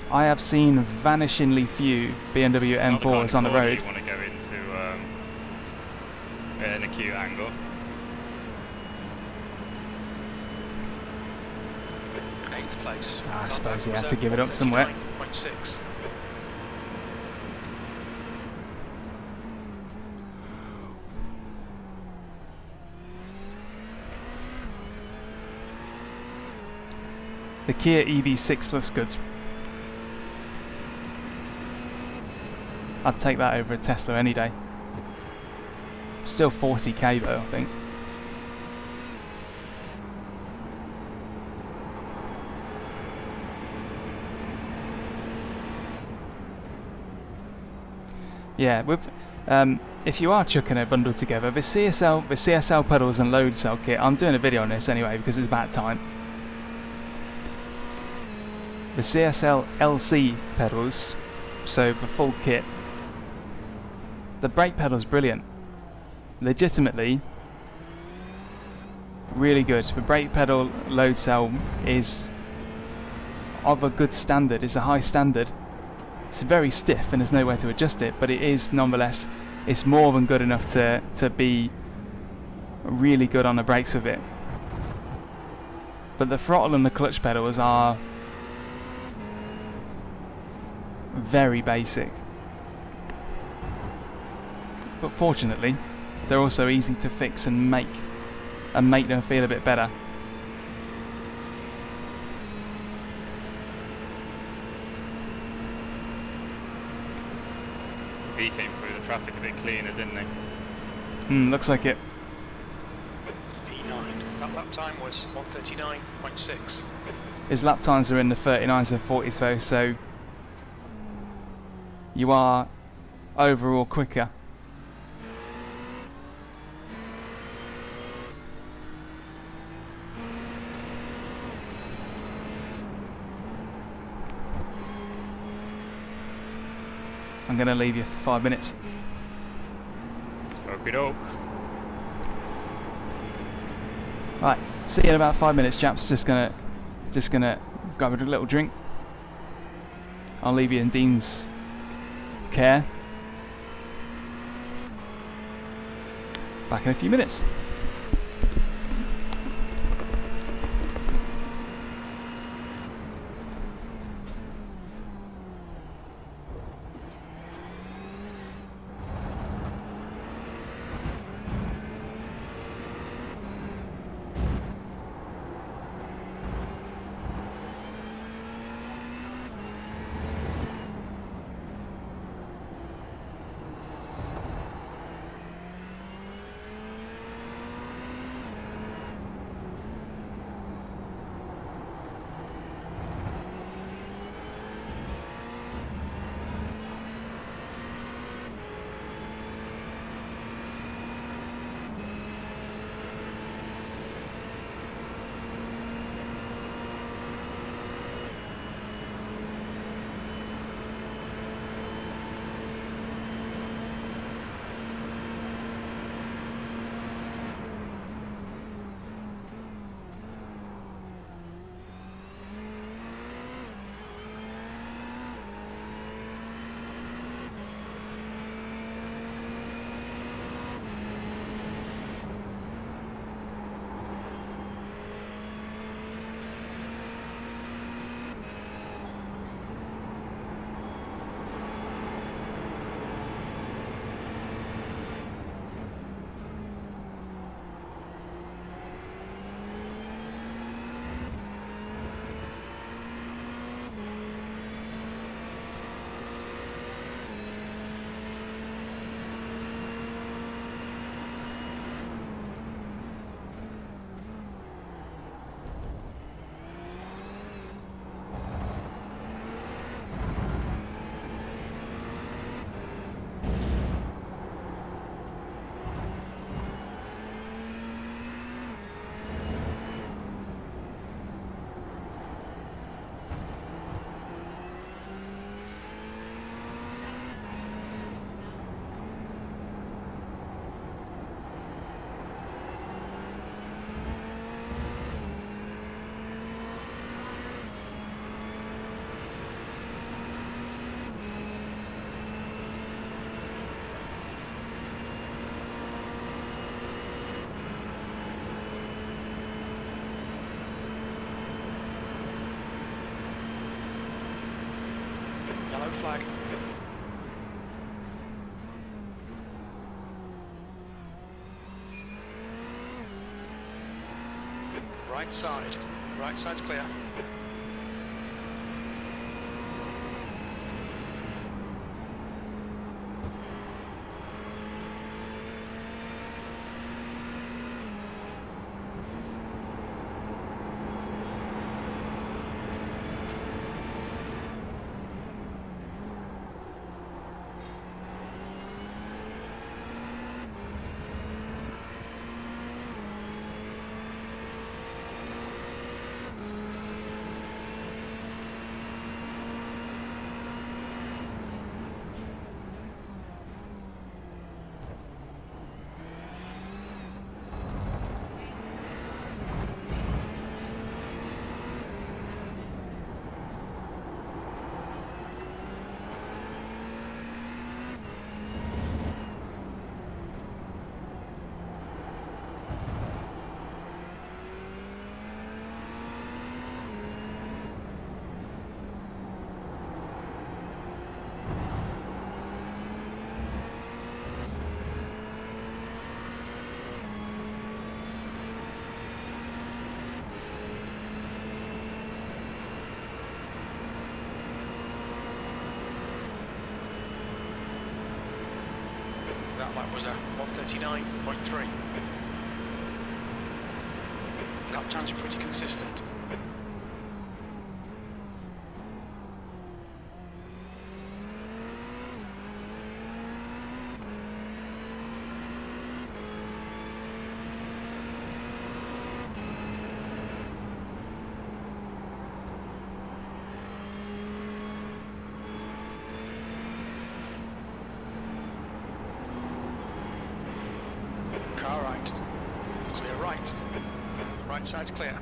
I have seen vanishingly few BMW It's not the kind M4s of on the corner road. You want to go into an acute angle. Eighth place. I Lap suppose you was have to at give it up somewhere. 139.6. The Kia EV6 looks good. I'd take that over a Tesla any day. Still 40k though, I think. Yeah, with if you are chucking a bundle together, the CSL pedals and load cell kit, I'm doing a video on this anyway because it's about time. The CSL LC pedals, so the full kit, the brake pedal's brilliant. Legitimately really good. The brake pedal load cell is of a good standard, it's a high standard. It's very stiff and there's nowhere to adjust it, but it is nonetheless, it's more than good enough to be really good on the brakes with it. But the throttle and the clutch pedals are very basic. But fortunately, they're also easy to fix and make them feel a bit better. He came through the traffic a bit cleaner, didn't he? Looks like it. P9. That lap time was 139.6. His lap times are in the 39s and 40s though, so you are overall quicker. I'm going to leave you for 5 minutes. Okie doke. Right, see you in about 5 minutes, chaps. Just gonna grab a little drink. I'll leave you in Dean's care. Back in a few minutes. Yellow flag. Right side. Right side's clear. That lap was a 1:39.3. Lap times are pretty consistent. Car right. Clear right. Right side's clear.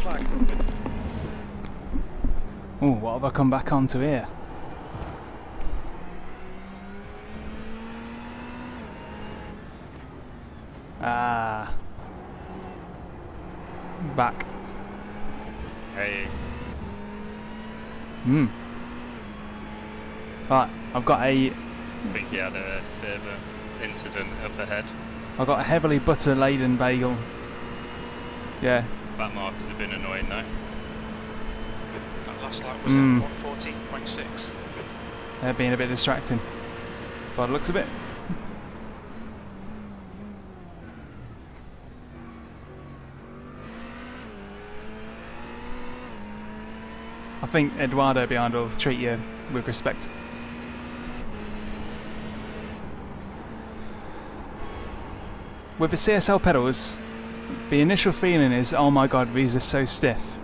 Flag. Oh, what have I come back onto here? Ah. Back. Hey. Hmm. Right, I've got I think he had a bit of an incident up ahead. I've got a heavily butter laden bagel. Yeah. That markers have been annoying though. That last lap was at 1:14.6. They're being a bit distracting. By the looks of it. I think Eduardo behind will treat you with respect. With the CSL pedals, the initial feeling is, oh my god, these are so stiff.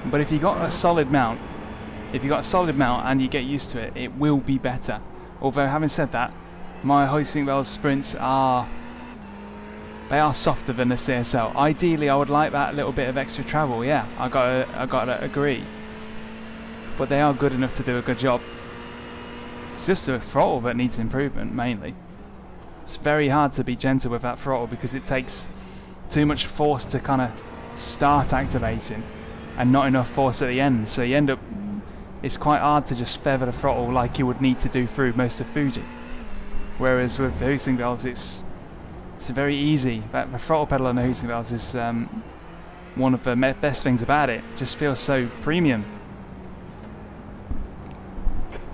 But if you got a solid mount, and you get used to it, it will be better. Although having said that, my hoisting belt sprints are softer than the CSL. Ideally, I would like that little bit of extra travel. Yeah, I gotta agree. But they are good enough to do a good job. It's just the throttle that needs improvement mainly. It's very hard to be gentle with that throttle because it takes too much force to kind of start activating and not enough force at the end, so you end up, it's quite hard to just feather the throttle like you would need to do through most of Fuji. Whereas with the hoisting belts it's very easy. The throttle pedal on the hoisting belts is one of the best things about it. It just feels so premium.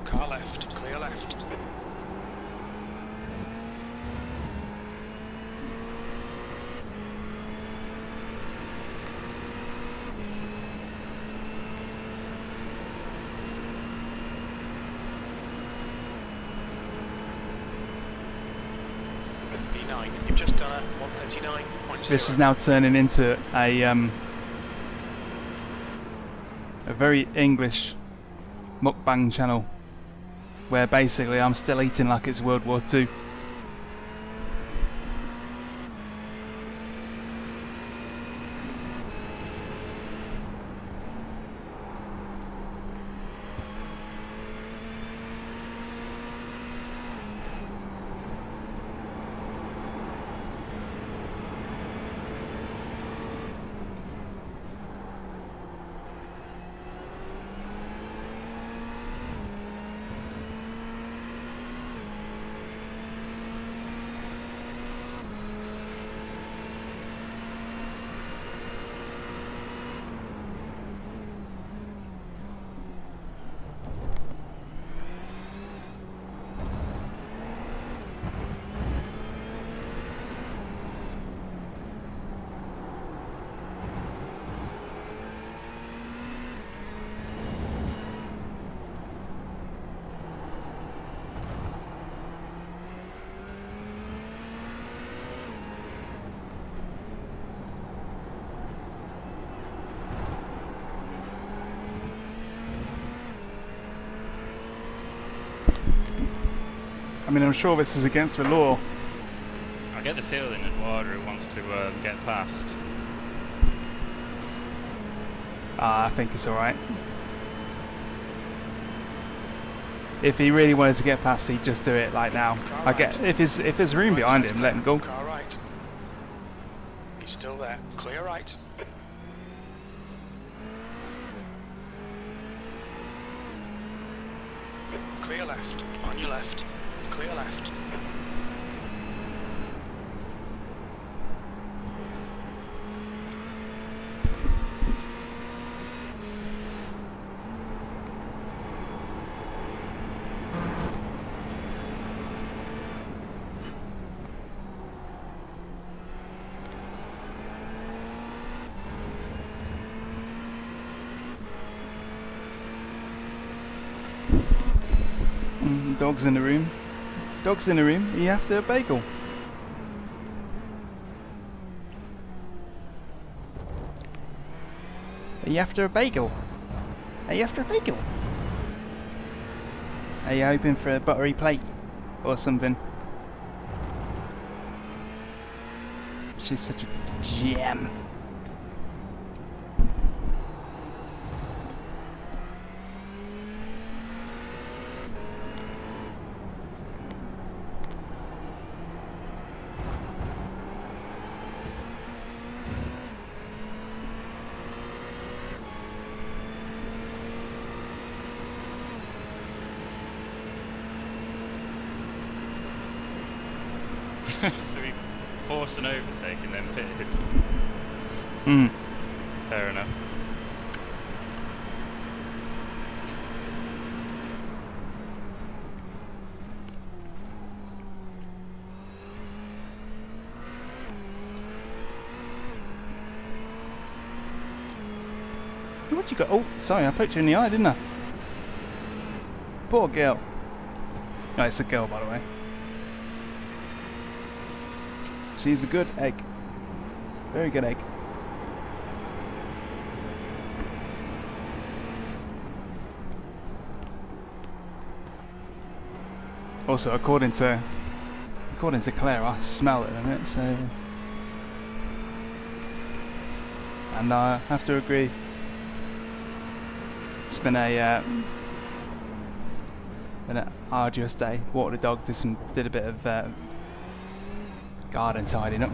Car left, clear left. E9, you've just done a 1:39.0. This is now turning into a a very English mukbang channel where basically I'm still eating like it's World War II. I mean, I'm sure this is against the law. I get the feeling that Eduardo wants to get past. I think it's alright. If he really wanted to get past, he'd just do it like now. I get if there's room behind him, let him go. Car right. He's still there. Clear right. Clear left. On your left. Clear left. Dog's in the room. Dog's in the room. Are you after a bagel? Are you after a bagel? Are you after a bagel? Are you hoping for a buttery plate or something? She's such a gem. So he forced an overtake and then pitted. Hmm. Fair enough. What you got? Oh, sorry, I poked you in the eye, didn't I? Poor girl. No, it's a girl, by the way. She's a good egg. Very good egg. Also, according to Claire, I smell it in it, so. And I have to agree. It's been an arduous day. Walked the dog, did a bit of garden tidying up,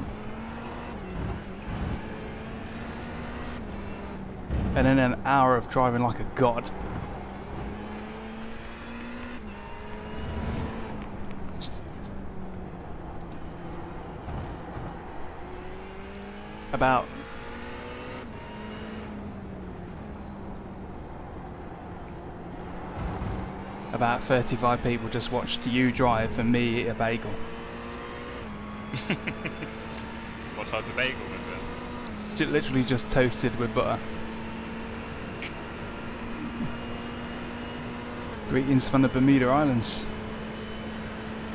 and then an hour of driving like a god. About 35 people just watched you drive and me eat a bagel. What type of bagel was it? Literally just toasted with butter. Greetings from the Bermuda Islands.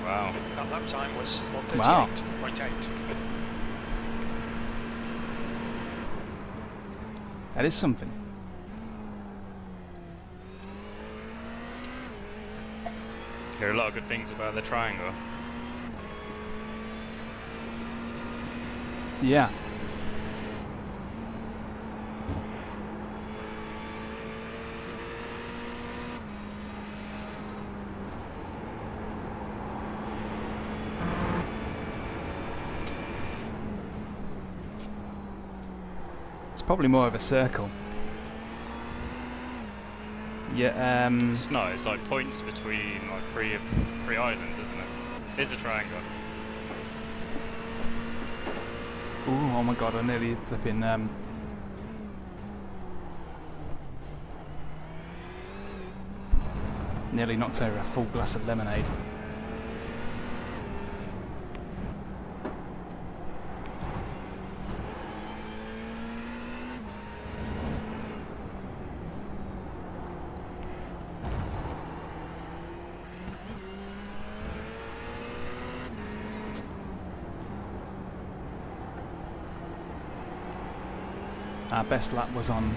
Wow. That lap time was 1:38.8. Wow. That is something. Hear a lot of good things about the triangle. Yeah. It's probably more of a circle. Yeah, It's not, it's like points between like three islands, isn't it? It's a triangle. ooh, oh my god, I nearly flipping, nearly knocked over a full glass of lemonade. Our best lap was on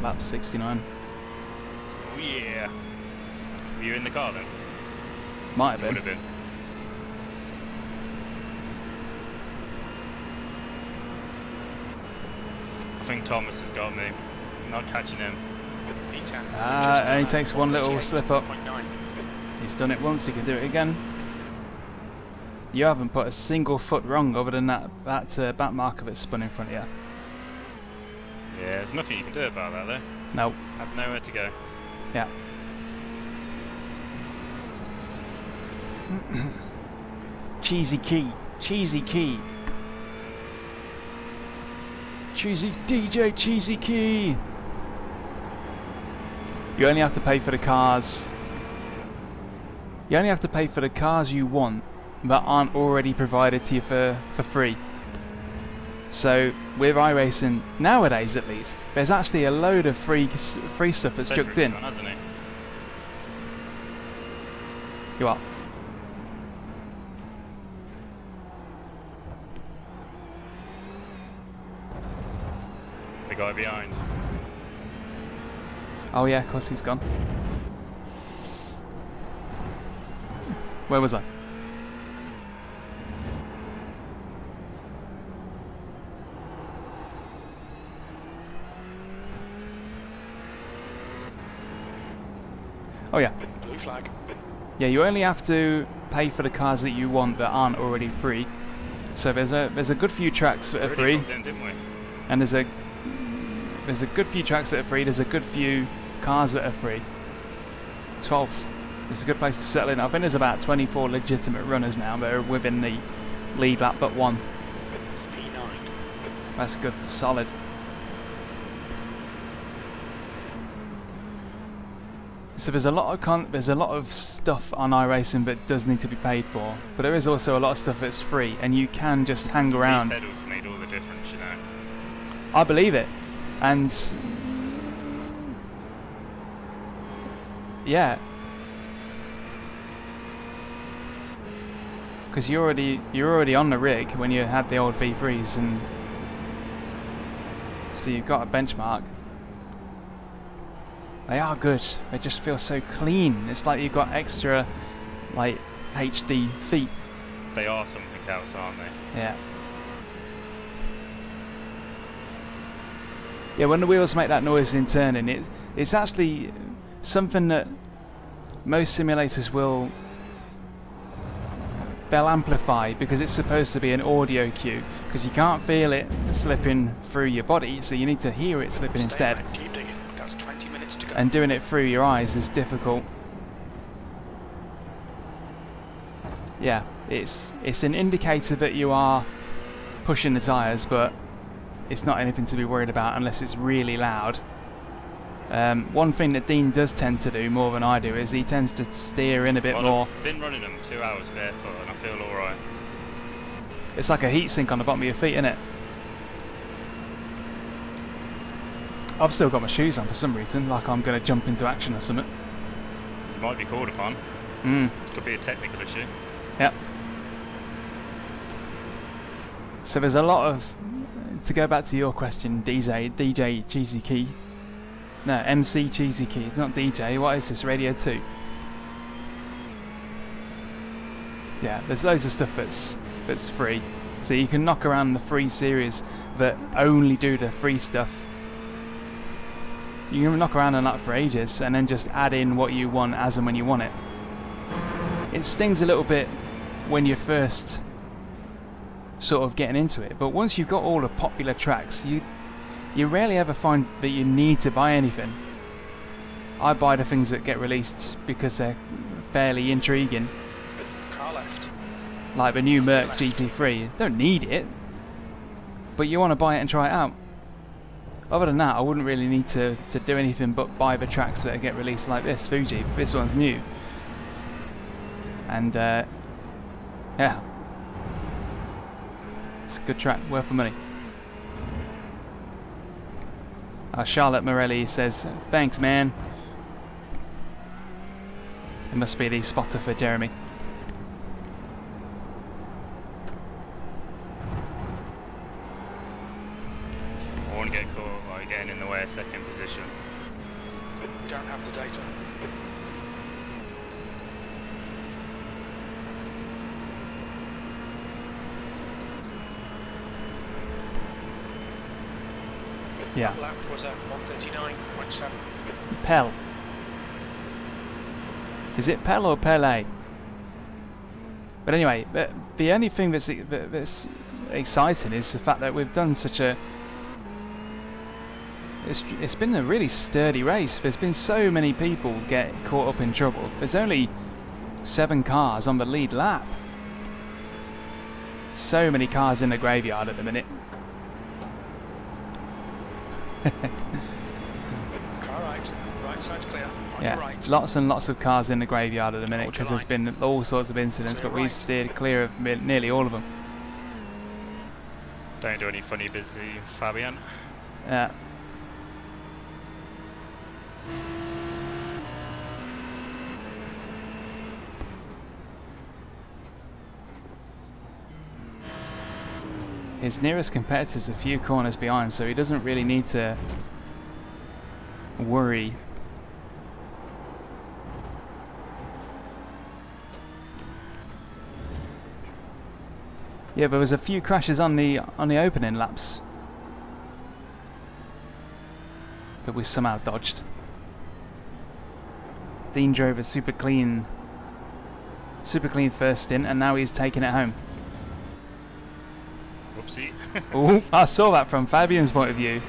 lap 69. Oh yeah. Were you in the car then? Might You would have have been. been. I think Thomas has got me. Not catching him. P10. Only takes one little slip up. 0.9. He's done it once, he can do it again. You haven't put a single foot wrong other than that back marker that's spun in front of you. Yeah, there's nothing you can do about that though. No. Have nowhere to go. Yeah. Cheesy key. Cheesy key. Cheesy DJ Cheesy key. You only have to pay for the cars. You only have to pay for the cars you want that aren't already provided to you for free. So with iRacing nowadays, at least, there's actually a load of free stuff that's chucked in. Gone, hasn't he? You are. The guy behind. Oh yeah, of course he's gone. Where was I? Oh yeah. Blue flag. Yeah, you only have to pay for the cars that you want that aren't already free. So there's a good few tracks that are We free, already dropped in, didn't we? and there's a good few tracks that are free. There's a good few cars that are free. 12 is a good place to settle in. I think there's about 24 legitimate runners now that are within the lead lap but one. P9. That's good, solid. So there's a lot of stuff on iRacing that does need to be paid for, but there is also a lot of stuff that's free, and you can just hang around. These pedals made all the difference, you know. I believe it, and yeah, because you're already on the rig when you had the old V3s, and so you've got a benchmark. They are good. They just feel so clean. It's like you've got extra, like, HD feet. They are something else, aren't they? Yeah. Yeah, when the wheels make that noise in turning, it's actually something that most simulators they'll amplify because it's supposed to be an audio cue, because you can't feel it slipping through your body, so you need to hear it slipping instead. Keep digging. That's 20 minutes to go. And doing it through your eyes is difficult. Yeah, it's an indicator that you are pushing the tyres, but it's not anything to be worried about unless it's really loud. One thing that Dean does tend to do more than I do is he tends to steer in a bit more. I've been running them 2 hours barefoot and I feel alright. It's like a heat sink on the bottom of your feet, isn't it? I've still got my shoes on for some reason, like I'm going to jump into action or something. You might be called upon. Could be a technical issue. Yep. So there's a lot of, to go back to your question, DJ Cheesy Key. No, MC Cheesy Key. It's not DJ. What is this? Radio 2. Yeah, there's loads of stuff that's free. So you can knock around the free series that only do the free stuff. You can knock around on that for ages and then just add in what you want as and when you want it. It stings a little bit when you're first sort of getting into it, but once you've got all the popular tracks, you rarely ever find that you need to buy anything. I buy the things that get released because they're fairly intriguing. Car left. Like the new Merc GT3. You don't need it, but you want to buy it and try it out. Other than that, I wouldn't really need to do anything but buy the tracks that get released like this. Fuji, this one's new. And yeah, it's a good track, worth the money. Charlotte Morelli says, thanks man. It must be the spotter for Jeremy. I won't get caught by getting in the way of second position. We don't have the data. Yeah. That lap was at 139.7. Pell. Is it Pell or Pele? But anyway, the only thing that's exciting is the fact that we've done such a... It's been a really sturdy race. There's been so many people get caught up in trouble. There's only 7 cars on the lead lap. So many cars in the graveyard at the minute. Car right side's clear. On Yeah, your right. lots and lots of cars in the graveyard at the minute Hold your because there's line. been all sorts of incidents, To your but we've right. steered clear of nearly all of them. Don't do any funny business, Fabian. Yeah. His nearest competitor's a few corners behind, so he doesn't really need to worry. Yeah, there was a few crashes on the opening laps that we somehow dodged. Dean drove a super clean first stint, and now he's taking it home. Whoopsie. Oh, I saw that from Fabian's point of view.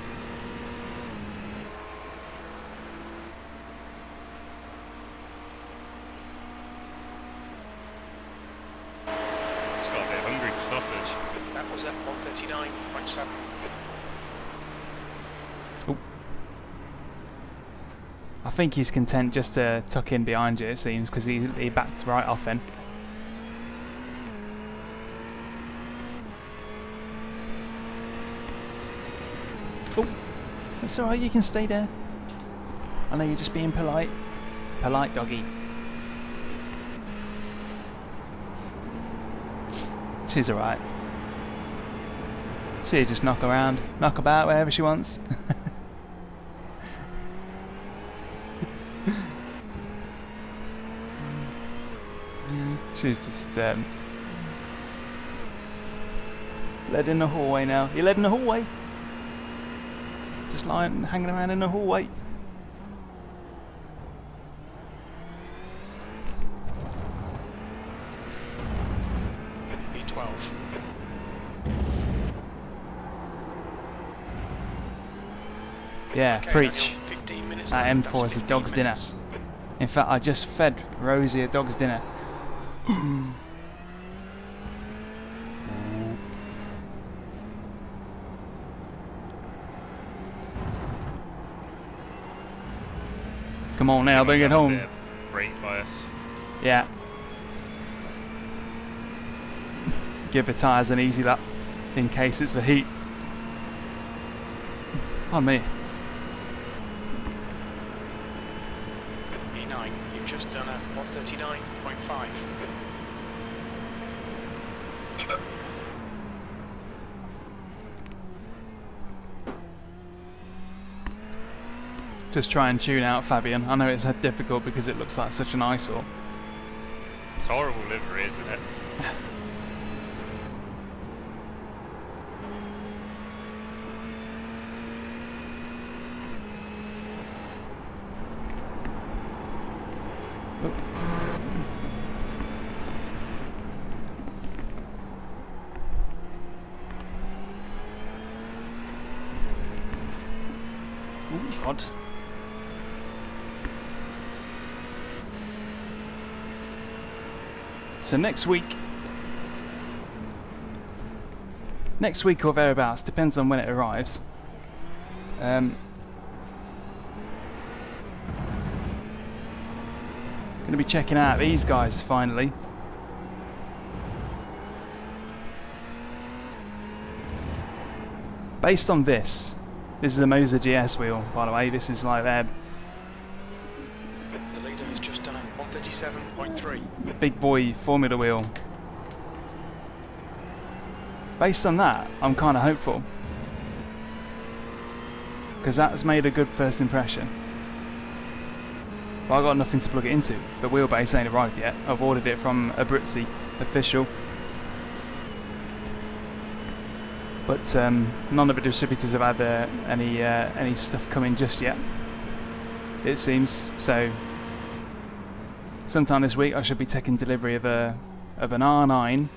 Just got a bit hungry for sausage. That was at 139.7. I think he's content just to tuck in behind you, it seems, because he backed right off then. Oh, that's alright, you can stay there. I know you're just being polite. Polite doggy. She's alright. She'll just knock around, knock about wherever she wants. She's just led in the hallway now. You led in the hallway? Just lying, hanging around in the hallway. B12. Yeah, Okay, preach. Daniel, 15 minutes That left. M4 is a That's dog's 15 dinner. minutes. In fact, I just fed Rosie a dog's dinner. Come on now, bring it home. Brake bias. Yeah. Give the tyres an easy lap in case it's the heat. On me. E9, you've just done a 139.5. Just try and tune out Fabian. I know it's difficult because it looks like such an eyesore. It's horrible livery, isn't it? Oh, God. So next week or thereabouts, depends on when it arrives. Going to be checking out these guys finally. Based on this is the Moser GS wheel, by the way. This is like their The leader has just done a 137.3. big boy Formula wheel. Based on that, I'm kind of hopeful, because that's made a good first impression. But I got nothing to plug it into. The wheelbase ain't arrived yet. I've ordered it from Abruzzi official, but none of the distributors have had any stuff coming just yet, it seems. So sometime this week I should be taking delivery of an R9.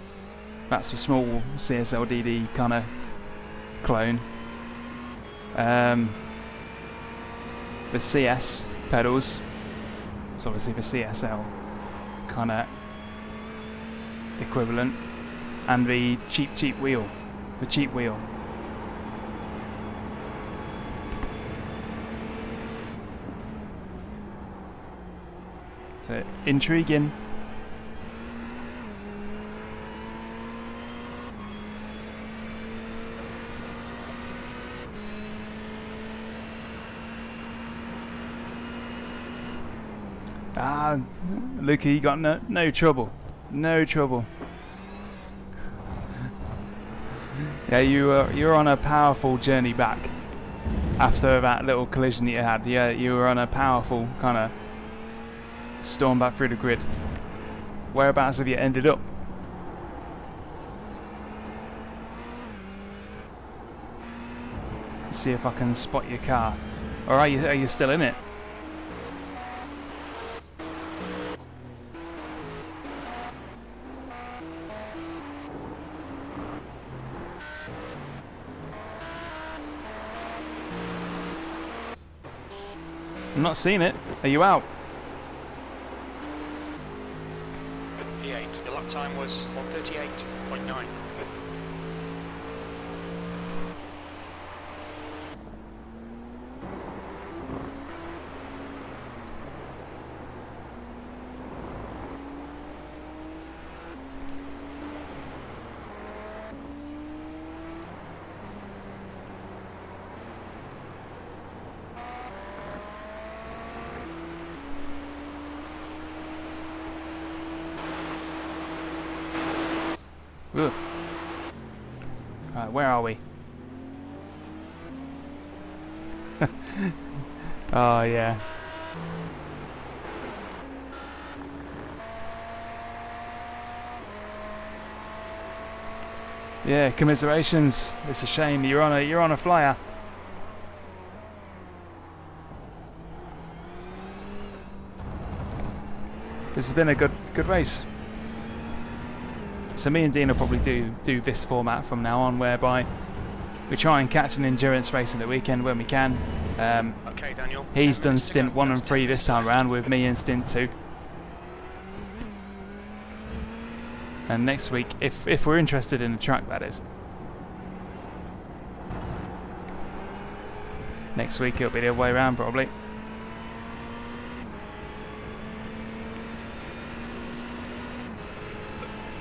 That's a small CSLDD kind of clone. The CS pedals. It's obviously the CSL kind of equivalent, and the cheap wheel. The cheap wheel. So intriguing. Ah, Luke, you got no trouble. No trouble. Yeah, you were on a powerful journey back after that little collision that you had. Yeah, you were on a powerful kind of storm back through the grid. Whereabouts have you ended up? See if I can spot your car. Or are you still in it? I'm not seeing it. Are you out? P8, the lap time was 138.9. Ugh. Right, where are we? Oh yeah. Yeah, commiserations. It's a shame you're on a flyer. This has been a good race. So me and Dean will probably do this format from now on, whereby we try and catch an endurance race in the weekend when we can. Okay, Daniel. He's done stint 1 and 3 this time around, with me in stint 2. And next week, if we're interested in the track, that is. Next week it'll be the other way around probably.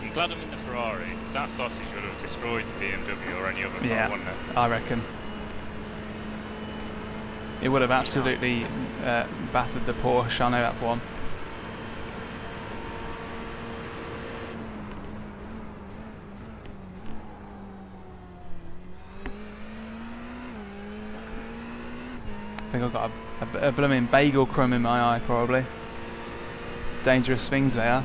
I'm glad I'm in the Ferrari, because that sausage would have destroyed the BMW or any other car, Yeah, wouldn't it? I reckon. It would have absolutely battered the Porsche, I know that for one. I think I've got a blooming bagel crumb in my eye, probably. Dangerous things they are.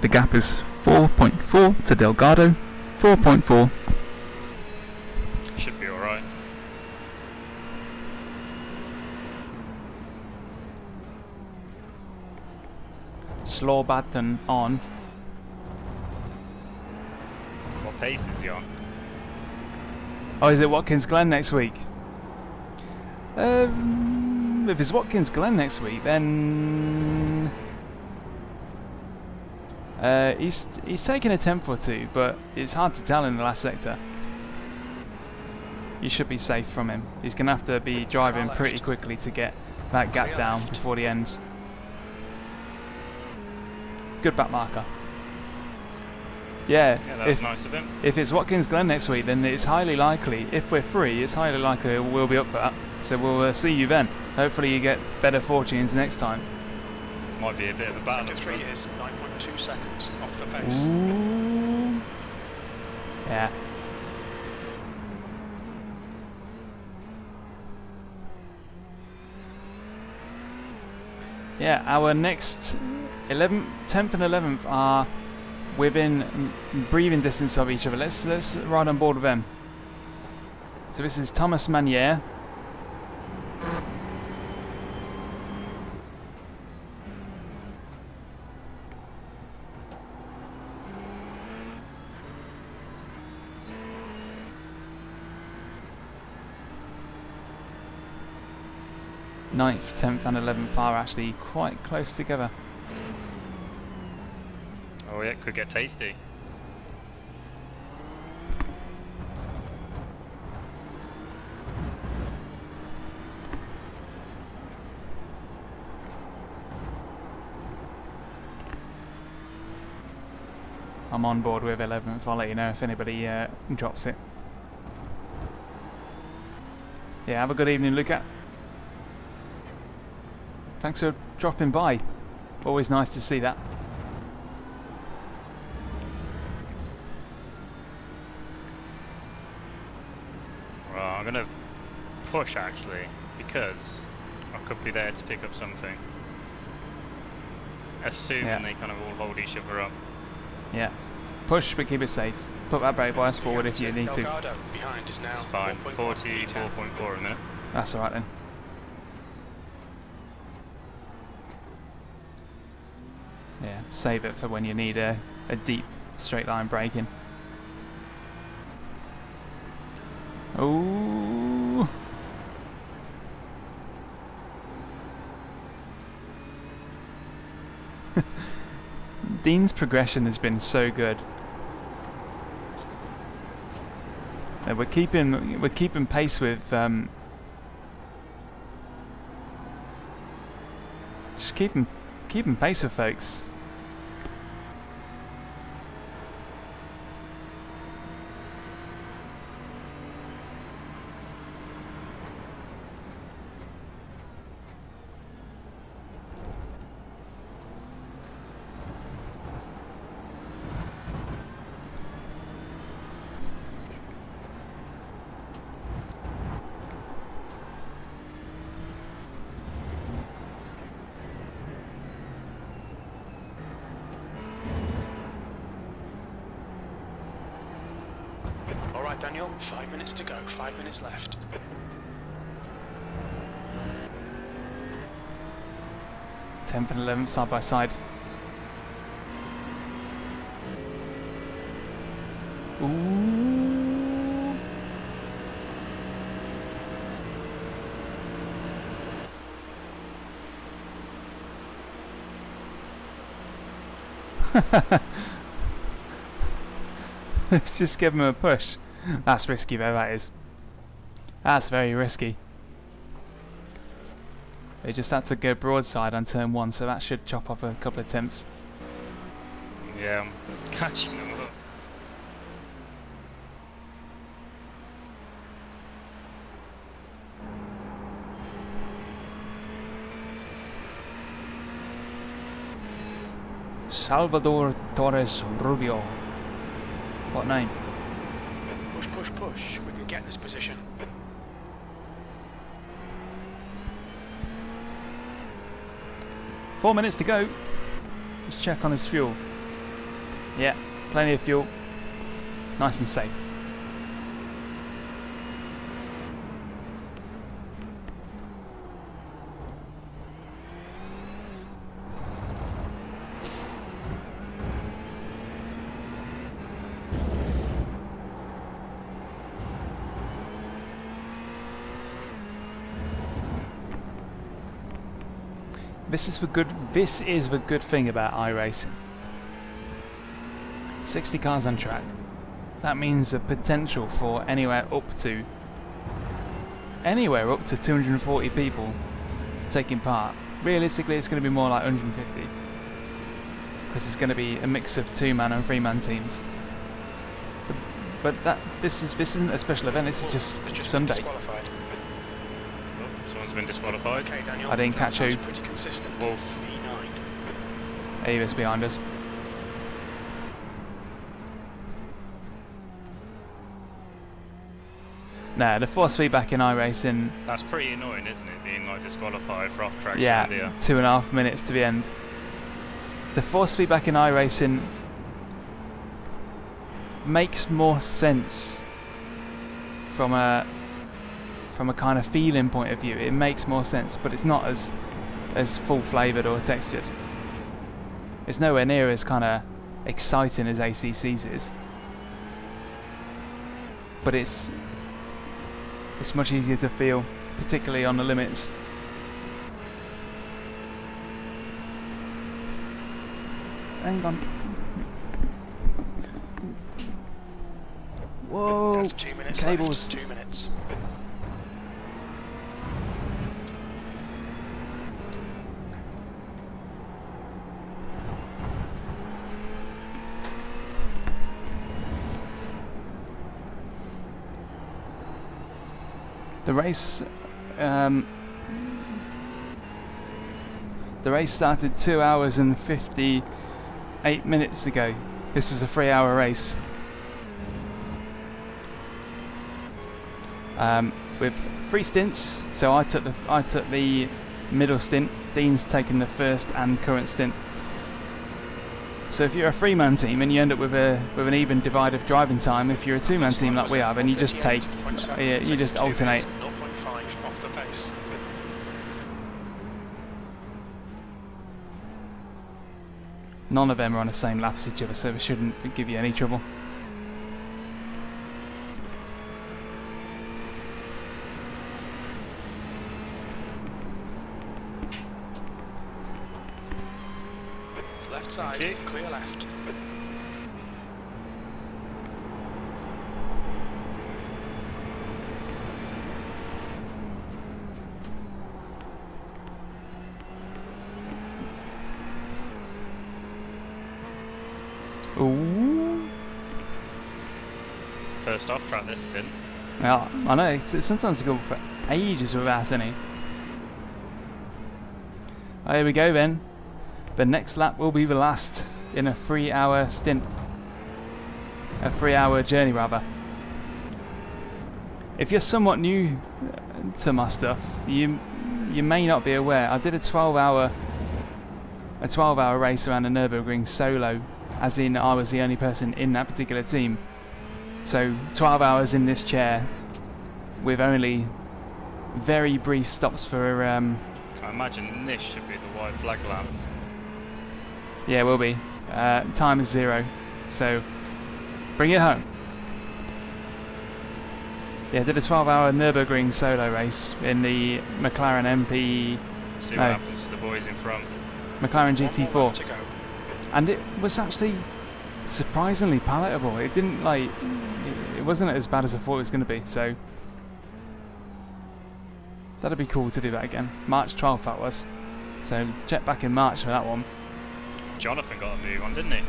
The gap is 4.4 to Delgado, 4.4. Should be alright. Slow button on. What pace is he on? Oh, is it Watkins Glen next week? If it's Watkins Glen next week, then he's taken a tenth or two, but it's hard to tell in the last sector. You should be safe from him. He's going to have to be driving pretty quickly to get that gap down before the ends. Good back marker. Yeah, Yeah, that was nice of him. if it's Watkins Glen next week, then it's highly likely, if we're free, it's highly likely we'll be up for that. So we'll see you then. Hopefully you get better fortunes next time. Might be a bit of a battle. Sector 3 is 9.2 seconds off the pace. Ooh. Yeah. Yeah, our next 10th and 11th are within breathing distance of each other. Let's ride on board with them. So this is Thomas Manier. Ninth, 10th and 11th are actually quite close together. Oh yeah, could get tasty. I'm on board with 11th. I'll let you know if anybody drops it. Yeah, have a good evening, Luca. Thanks for dropping by. Always nice to see that. Well, I'm gonna push actually, because I could be there to pick up something. Assuming they kind of all hold each other up. Yeah. Push, but keep it safe. Put that brake bias forward if you need to. Behind is now It's fine. 4.1. 44.4 a minute. That's alright then. Yeah, save it for when you need a deep straight line braking. Oh. Dean's progression has been so good. We're keeping pace with just keeping pace with folks. Alright Daniel, 5 minutes to go, 5 minutes left. Tenth and 11th side by side. Ooh. Let's just give him a push. That's risky though, that is. That's very risky. They just had to go broadside on turn 1, so that should chop off a couple of attempts. Yeah, I'm catching them up. Salvador Torres Rubio. What name? Push, push, push. We can get this position. Four minutes to go. Let's check on his fuel. Yeah, plenty of fuel. Nice and safe. This is the good thing about iRacing. 60 cars on track. That means the potential for anywhere up to 240 people taking part. Realistically, it's going to be more like 150, because it's going to be a mix of 2-man and 3-man teams. But this isn't a special event. This is just Sunday. Disqualified. Someone's been disqualified. Okay, Daniel, I didn't catch who. pretty consistent. Wolf. V9. Avis behind us. No, the force feedback in iRacing, That's pretty annoying, isn't it? Being like disqualified for off track yeah, India. 2.5 minutes to the end. The force feedback in iRacing makes more sense from a kind of feeling point of view. It makes more sense, but it's not as full flavoured or textured. It's nowhere near as kind of exciting as ACC's is, but it's much easier to feel, particularly on the limits. Hang on. Whoa! That's 2 minutes Cables. left. 2 minutes. The race started 2 hours and 58 minutes ago. This was a 3-hour race. With 3 stints, so I took the middle stint. Dean's taken the first and current stint. So if you're a 3-man team and you end up with an even divide of driving time, if you're a 2-man team like we are, then you just you just alternate. 0.5 off the pace. None of them are on the same lap as each other, so it shouldn't give you any trouble. Left side, Okay. clear left. Ooh. First off track this stint. Well, I know, sometimes you go for ages without any. Oh, here we go then. The next lap will be the last in a 3-hour stint. A 3-hour journey, rather. If you're somewhat new to my stuff, you may not be aware. I did a 12-hour race around the Nürburgring solo, as in I was the only person in that particular team. So 12 hours in this chair with only very brief stops for I imagine this should be the white flag lap. yeah, it will be. Time is 0, so bring it home. Yeah, did a 12-hour Nürburgring solo race in the McLaren MP, See No. what happens to the boys in front. McLaren One more GT4, lap to go. and it was actually surprisingly palatable. It didn't it wasn't as bad as I thought it was going to be. So that'd be cool to do that again. March 12th that was. So check back in March for that one. Jonathan got a move on, didn't he?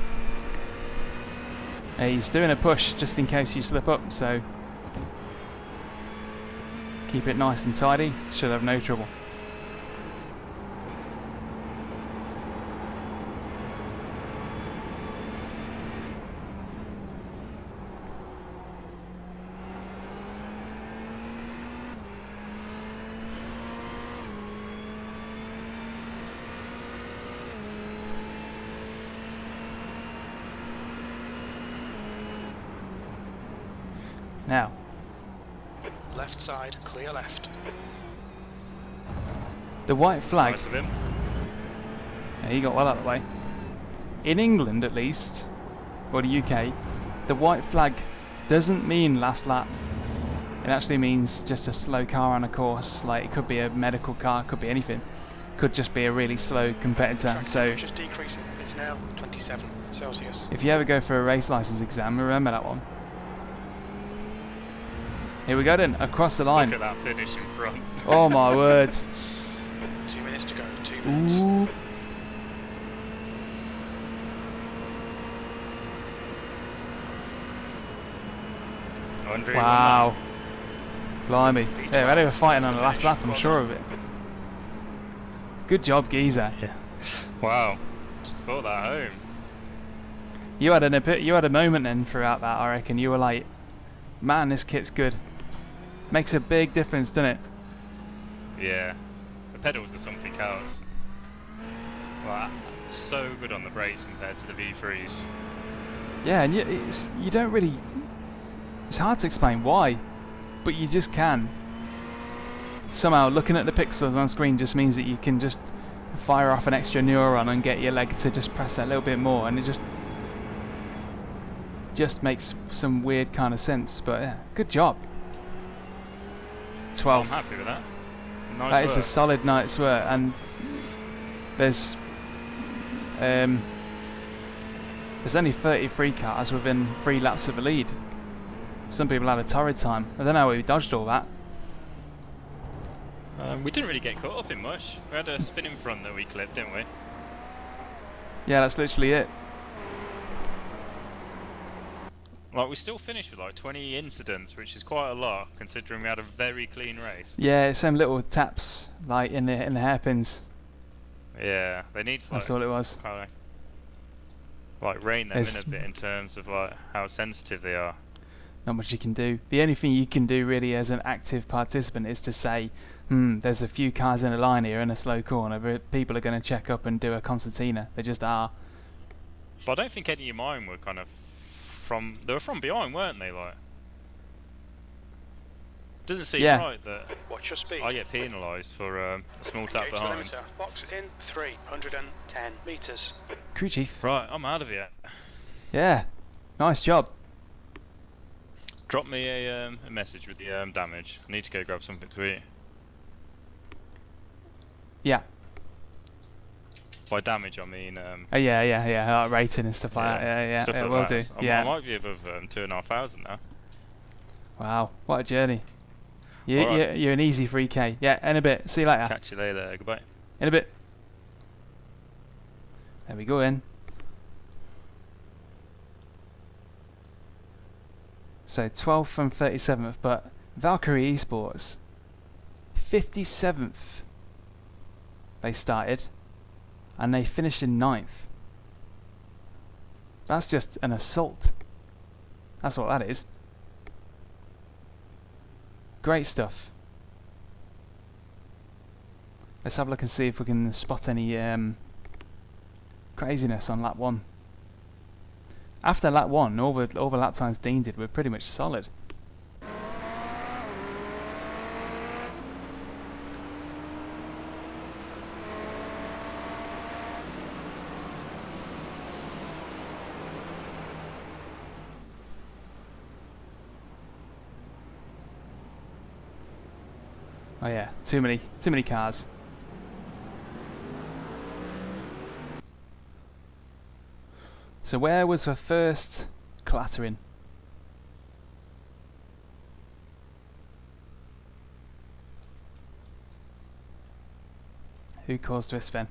He's doing a push just in case you slip up, so keep it nice and tidy, should have no trouble. Now, Left side, clear left. the white flag. Nice of him. Yeah, he got well out of the way. In England, at least, or the UK, the white flag doesn't mean last lap. It actually means just a slow car on a course. Like, it could be a medical car, could be anything. Could just be a really slow competitor. Track So just decreasing. It's now 27 Celsius. if you ever go for a race license exam, remember that one. Here we go then, across the line. Look at that finish in front. Oh my word. 2 minutes to go. 2 minutes. Ooh. Andre Wow. Blimey. Yeah, they were fighting on the last lap, I'm sure of it. Good job, Geezer. Yeah. Wow. Just brought that home. You had a moment then throughout that, I reckon. You were like, man, this kit's good. Makes a big difference, doesn't it? Yeah. The pedals are something else. Wow. So good on the brakes compared to the V3s. Yeah, and you don't really... It's hard to explain why, but you just can. Somehow, looking at the pixels on screen just means that you can just fire off an extra neuron and get your leg to just press that little bit more, and it just makes some weird kind of sense. But yeah, good job. 12. I'm happy with that. Nice That is work. a solid night's work, and there's only 33 cars within 3 laps of the lead. Some people had a torrid time. I don't know how we dodged all that. We didn't really get caught up in much. We had a spin in front that we clipped, didn't we? Yeah, that's literally it. Like, we still finished with like 20 incidents, which is quite a lot considering we had a very clean race. Yeah, it's some little taps like in the hairpins. Yeah, they need to That's like, all it was. kinda, like rein them There's- in a bit in terms of like how sensitive they are. Not much you can do. The only thing you can do really as an active participant is to say, there's a few cars in a line here in a slow corner, but people are going to check up and do a concertina. They just are. But I don't think any of mine were kind of they were from behind, weren't they? Like, doesn't seem Yeah. right that Watch your speed. I get penalised for a small tap Engage the behind. limiter. Box in 310 metres. Crew chief. Right, I'm out of here. Yeah. Nice job. Drop me a message with the damage. I need to go grab something to eat. Yeah. By damage, I mean Yeah. Like rating and stuff like that. Yeah. stuff It like will that. do. Yeah. I might be above 2,500 now. Wow. What a journey. Alright. You're an easy 3K. Yeah. In a bit. See you later. Catch you later. Goodbye. In a bit. There we go then. So 12th and 37th, but Valkyrie Esports 57th they started and they finished in 9th. That's just an assault. That's what that is. Great stuff. Let's have a look and see if we can spot any craziness on lap 1. After lap 1, all the lap times Dean did were pretty much solid. Oh yeah, too many cars. So where was the first clattering? Who caused this then?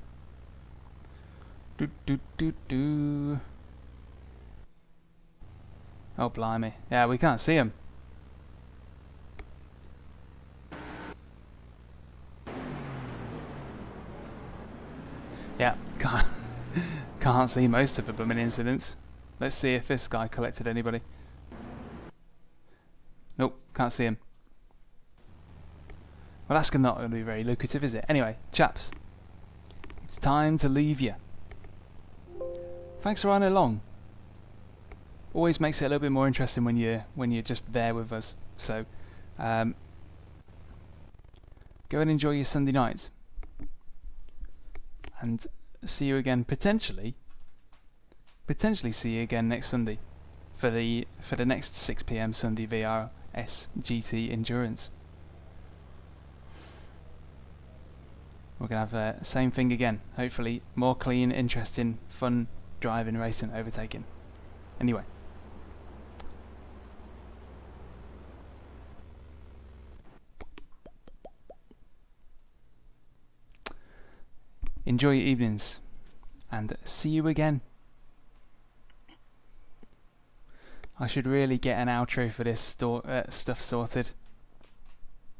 Do. Oh blimey. Yeah, we can't see him. Yeah, can't see most of the blooming incidents. Let's see if this guy collected anybody. Nope, can't see him. Well, that's not going to be very lucrative, is it? Anyway, chaps, it's time to leave you. Thanks for running along. always makes it a little bit more interesting when you're just there with us. So go and enjoy your Sunday nights, and see you again potentially see you again next Sunday for the next 6 p.m. Sunday VRS GT Endurance. We're gonna have the same thing again. Hopefully more clean, interesting, fun driving, racing, overtaking. Anyway. Enjoy your evenings, and see you again. I should really get an outro for this stuff sorted.